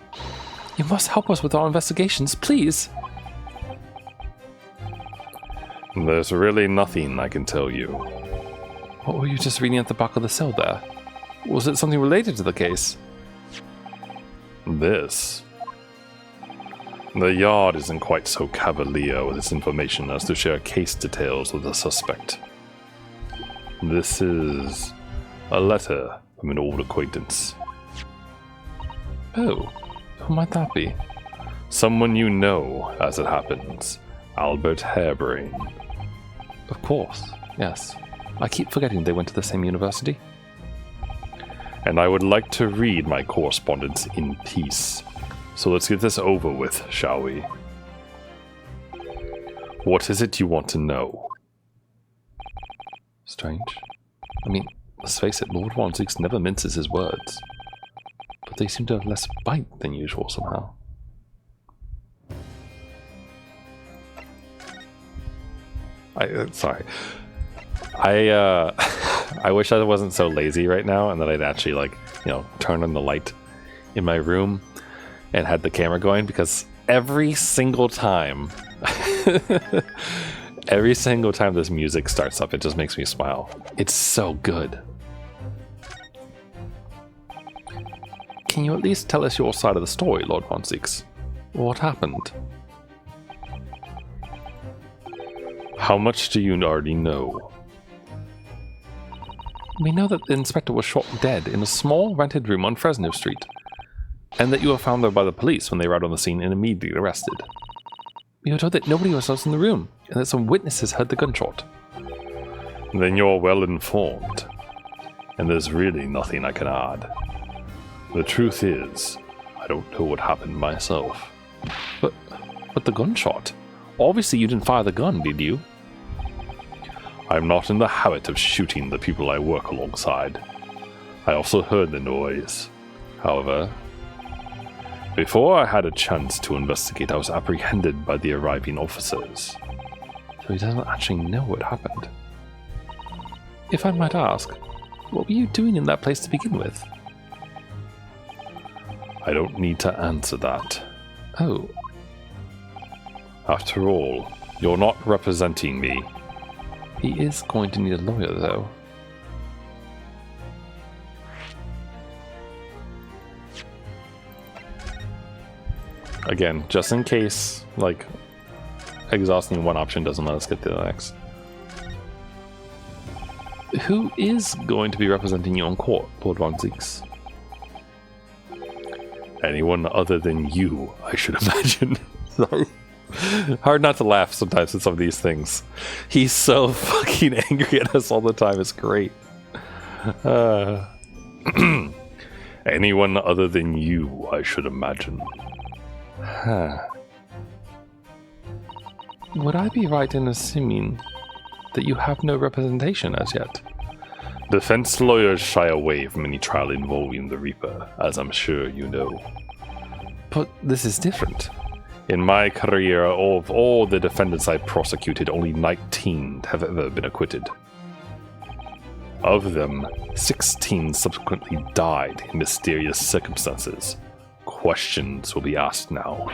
You must help us with our investigations, please! There's really nothing I can tell you. What were you just reading at the back of the cell there? Was it something related to the case? This. The Yard isn't quite so cavalier with its information as to share case details with the suspect. This is a letter from an old acquaintance. Oh, who might that be? Someone you know, as it happens. Albert Harebrain. Of course, yes. I keep forgetting they went to the same university. And I would like to read my correspondence in peace. So let's get this over with, shall we? What is it you want to know? Strange. I mean, let's face it, Lord Von Zieks never minces his words. But they seem to have less bite than usual somehow. Sorry. I wish I wasn't so lazy right now and that I'd actually, turn on the light in my room and had the camera going, because every single time this music starts up, it just makes me smile. It's so good. Can you at least tell us your side of the story, Lord Von Zieks? What happened? How much do you already know? We know that the inspector was shot dead in a small rented room on Fresno Street, and that you were found there by the police when they arrived on the scene and immediately arrested. We were told that nobody was else in the room, and that some witnesses heard the gunshot. Then you're well informed, and there's really nothing I can add. The truth is, I don't know what happened myself. But the gunshot? Obviously you didn't fire the gun, did you? I'm not in the habit of shooting the people I work alongside. I also heard the noise. However, before I had a chance to investigate, I was apprehended by the arriving officers. So he doesn't actually know what happened. If I might ask, what were you doing in that place to begin with? I don't need to answer that. Oh. After all, you're not representing me. He is going to need a lawyer, though. Again, just in case, exhausting one option doesn't let us get to the next. Who is going to be representing you on court, Lord Von Zieks? Anyone other than you, I should imagine. Sorry. Hard not to laugh sometimes at some of these things. He's so fucking angry at us all the time. It's great. Anyone other than you, I should imagine. Huh. Would I be right in assuming that you have no representation as yet. Defense lawyers shy away from any trial involving the Reaper, as I'm sure you know. But this is different. In my career, of all the defendants I prosecuted, only 19 have ever been acquitted. Of them, 16 subsequently died in mysterious circumstances. Questions will be asked now.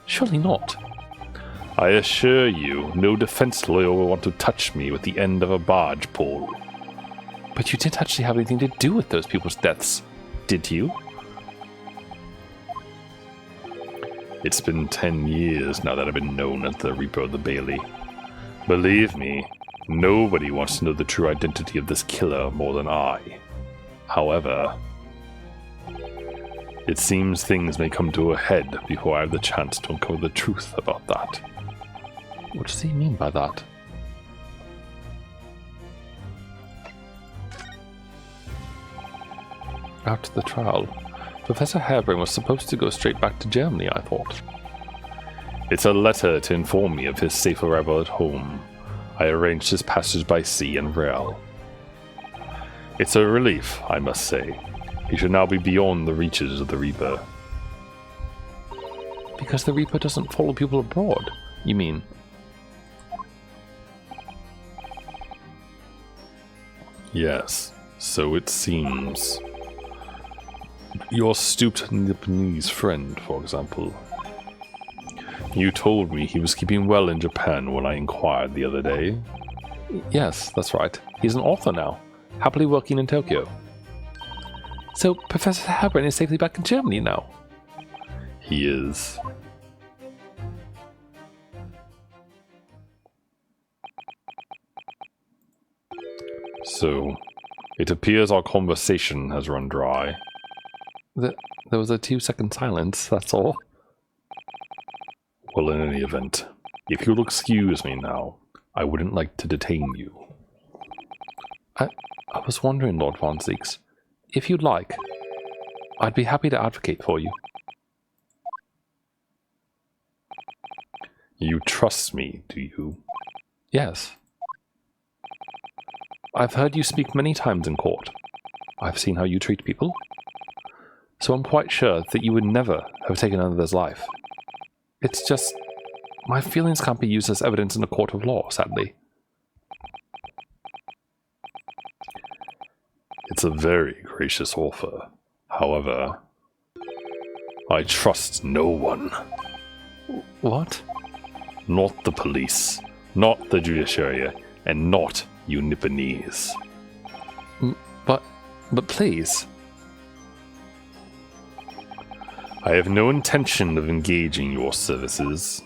Surely not. I assure you, no defense lawyer will want to touch me with the end of a barge pole. But you didn't actually have anything to do with those people's deaths, did you? It's been 10 years now that I've been known as the Reaper of the Bailey. Believe me, nobody wants to know the true identity of this killer more than I. However, it seems things may come to a head before I have the chance to uncover the truth about that. What does he mean by that? After the trial, Professor Harebrain was supposed to go straight back to Germany, I thought. It's a letter to inform me of his safe arrival at home. I arranged his passage by sea and rail. It's a relief, I must say. He should now be beyond the reaches of the Reaper. Because the Reaper doesn't follow people abroad, you mean? Yes, so it seems. Your stooped Japanese friend, for example. You told me he was keeping well in Japan when I inquired the other day. Yes, that's right. He's an author now, happily working in Tokyo. So Professor Harebrain is safely back in Germany now? He is. So, it appears our conversation has run dry. There was a 2-second silence, that's all. Well, in any event, if you'll excuse me now, I wouldn't like to detain you. I was wondering, Lord von Zieks, if you'd like, I'd be happy to advocate for you. You trust me, do you? Yes. I've heard you speak many times in court. I've seen how you treat people. So I'm quite sure that you would never have taken another's life. It's just, my feelings can't be used as evidence in a court of law, sadly. It's a very gracious offer. However, I trust no one. What? Not the police, not the judiciary, and not you Nipponese. But please. I have no intention of engaging your services.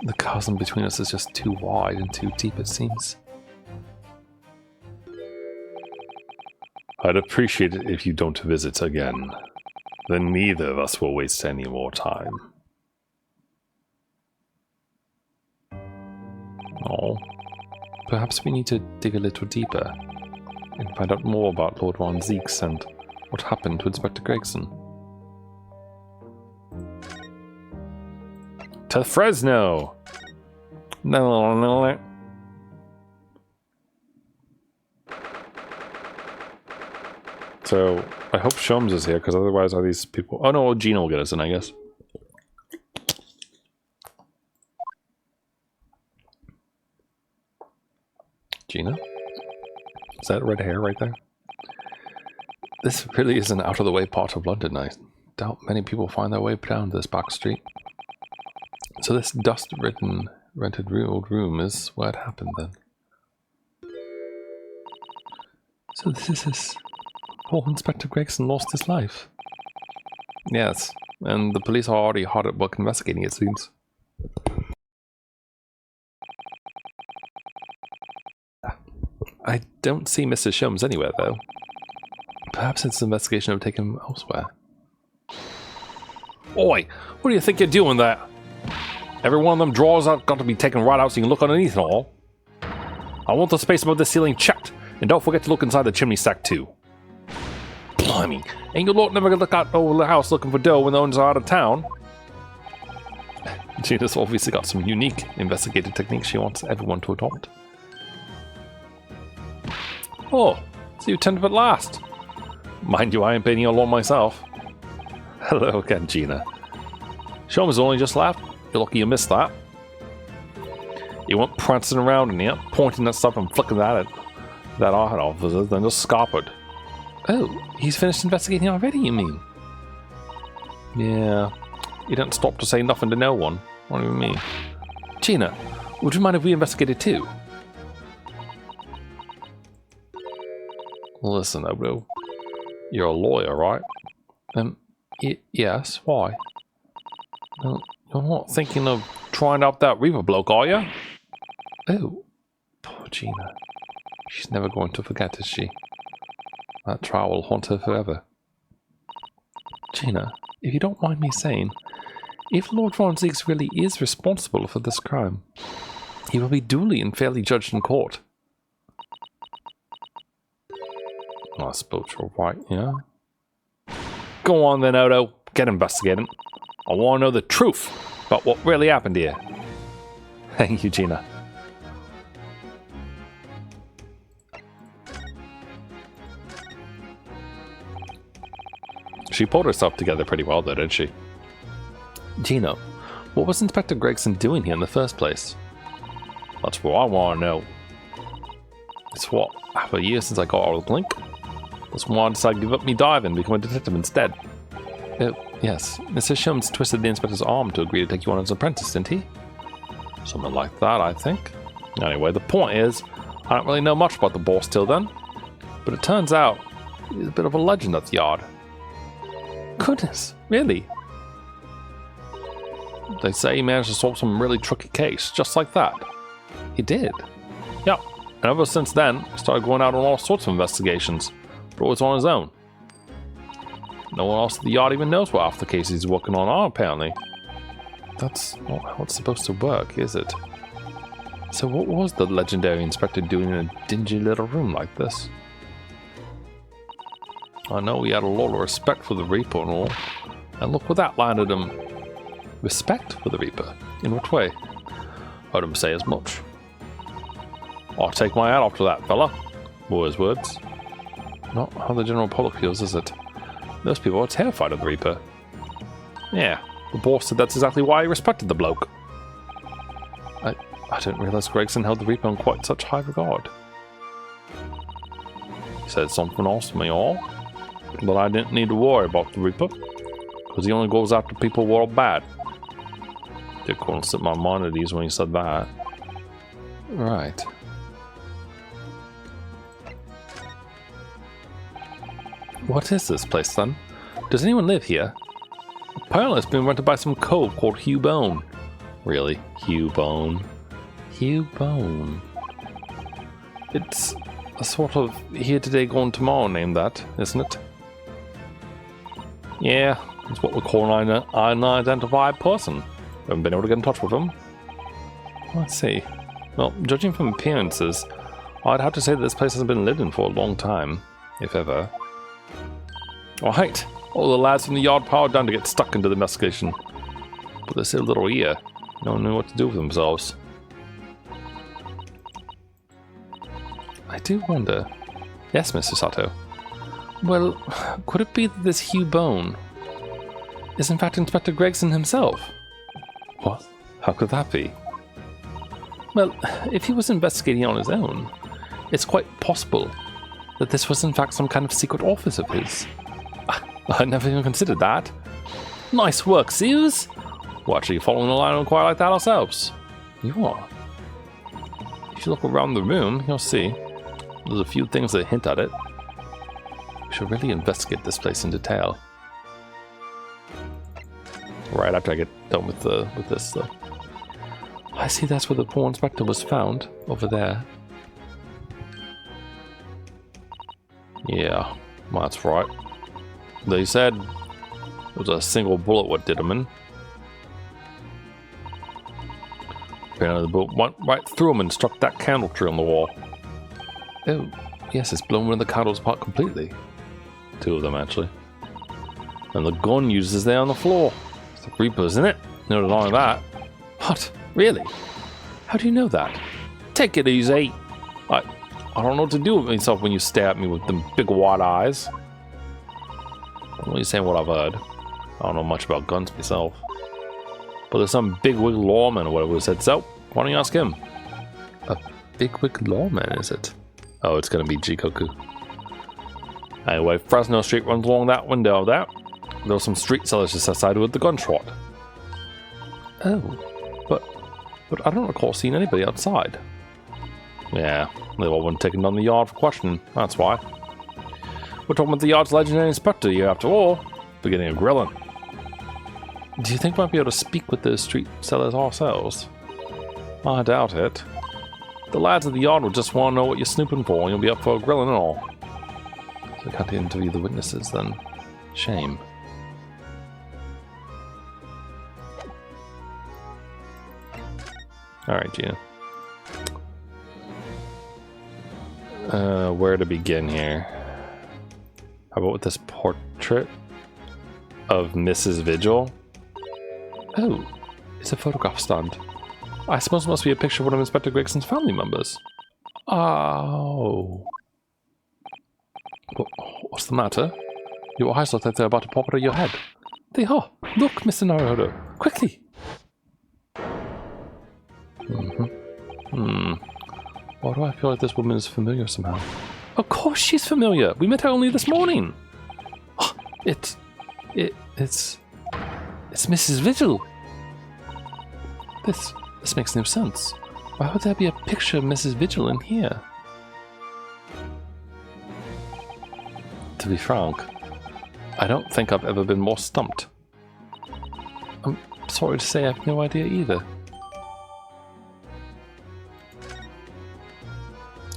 The chasm between us is just too wide and too deep, it seems. I'd appreciate it if you don't visit again. Then neither of us will waste any more time. Oh. Perhaps we need to dig a little deeper and find out more about Lord von Zieks and what happened to Inspector Gregson. To Fresno! No. So, I hope Shums is here, because otherwise are these people... Oh no, Gina will get us in, I guess. Gina? Is that red hair right there? This really is an out-of-the-way part of London. I doubt many people find their way down this back street. So this dust-ridden rented old room is where it happened then. So this is how Inspector Gregson lost his life. Yes, and the police are already hard at work investigating, it seems. I don't see Mr. Shums anywhere, though. Perhaps its investigation will take him elsewhere. Oi, what do you think you're doing there? Every one of them drawers have got to be taken right out so you can look underneath and all. I want the space above the ceiling checked, and don't forget to look inside the chimney stack too. Blimey, ain't your lot never gonna look out over the house looking for dough when the owners are out of town? Gina's obviously got some unique investigative techniques she wants everyone to adopt. Oh, so you turned up at last. Mind you, I ain't been here long myself. Hello again, Gina. Sherman's only just left. You're lucky you missed that. He went prancing around in here, pointing at stuff and flicking at it. That art officer then just scuppered. Oh, he's finished investigating already, you mean? Yeah. He didn't stop to say nothing to no one. What do you mean? Gina, would you mind if we investigated too? Listen, Odo. You're a lawyer, right? Yes, why? Well, you're not thinking of trying out that Reaper bloke, are you? Oh, poor Gina. She's never going to forget, is she? That trial will haunt her forever. Gina, if you don't mind me saying, if Lord Von Zieks really is responsible for this crime, he will be duly and fairly judged in court. I suppose you're right, yeah? Go on then, Odo. Get investigating. I want to know the truth about what really happened here. Thank you, Gina. She pulled herself together pretty well, though, didn't she? Gina, what was Inspector Gregson doing here in the first place? That's what I want to know. It's what, half a year since I got out of the blink? That's why I decided to give up me diving and become a detective instead. Oh, yes. Mr. Shums twisted the inspector's arm to agree to take you on as an apprentice, didn't he? Something like that, I think. Anyway, the point is, I don't really know much about the boss till then. But it turns out, he's a bit of a legend at the yard. Goodness, really? They say he managed to solve some really tricky case, just like that. He did? Yeah, and ever since then, he started going out on all sorts of investigations, but always on his own. No one else at the yard even knows what half the cases he's working on are, apparently. That's not how it's supposed to work, is it? So what was the legendary inspector doing in a dingy little room like this? I know he had a lot of respect for the Reaper and all, and look where that landed him. Respect for the Reaper? In what way? Heard him say as much. I'll take my hat off to that fella, were his words. Not how the general public feels, is it? Those people are terrified of the Reaper. Yeah, the boss said that's exactly why he respected the bloke. I didn't realize Gregson held the Reaper in quite such high regard. He said something else to me all, but I didn't need to worry about the Reaper, because he only goes after people who are bad. It couldn't set my mind at ease when he said that. Right. What is this place then? Does anyone live here? Apparently it's been rented by some cove called Hugh Bone. Really? Hugh Bone? Hugh Bone? It's a sort of here today gone tomorrow name, that, isn't it? Yeah, it's what we call an unidentified person. Haven't been able to get in touch with him. Let's see. Well, judging from appearances, I'd have to say that this place hasn't been lived in for a long time, if ever. Alright, all the lads from the yard powered down to get stuck into the investigation. But they're so little here, no one knew what to do with themselves. I do wonder. Yes, Mr. Sato. Well, could it be that this Hugh Bone is in fact Inspector Gregson himself? What? How could that be? Well, if he was investigating on his own, it's quite possible that this was in fact some kind of secret office of his. I never even considered that. Nice work, Sears! We're actually following the line on quite like that ourselves. You are. If you look around the room, you'll see there's a few things that hint at it. We should really investigate this place in detail. Right after I get done with this, though. I see that's where the poor inspector was found, over there. Yeah, that's right. They said it was a single bullet what did him in. Apparently the bullet went right through him and struck that candle tree on the wall. Oh, yes, it's blown one of the candles apart completely. Two of them, actually. And the gun uses there on the floor. The Reaper's in it. No denying that. What? Really? How do you know that? Take it easy. I don't know what to do with myself when you stare at me with them big wide eyes. I'm only saying what I've heard. I don't know much about guns myself. But there's some bigwig lawman or whatever who said so. Why don't you ask him? A bigwig lawman, is it? Oh, it's gonna be Jikoku. Anyway, Fresno Street runs along that window there. There are some street sellers just outside with the gunshot. Oh, but I don't recall seeing anybody outside. Yeah, they all went taken on the yard for questioning, that's why. We're talking about the yard's legendary inspector here after all. Beginning of grilling. Do you think we might be able to speak with the street sellers ourselves? I doubt it. The lads at the yard will just want to know what you're snooping for and you'll be up for a grilling and all. So I can't interview the witnesses then. Shame. Alright, Gina. Where to begin here? How about with this portrait of Mrs. Vigil? Oh, it's a photograph stand. I suppose it must be a picture of one of Inspector Gregson's family members. Oh. What's the matter? Your eyes look like they're about to pop out of your head. They are. Look, Mr. Naruhodo. Quickly. Why do I feel like this woman is familiar somehow? Of course she's familiar. We met her only this morning. Oh, it's Mrs. Vigil. This makes no sense. Why would there be a picture of Mrs. Vigil in here? To be frank, I don't think I've ever been more stumped. I'm sorry to say I have no idea either.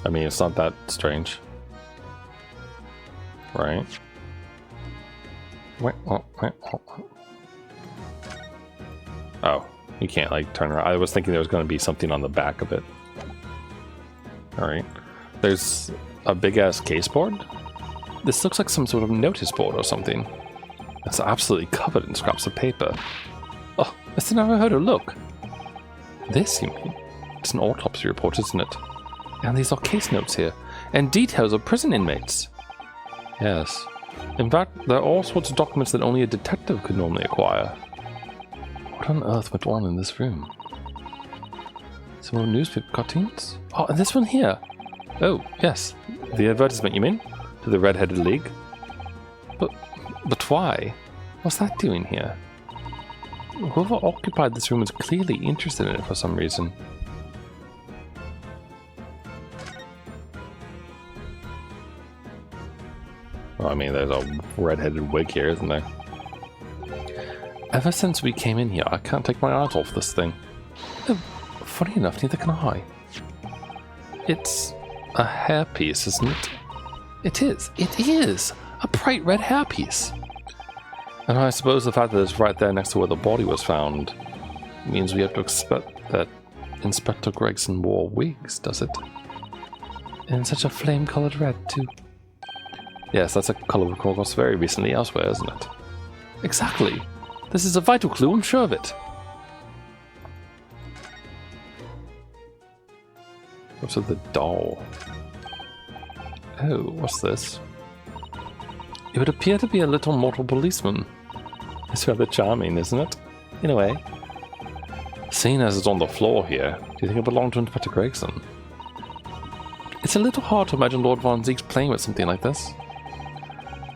I mean, it's not that strange. Right? Oh, you can't, like, turn around. I was thinking there was going to be something on the back of it. Alright. There's a big-ass case board? This looks like some sort of notice board or something. It's absolutely covered in scraps of paper. Oh, Mr. Naruhodo, look! This, you mean? It's an autopsy report, isn't it? And these are case notes here, and details of prison inmates. Yes. In fact, there are all sorts of documents that only a detective could normally acquire. What on earth went on in this room? Some more newspaper cuttings? Oh, and this one here! Oh, yes. The advertisement, you mean? To the Red-Headed League? But why? What's that doing here? Whoever occupied this room is clearly interested in it for some reason. Well, I mean, there's a red-headed wig here, isn't there? Ever since we came in here, I can't take my eyes off this thing. Oh, funny enough, neither can I. It's a hairpiece, isn't it? It is! It is! A bright red hairpiece! And I suppose the fact that it's right there next to where the body was found means we have to expect that Inspector Gregson wore wigs, does it? In such a flame-colored red, too. Yes, that's a colour we've come across very recently elsewhere, isn't it? Exactly! This is a vital clue, I'm sure of it! What's with the doll? Oh, what's this? It would appear to be a little mortal policeman. It's rather charming, isn't it? In a way. Seeing as it's on the floor here, do you think it belonged to Inspector Gregson? It's a little hard to imagine Lord Von Zieks playing with something like this.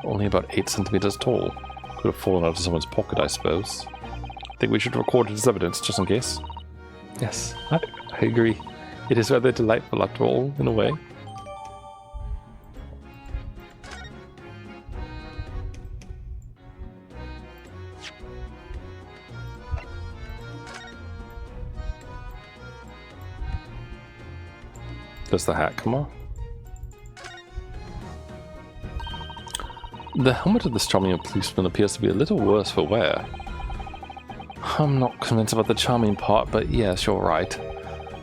Only about 8 centimeters tall. Could have fallen out of someone's pocket, I suppose. Think we should record it as evidence, just in case. Yes, I agree. It is rather delightful after all, in a way. Does the hat come off? The helmet of this charming policeman appears to be a little worse for wear. I'm not convinced about the charming part, but yes, you're right.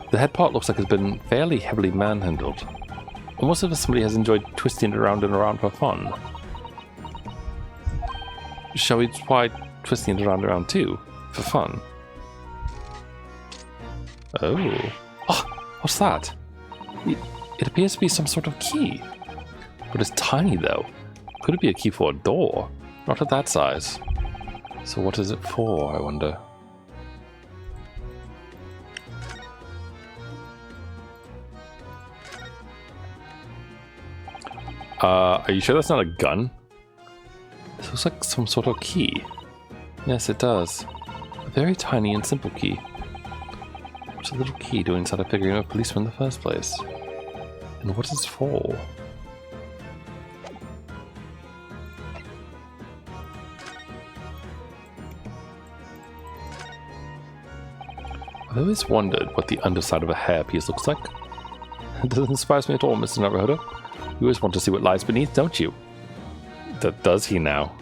The head part looks like it's been fairly heavily manhandled. Almost as if somebody has enjoyed twisting it around and around for fun. Shall we try twisting it around and around too, for fun? Oh. Oh, what's that? It appears to be some sort of key. But it's tiny though. Could it be a key for a door? Not at that size. So what is it for, I wonder? Are you sure that's not a gun? This looks like some sort of key. Yes, it does. A very tiny and simple key. What's a little key doing inside of figuring out a policeman in the first place? And what is it for? I've always wondered what the underside of a hairpiece looks like. It doesn't surprise me at all, Mr. Naruhodo. You always want to see what lies beneath, don't you? Does he now?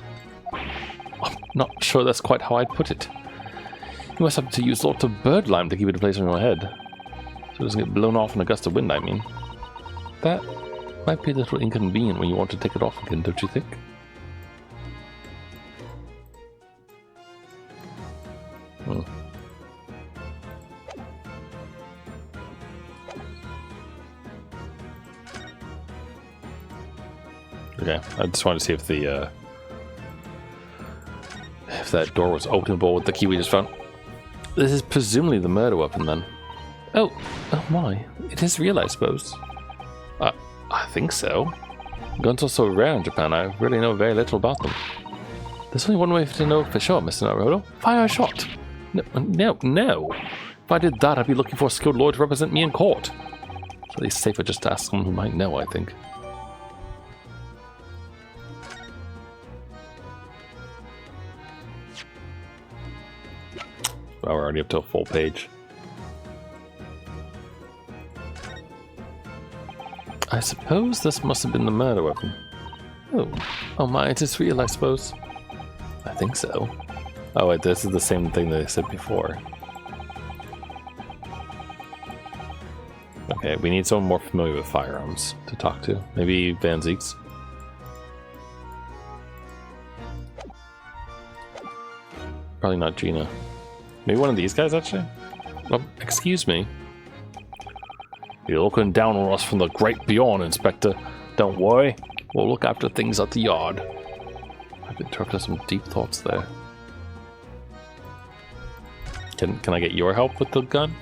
I'm not sure that's quite how I'd put it. You must have to use lots of bird lime to keep it in place on your head. So it doesn't get blown off in a gust of wind, I mean. That might be a little inconvenient when you want to take it off again, don't you think? Okay, I just wanted to see if the if that door was openable with the key we just found. This is presumably the murder weapon then. Oh my, it is real, I suppose. I think so. Guns are so rare in Japan, I really know very little about them. There's only one way to know for sure, Mr. Naruhodo. Fire a shot. No. If I did that, I'd be looking for a skilled lawyer to represent me in court. It's at least safer just to ask someone who might know, I think. Well, we're already up to a full page. I suppose this must have been the murder weapon. Oh my, it is real, I suppose. I think so. Oh wait, this is the same thing that I said before. Okay, we need someone more familiar with firearms to talk to. Maybe Van Zieks. Probably not Gina. Maybe one of these guys, actually? Well, excuse me. You're looking down on us from the great beyond, Inspector. Don't worry. We'll look after things at the yard. I've interrupted some deep thoughts there. Can I get your help with the gun?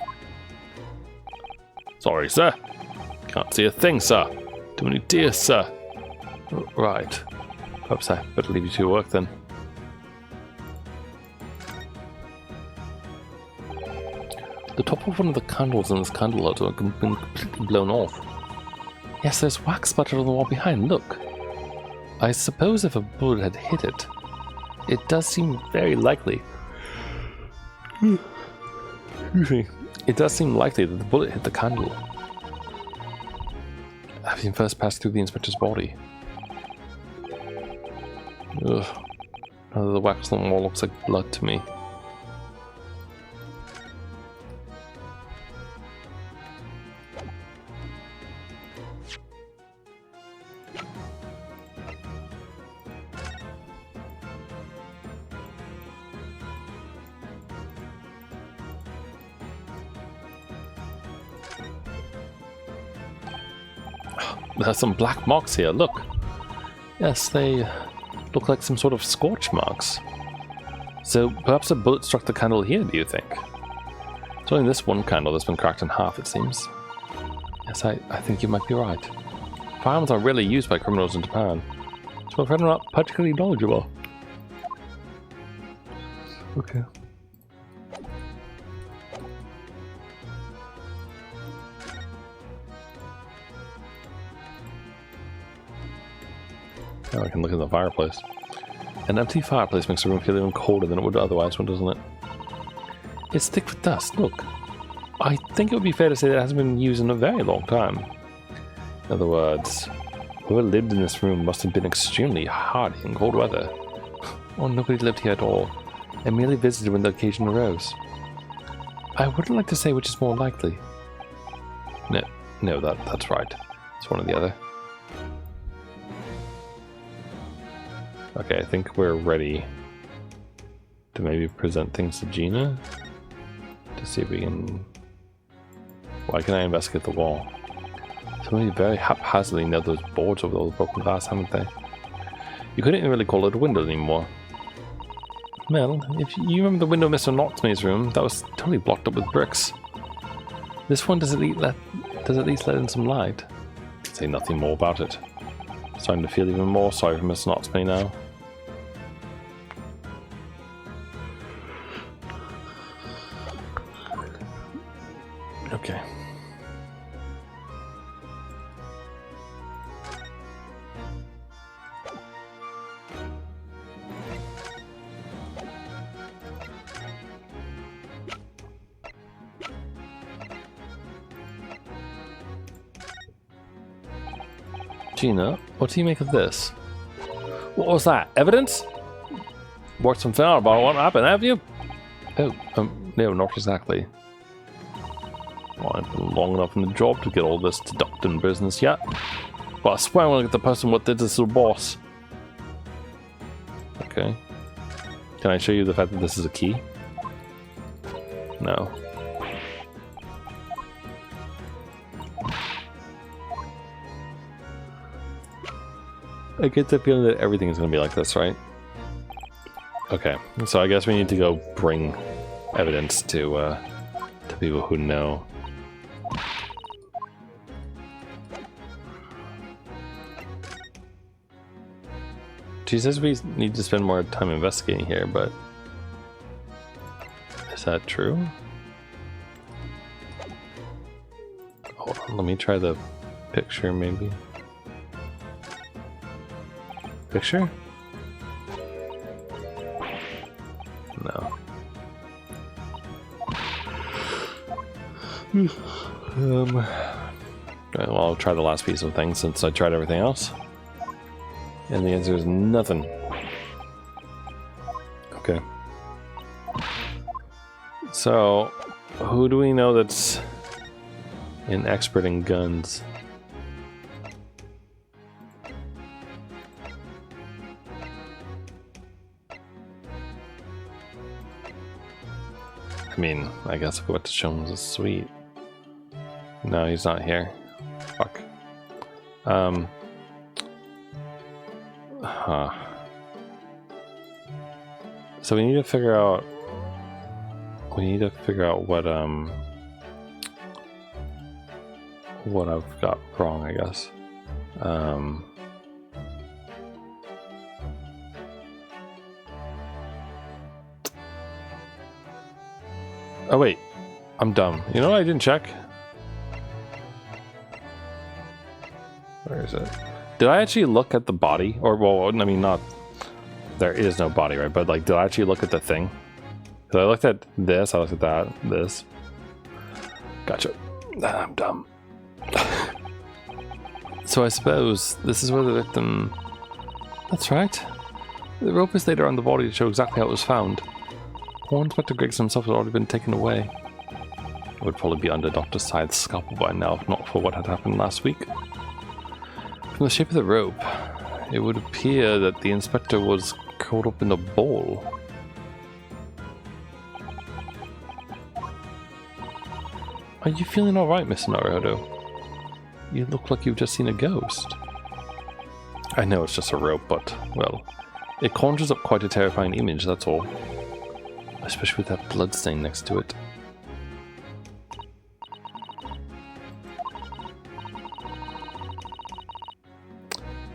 Sorry, sir. Can't see a thing, sir. Too many deer, sir. Right. Perhaps I better leave you to your work then. The top of one of the candles in this candle holder has been completely blown off. Yes, there's wax splattered on the wall behind, look. I suppose if a bullet had hit it, it does seem very likely. Excuse me. It does seem likely that the bullet hit the candle, having first passed through the inspector's body. Ugh. The wax on the wall looks like blood to me. There's some black marks here, look. Yes, they look like some sort of scorch marks. So perhaps a bullet struck the candle here, do you think? It's only this one candle that's been cracked in half, it seems. Yes, I think you might be right. Firearms are rarely used by criminals in Japan, so I'm not particularly knowledgeable. Okay. Now I can look at the fireplace. An empty fireplace makes the room feel even colder than it would otherwise, doesn't it? It's thick with dust, look. I think it would be fair to say that it hasn't been used in a very long time. In other words, whoever lived in this room must have been extremely hardy in cold weather. Or nobody lived here at all, and merely visited when the occasion arose. I wouldn't like to say which is more likely. No, that's right. It's one or the other. Okay, I think we're ready to maybe present things to Gina to see if we can Why can't I investigate the wall? Somebody very haphazardly nailed those boards over all the broken glass, haven't they? You couldn't even really call it a window anymore. Mel, if you remember the window in Mr. Knoxmay's room, that was totally blocked up with bricks. This one does at least let in some light. Say nothing more about it. Starting to feel even more sorry for Mr. Knoxmay now. Okay. Gina, what do you make of this? What was that? Evidence? Worked something out about what happened, have you? Oh, no, not exactly. Well, I've been long enough in the job to get all this deducting business yet. But I swear I want to get the person what did this to the boss. Okay. Can I show you the fact that this is a key? No. I get the feeling that everything is going to be like this, right? Okay, so I guess we need to go bring evidence to people who know. She says we need to spend more time investigating here, but is that true? Hold on, let me try the picture maybe. Picture? No. Well, I'll try the last piece of things since I tried everything else. And the answer is nothing. Okay. So, who do we know that's an expert in guns? I mean, I guess if we went to show him the suite. No, he's not here. Fuck. So we need to figure out. What I've got wrong, I guess. Oh wait, I'm dumb. You know what I didn't check? Where is it? Did I actually look at the body? Or, well, I mean, not... There is no body, right? But, like, did I actually look at the thing? So I looked at this, I looked at that, this. Gotcha. I'm dumb. So I suppose this is where the victim... That's right. The rope is laid around the body to show exactly how it was found. Poor Inspector Griggs himself had already been taken away. It would probably be under Dr. Scythe's scalpel by now, if not for what had happened last week. From the shape of the rope, it would appear that the inspector was caught up in a ball. Are you feeling alright, Mr. Naruto? You look like you've just seen a ghost. I know it's just a rope, but, well, it conjures up quite a terrifying image, that's all. Especially with that bloodstain next to it.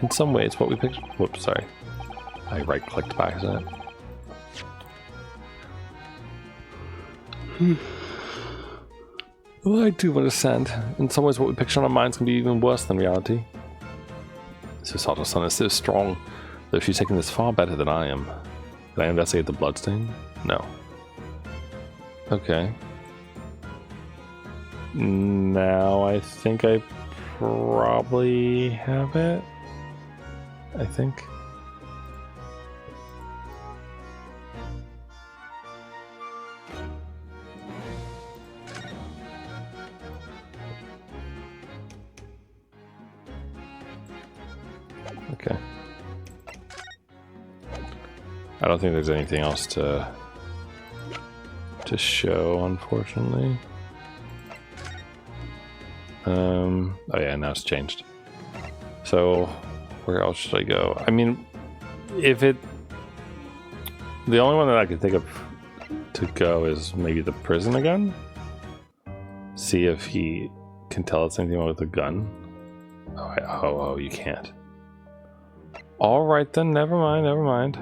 In some ways, what we pictured... Whoops, sorry. I right-clicked by accident. Well, I do understand. In some ways, what we picture in our minds can be even worse than reality. Susato-san is so strong, though she's taking this far better than I am. Did I investigate the bloodstain? No. Okay. Now I think I probably have it. I think. Okay. I don't think there's anything else to show, unfortunately. Oh yeah, now it's changed. So, where else should I go? I mean, if it... The only one that I could think of to go is maybe the prison again. See if he can tell us anything with a gun. Oh, you can't. Alright then, never mind, never mind.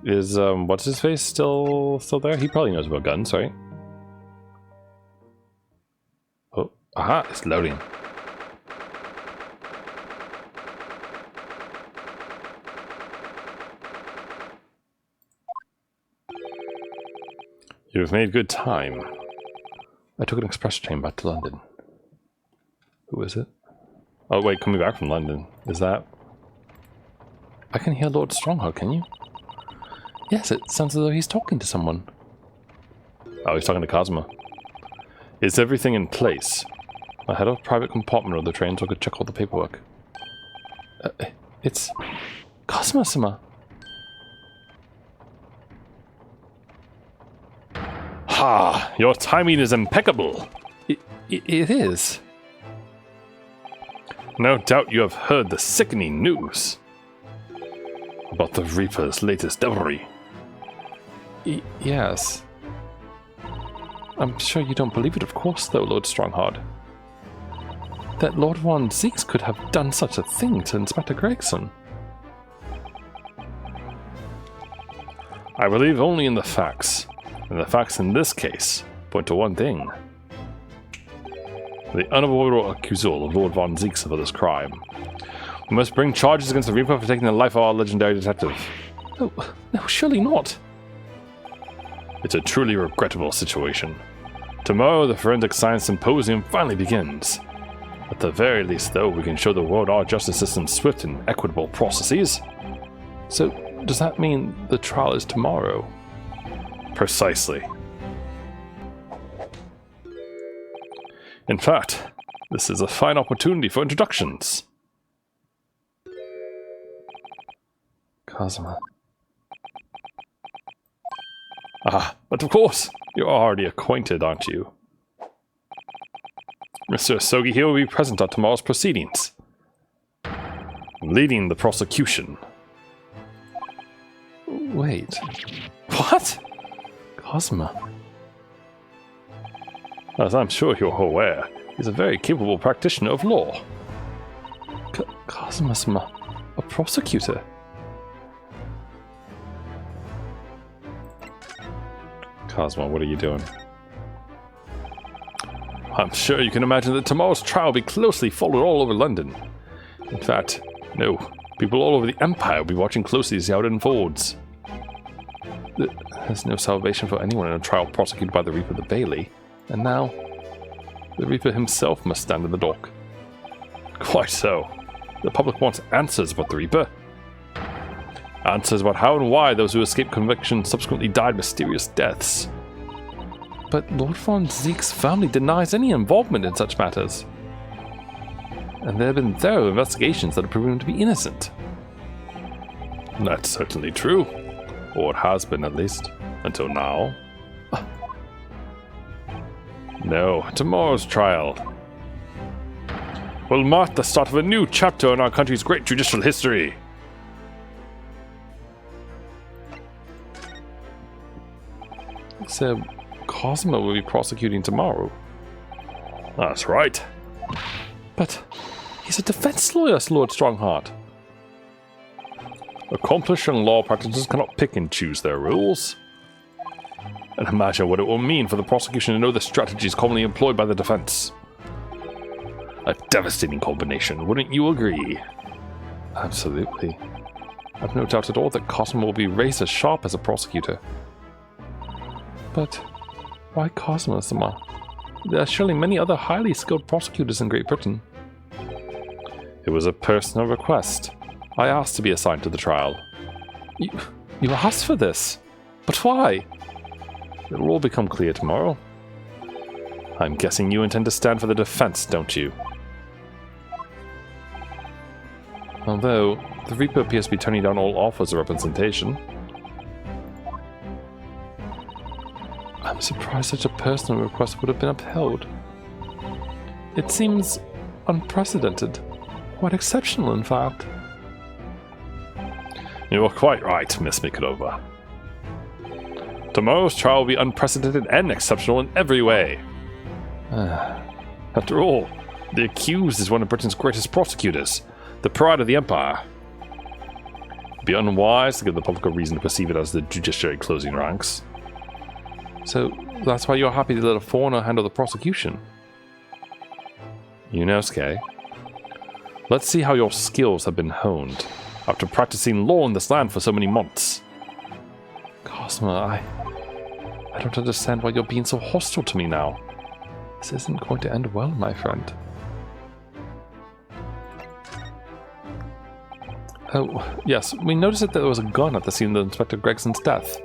Is, what's his face still there? He probably knows about guns, right? Oh, aha, it's loading. You've made good time. I took an express train back to London. Who is it? Oh wait, coming back from London. Is that... I can hear Lord Strongheart, can you? Yes, it sounds as though he's talking to someone. Oh, he's talking to Cosmo. Is everything in place? I had a private compartment of the train so I could check all the paperwork. It's... Cosmo-sama. Ha! Your timing is impeccable! It is. No doubt you have heard the sickening news about the Reaper's latest devilry. Yes. I'm sure you don't believe it, of course, though, Lord Strongheart. That Lord Von Zieks could have done such a thing to Inspector Gregson. I believe only in the facts, and the facts in this case point to one thing. The unavoidable accusal of Lord Von Zieks for this crime. We must bring charges against the Reaper for taking the life of our legendary detective. No, surely not. It's a truly regrettable situation. Tomorrow, the Forensic Science Symposium finally begins. At the very least, though, we can show the world our justice system's swift and equitable processes. So, does that mean the trial is tomorrow? Precisely. In fact, this is a fine opportunity for introductions. Cosmo. Ah, but of course, you're already acquainted, aren't you? Mr. Asogi here will be present at tomorrow's proceedings, leading the prosecution. Wait. What? Cosmo. As I'm sure you're aware, he's a very capable practitioner of law. Cosmo, a prosecutor? Cosmo, what are you doing? I'm sure you can imagine that tomorrow's trial will be closely followed all over London. In fact, no, people all over the Empire will be watching closely to see how it unfolds. There's no salvation for anyone in a trial prosecuted by the Reaper the Bailey. And now, the Reaper himself must stand in the dock. Quite so. The public wants answers about the Reaper. Answers about how and why those who escaped conviction subsequently died mysterious deaths. But Lord Von Zieks' family denies any involvement in such matters. And there have been thorough investigations that have proven him to be innocent. That's certainly true. Or it has been, at least. Until now. No, tomorrow's trial will mark the start of a new chapter in our country's great judicial history. So, Cosmo will be prosecuting tomorrow. That's right. But he's a defense lawyer, Lord Strongheart. Accomplished young law practitioners cannot pick and choose their rules. And imagine what it will mean for the prosecution to know the strategies commonly employed by the defense. A devastating combination, wouldn't you agree? Absolutely. I've no doubt at all that Cosmo will be razor sharp as a prosecutor. But why Cosmo-sama? There are surely many other highly skilled prosecutors in Great Britain. It was a personal request. I asked to be assigned to the trial. You asked for this? But why? It will all become clear tomorrow. I'm guessing you intend to stand for the defense, don't you? Although, the Reaper appears to be turning down all offers of representation. I'm surprised such a personal request would have been upheld. It seems unprecedented. Quite exceptional, in fact. You are quite right, Miss Mikadova. Tomorrow's trial will be unprecedented and exceptional in every way. After all, the accused is one of Britain's greatest prosecutors, the pride of the Empire. It'd be unwise to give the public a reason to perceive it as the judiciary closing ranks. So, that's why you're happy to let a foreigner handle the prosecution? You know, Skay, let's see how your skills have been honed after practicing law in this land for so many months. Cosma, I don't understand why you're being so hostile to me now. This isn't going to end well, my friend. Oh, yes, we noticed that there was a gun at the scene of Inspector Gregson's death.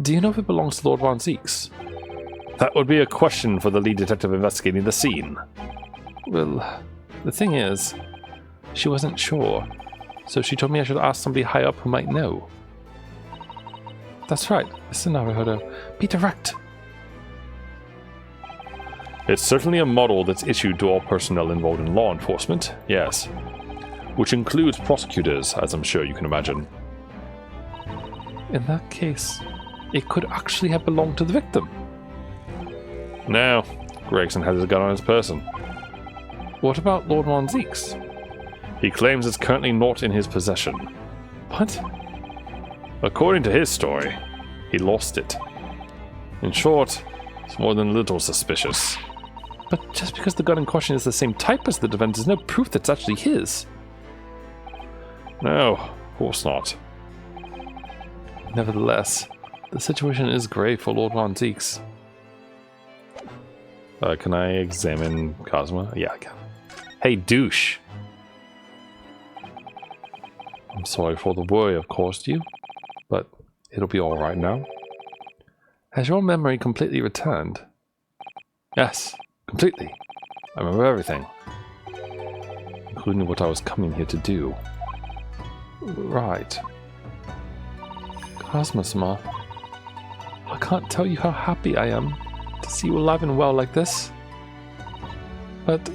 Do you know if it belongs to Lord Von Zieks? That would be a question for the lead detective investigating the scene. Well, the thing is, she wasn't sure, so she told me I should ask somebody high up who might know. That's right, Mr. Naruhodo. Be direct. It's certainly a model that's issued to all personnel involved in law enforcement, yes. Which includes prosecutors, as I'm sure you can imagine. In that case, it could actually have belonged to the victim. No, Gregson has his gun on his person. What about Lord Von Zieks? He claims it's currently not in his possession. What? According to his story, he lost it. In short, it's more than a little suspicious. But just because the gun in question is the same type as the defense is no proof that's actually his. No, of course not. Nevertheless, the situation is grave for Lord Von Zieks. Can I examine Cosmo? Yeah, I can. Hey, douche! I'm sorry for the worry I've caused you, but it'll be alright now. Has your memory completely returned? Yes, completely. I remember everything. Including what I was coming here to do. Right. Cosmosma, I can't tell you how happy I am to see you alive and well like this. But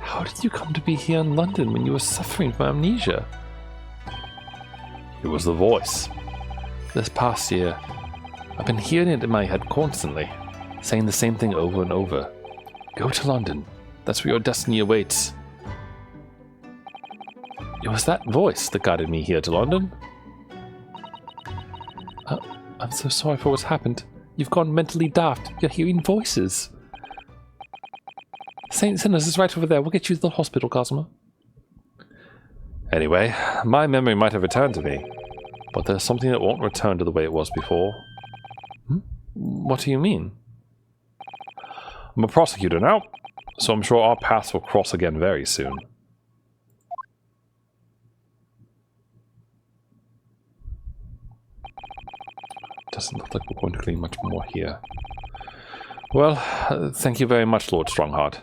how did you come to be here in London when you were suffering from amnesia? It was the voice. This past year, I've been hearing it in my head constantly, saying the same thing over and over. Go to London. That's where your destiny awaits. It was that voice that guided me here to London. I'm so sorry for what's happened. You've gone mentally daft. You're hearing voices. St. Sinners is right over there. We'll get you to the hospital, Cosmo. Anyway, my memory might have returned to me, but there's something that won't return to the way it was before. What do you mean? I'm a prosecutor now, so I'm sure our paths will cross again very soon. Doesn't look like we're going to glean much more here. Well, thank you very much, Lord Strongheart.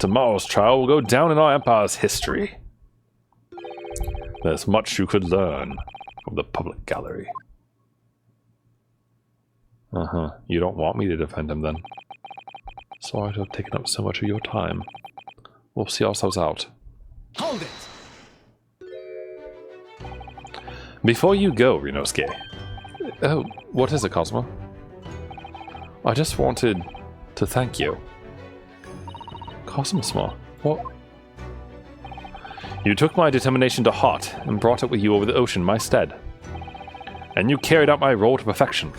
Tomorrow's trial will go down in our Empire's history. There's much you could learn from the public gallery. You don't want me to defend him, then. Sorry to have taken up so much of your time. We'll see ourselves out. Hold it! Before you go, Rinosuke. Oh, what is it, Cosmo? I just wanted to thank you. Cosmosma, what? You took my determination to heart and brought it with you over the ocean in my stead. And you carried out my role to perfection.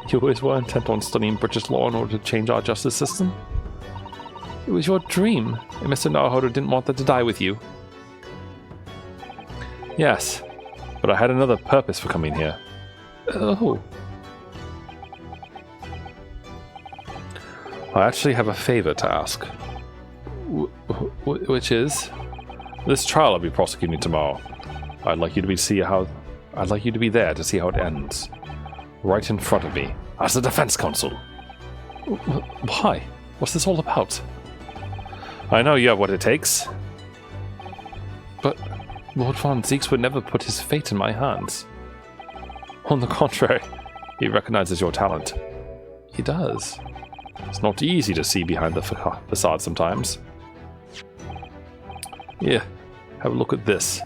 You always were intent on studying British law in order to change our justice system? It was your dream, and Mr. Naruhodo didn't want that to die with you. Yes, but I had another purpose for coming here. Oh. I actually have a favor to ask. Which is? This trial I'll be prosecuting tomorrow. I'd like you to be there to see how it ends. Right in front of me, as the defense counsel. Why? What's this all about? I know you have what it takes. But Lord Von Zieks would never put his fate in my hands. On the contrary, he recognizes your talent. He does. It's not easy to see behind the facade sometimes. Here, have a look at this.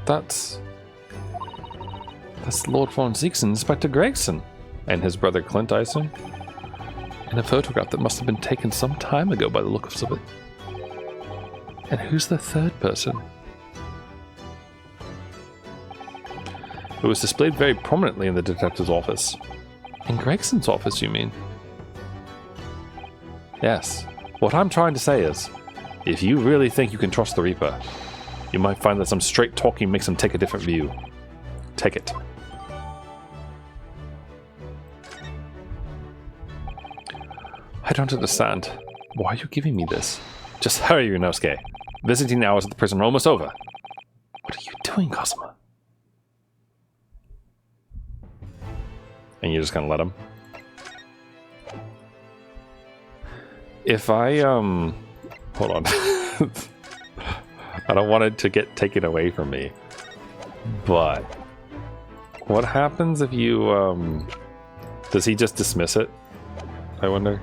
That's Lord von Zieks and Inspector Gregson. And his brother Clint, I assume? In a photograph that must have been taken some time ago by the looks of it. And who's the third person? It was displayed very prominently in the detective's office. In Gregson's office, you mean? Yes. What I'm trying to say is, if you really think you can trust the Reaper, you might find that some straight talking makes him take a different view. Take it. I don't understand. Why are you giving me this? Just hurry, Ryunosuke. Visiting hours at the prison are almost over. What are you doing, Cosmo? And you're just gonna let him? If I, hold on. I don't want it to get taken away from me. But what happens if you, does he just dismiss it? I wonder.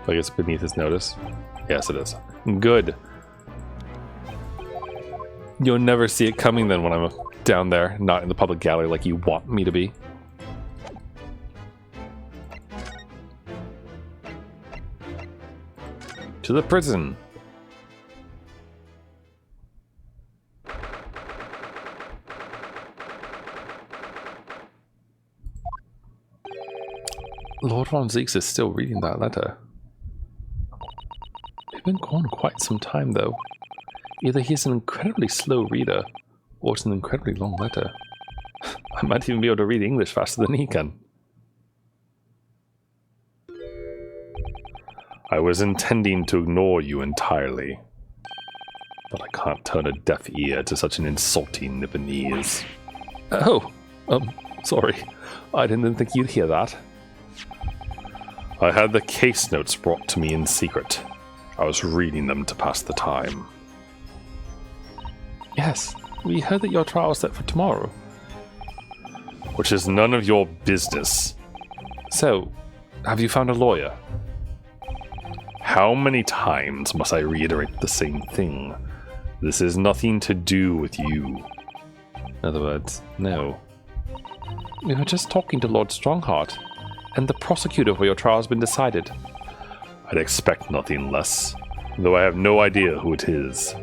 Like it's beneath his notice? Yes, it is. Good. You'll never see it coming then when I'm down there, not in the public gallery like you want me to be. To the prison. Lord von Zieks is still reading that letter. They've been gone quite some time, though. Either he's an incredibly slow reader, or it's an incredibly long letter. I might even be able to read English faster than he can. I was intending to ignore you entirely, but I can't turn a deaf ear to such an insulting Nipponese. Oh, sorry. I didn't think you'd hear that. I had the case notes brought to me in secret. I was reading them to pass the time. Yes, we heard that your trial is set for tomorrow. Which is none of your business. So, have you found a lawyer? How many times must I reiterate the same thing? This has nothing to do with you. In other words, no. We were just talking to Lord Strongheart, and the prosecutor for your trial has been decided. I'd expect nothing less, though I have no idea who it is.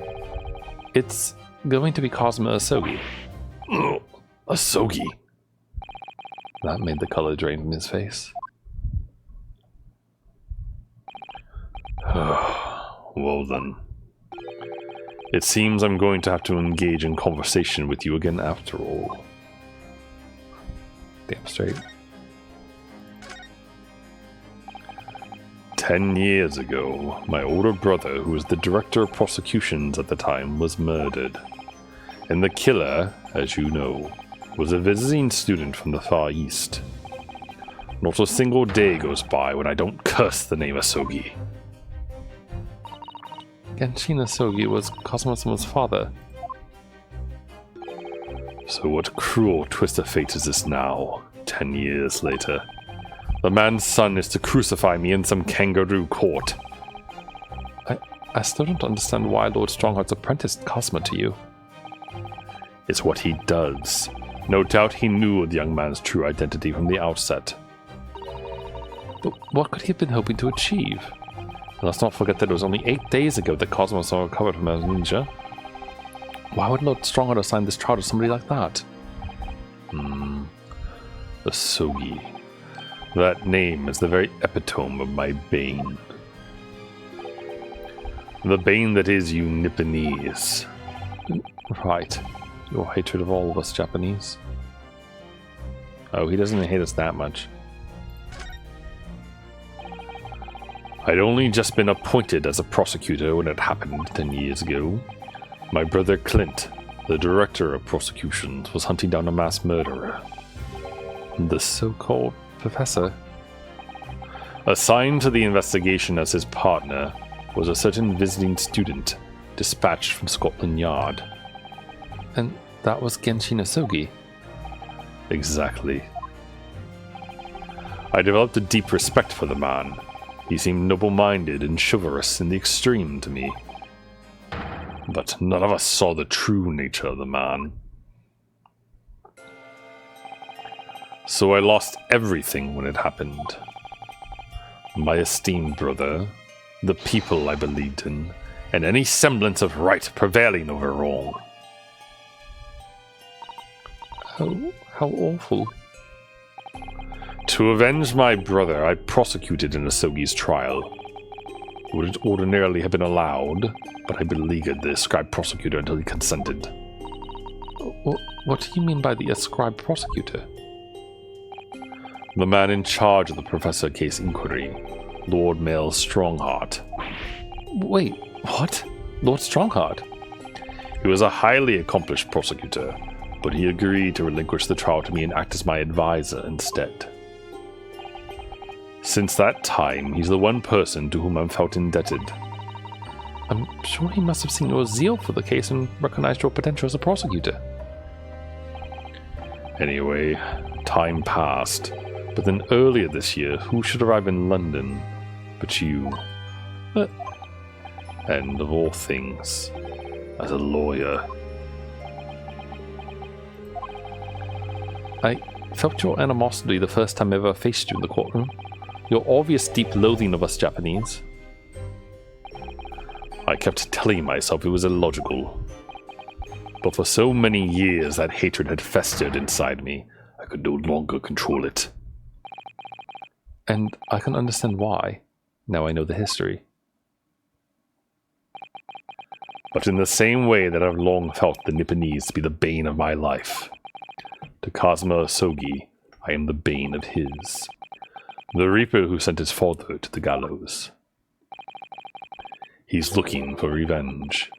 It's going to be Cosmo Asogi. Asogi? That made the color drain from his face. Well then. It seems I'm going to have to engage in conversation with you again after all. Damn straight. 10 years ago, my older brother, who was the director of prosecutions at the time, was murdered. And the killer, as you know, was a visiting student from the Far East. Not a single day goes by when I don't curse the name Asogi. Genshin Asogi was Cosmo-sama's father. So what cruel twist of fate is this now, 10 years later? The man's son is to crucify me in some kangaroo court. I still don't understand why Lord Strongheart's apprenticed Cosmo to you. It's what he does. No doubt he knew the young man's true identity from the outset. But what could he have been hoping to achieve? And let's not forget that it was only 8 days ago that Cosmo recovered from amnesia. Why would Lord Strongheart assign this trial to somebody like that? Asogi. That name is the very epitome of my bane. The bane that is you Nipponese. Right. Your hatred of all of us Japanese. Oh, he doesn't hate us that much. I'd only just been appointed as a prosecutor when it happened 10 years ago. My brother Clint, the director of prosecutions, was hunting down a mass murderer. The so-called professor? Assigned to the investigation as his partner was a certain visiting student dispatched from Scotland Yard. And that was Genshin Asogi? Exactly. I developed a deep respect for the man. He seemed noble-minded and chivalrous in the extreme to me. But none of us saw the true nature of the man. So I lost everything when it happened. My esteemed brother, the people I believed in, and any semblance of right prevailing over wrong. How awful. To avenge my brother, I prosecuted in Asogi's trial. It would ordinarily have been allowed, but I beleaguered the scribe prosecutor until he consented. What do you mean by the ascribed prosecutor? The man in charge of the Professor case inquiry, Lord Male Strongheart. Wait, what? Lord Strongheart? He was a highly accomplished prosecutor, but he agreed to relinquish the trial to me and act as my advisor instead. Since that time, he's the one person to whom I've felt indebted. I'm sure he must have seen your zeal for the case and recognized your potential as a prosecutor. Anyway, time passed, but then earlier this year, who should arrive in London but you? And of all things, as a lawyer. I felt your animosity the first time I ever faced you in the courtroom. Your obvious deep loathing of us Japanese. I kept telling myself it was illogical. But for so many years that hatred had festered inside me, I could no longer control it. And I can understand why. Now I know the history. But in the same way that I've long felt the Nipponese to be the bane of my life, to Kazuma Asogi, I am the bane of his. The Reaper who sent his father to the gallows. He's looking for revenge,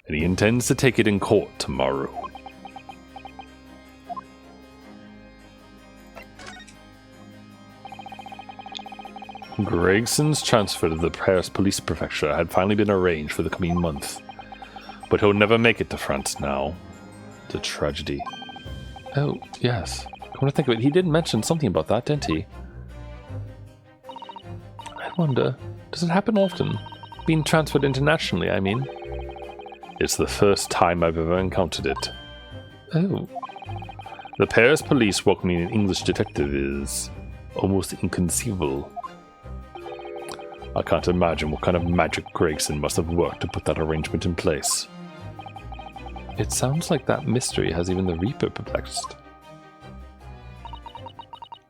and he intends to take it in court tomorrow. Gregson's transfer to the Paris police prefecture had finally been arranged for the coming month, but he'll never make it to France now. It's a tragedy. Oh, yes. Come to think of it, he did mention something about that, didn't he? I wonder, does it happen often? Being transferred internationally, I mean. It's the first time I've ever encountered it. Oh. The Paris police welcoming an English detective is almost inconceivable. I can't imagine what kind of magic Gregson must have worked to put that arrangement in place. It sounds like that mystery has even the Reaper perplexed.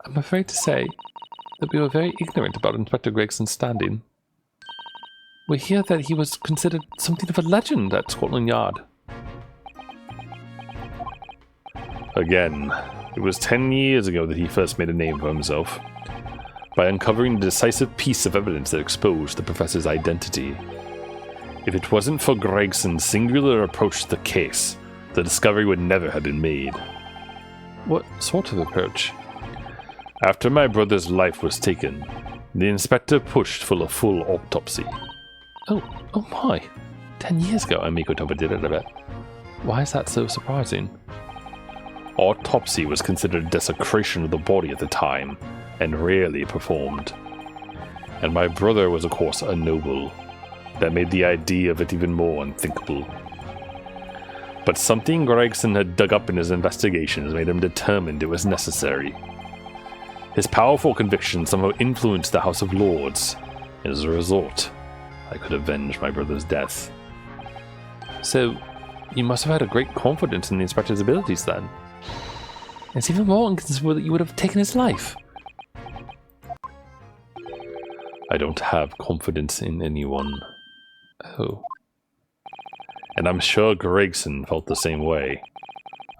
I'm afraid to say that we were very ignorant about Inspector Gregson's standing. We hear that he was considered something of a legend at Scotland Yard. Again, it was 10 years ago that he first made a name for himself, by uncovering a decisive piece of evidence that exposed the professor's identity. If it wasn't for Gregson's singular approach to the case, the discovery would never have been made. What sort of approach? After my brother's life was taken, the inspector pushed for a full autopsy. Oh my. 10 years ago, Amiko did it a bit. Why is that so surprising? Autopsy was considered a desecration of the body at the time, and rarely performed. And my brother was of course a noble. That made the idea of it even more unthinkable. But something Gregson had dug up in his investigations made him determined it was necessary. His powerful conviction somehow influenced the House of Lords, and as a result, I could avenge my brother's death. So, you must have had a great confidence in the inspector's abilities then. It's even more inconceivable that you would have taken his life. I don't have confidence in anyone. Oh. And I'm sure Gregson felt the same way.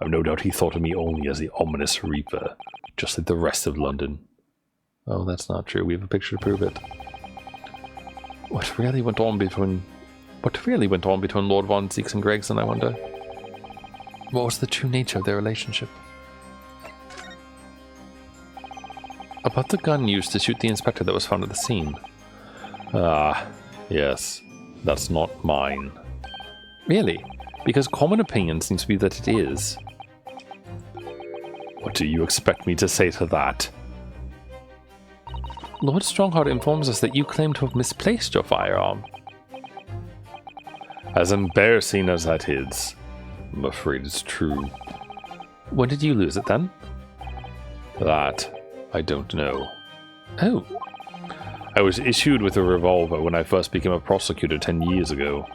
I've no doubt he thought of me only as the ominous Reaper, just like the rest of London. Oh, that's not true. We have a picture to prove it. What really went on between Lord Von Zieks and Gregson, I wonder? What was the true nature of their relationship? About the gun used to shoot the inspector that was found at the scene. Ah, yes. That's not mine. Really? Because common opinion seems to be that it is. What do you expect me to say to that? Lord Strongheart informs us that you claim to have misplaced your firearm. As embarrassing as that is, I'm afraid it's true. When did you lose it then? That, I don't know. Oh. I was issued with a revolver when I first became a prosecutor 10 years ago.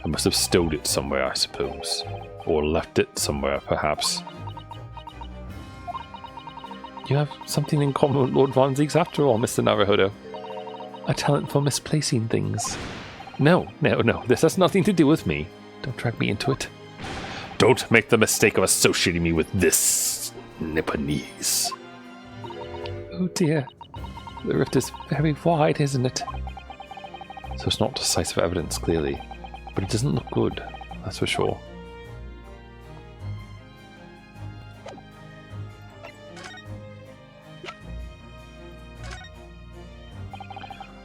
I must have stowed it somewhere, I suppose. Or left it somewhere, perhaps. You have something in common with Lord Von Zieks after all, Mr. Naruhodo. A talent for misplacing things. No, this has nothing to do with me. Don't drag me into it. Don't make the mistake of associating me with this Nipponese. Oh dear. The rift is very wide, isn't it? So it's not decisive evidence, clearly. But it doesn't look good, that's for sure.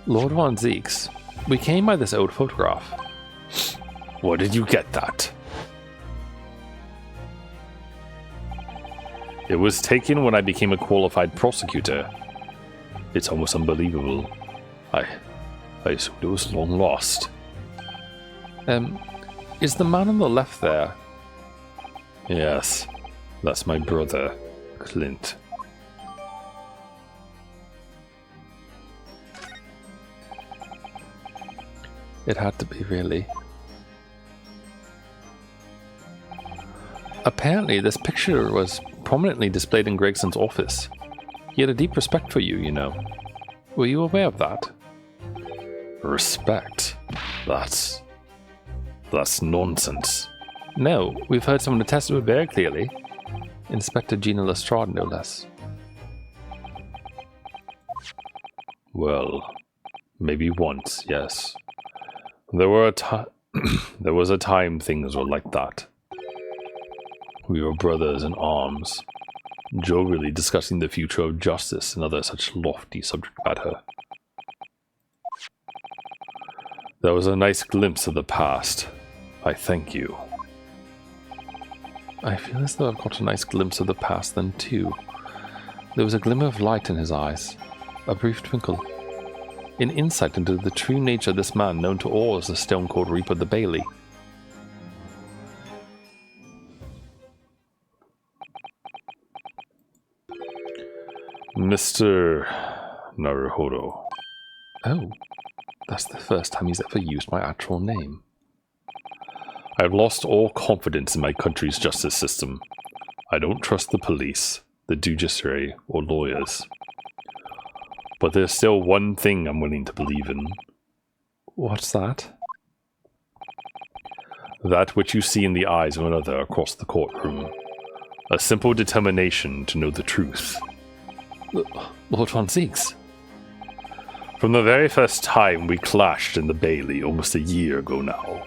Lord Von Zieks, we came by this old photograph. Where did you get that? It was taken when I became a qualified prosecutor. It's almost unbelievable. I assumed it was long lost. Is the man on the left there? Yes, that's my brother, Clint. It had to be, really. Apparently, this picture was prominently displayed in Gregson's office. He had a deep respect for you, you know. Were you aware of that? Respect? That's nonsense. No, we've heard someone attest to it very clearly. Inspector Gina Lestrade, no less. Well, maybe once, yes. There was a time things were like that. We were brothers in arms, jovially discussing the future of justice and other such lofty subject matter. There was a nice glimpse of the past. I thank you. I feel as though I've got a nice glimpse of the past then too. There was a glimmer of light in his eyes, a brief twinkle. An insight into the true nature of this man known to all as the Stone Cold Reaper the Bailey. Mr. Naruhodo. Oh, that's the first time he's ever used my actual name. I've lost all confidence in my country's justice system. I don't trust the police, the judiciary, or lawyers. But there's still one thing I'm willing to believe in. What's that? That which you see in the eyes of another across the courtroom. A simple determination to know the truth. Lord Von Zieks. From the very first time we clashed in the Bailey almost a year ago now,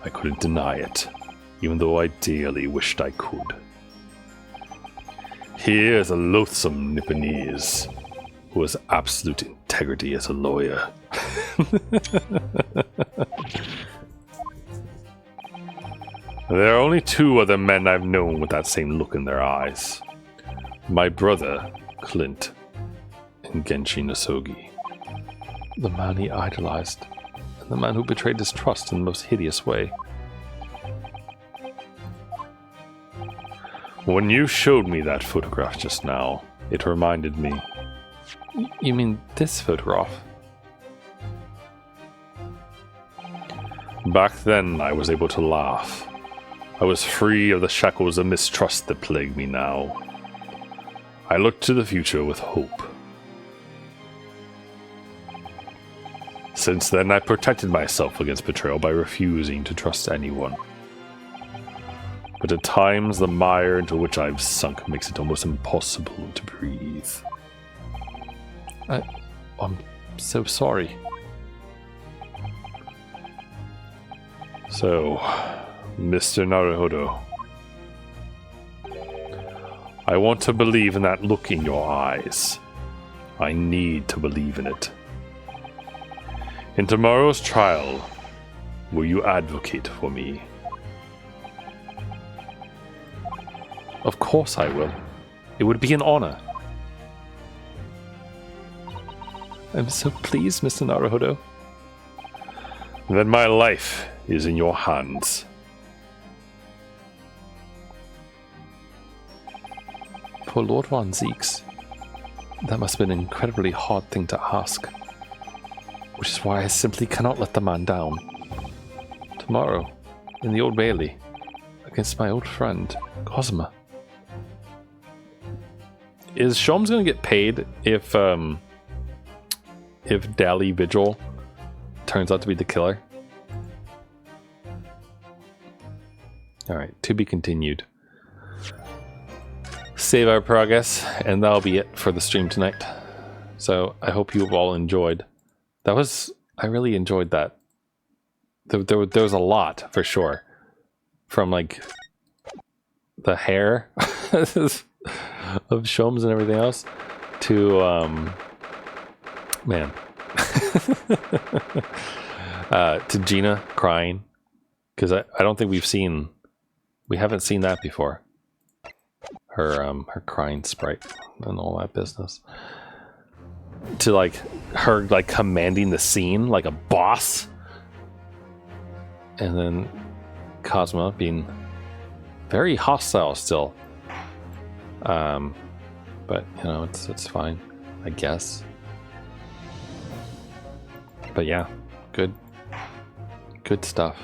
I couldn't deny it, even though I dearly wished I could. Here is a loathsome Nipponese who has absolute integrity as a lawyer. There are only two other men I've known with that same look in their eyes. My brother, Clint, and Genshin Asogi. The man he idolized, and the man who betrayed his trust in the most hideous way. When you showed me that photograph just now, it reminded me. You mean this photograph? Back then, I was able to laugh. I was free of the shackles of mistrust that plague me now. I looked to the future with hope. Since then, I protected myself against betrayal by refusing to trust anyone. But at times, the mire into which I've sunk makes it almost impossible to breathe. I'm so sorry. So, Mr. Naruhodo, I want to believe in that look in your eyes. I need to believe in it. In tomorrow's trial, will you advocate for me? Of course I will. It would be an honor. I'm so pleased, Mr. Naruhodo. Then my life is in your hands. For Lord Von Zieks, that must have been an incredibly hard thing to ask. Which is why I simply cannot let the man down. Tomorrow, in the Old Bailey, against my old friend, Cosima. Is Sholmes gonna get paid if Dally Vigil turns out to be the killer? Alright, to be continued. Save our progress, and that'll be it for the stream tonight. So I hope you've all enjoyed. I really enjoyed that. There was a lot, for sure. From, like, the hair of Sholmes and everything else to, man. To Gina crying. Because I don't think we haven't seen that before. Her crying sprite and all that business. To like her like commanding the scene like a boss, and then Cosima being very hostile still. But you know it's fine, I guess. But yeah, good stuff.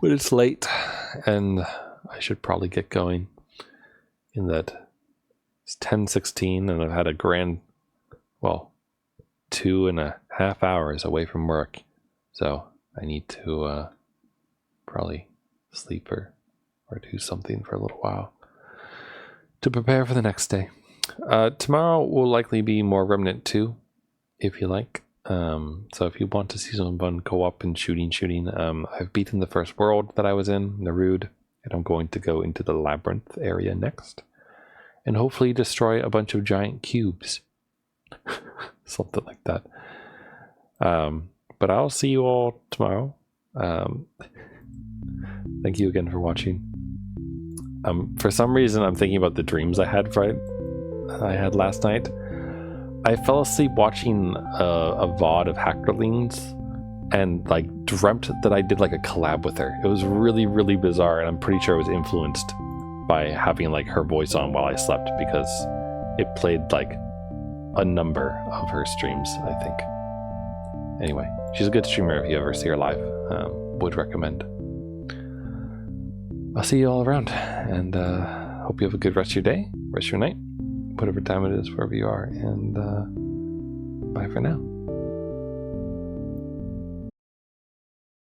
But it's late, and I should probably get going. In that it's 10:16, and I've had a grand, 2.5 hours away from work, so I need to probably sleep or do something for a little while to prepare for the next day. Tomorrow will likely be more Remnant 2, if you like. So if you want to see some fun co-op and shooting, I've beaten the first world that I was in, Narude, and I'm going to go into the labyrinth area next, and hopefully destroy a bunch of giant cubes. Something like that. But I'll see you all tomorrow. Thank you again for watching. For some reason, I'm thinking about the dreams I had last night. I fell asleep watching a VOD of Hackerlings and like dreamt that I did like a collab with her. It was really, really bizarre, and I'm pretty sure it was influenced by having like her voice on while I slept, because it played like a number of her streams, I think. Anyway, she's a good streamer if you ever see her live. Would recommend. I'll see you all around, and hope you have a good rest of your day, rest of your night, whatever time it is, wherever you are, and bye for now.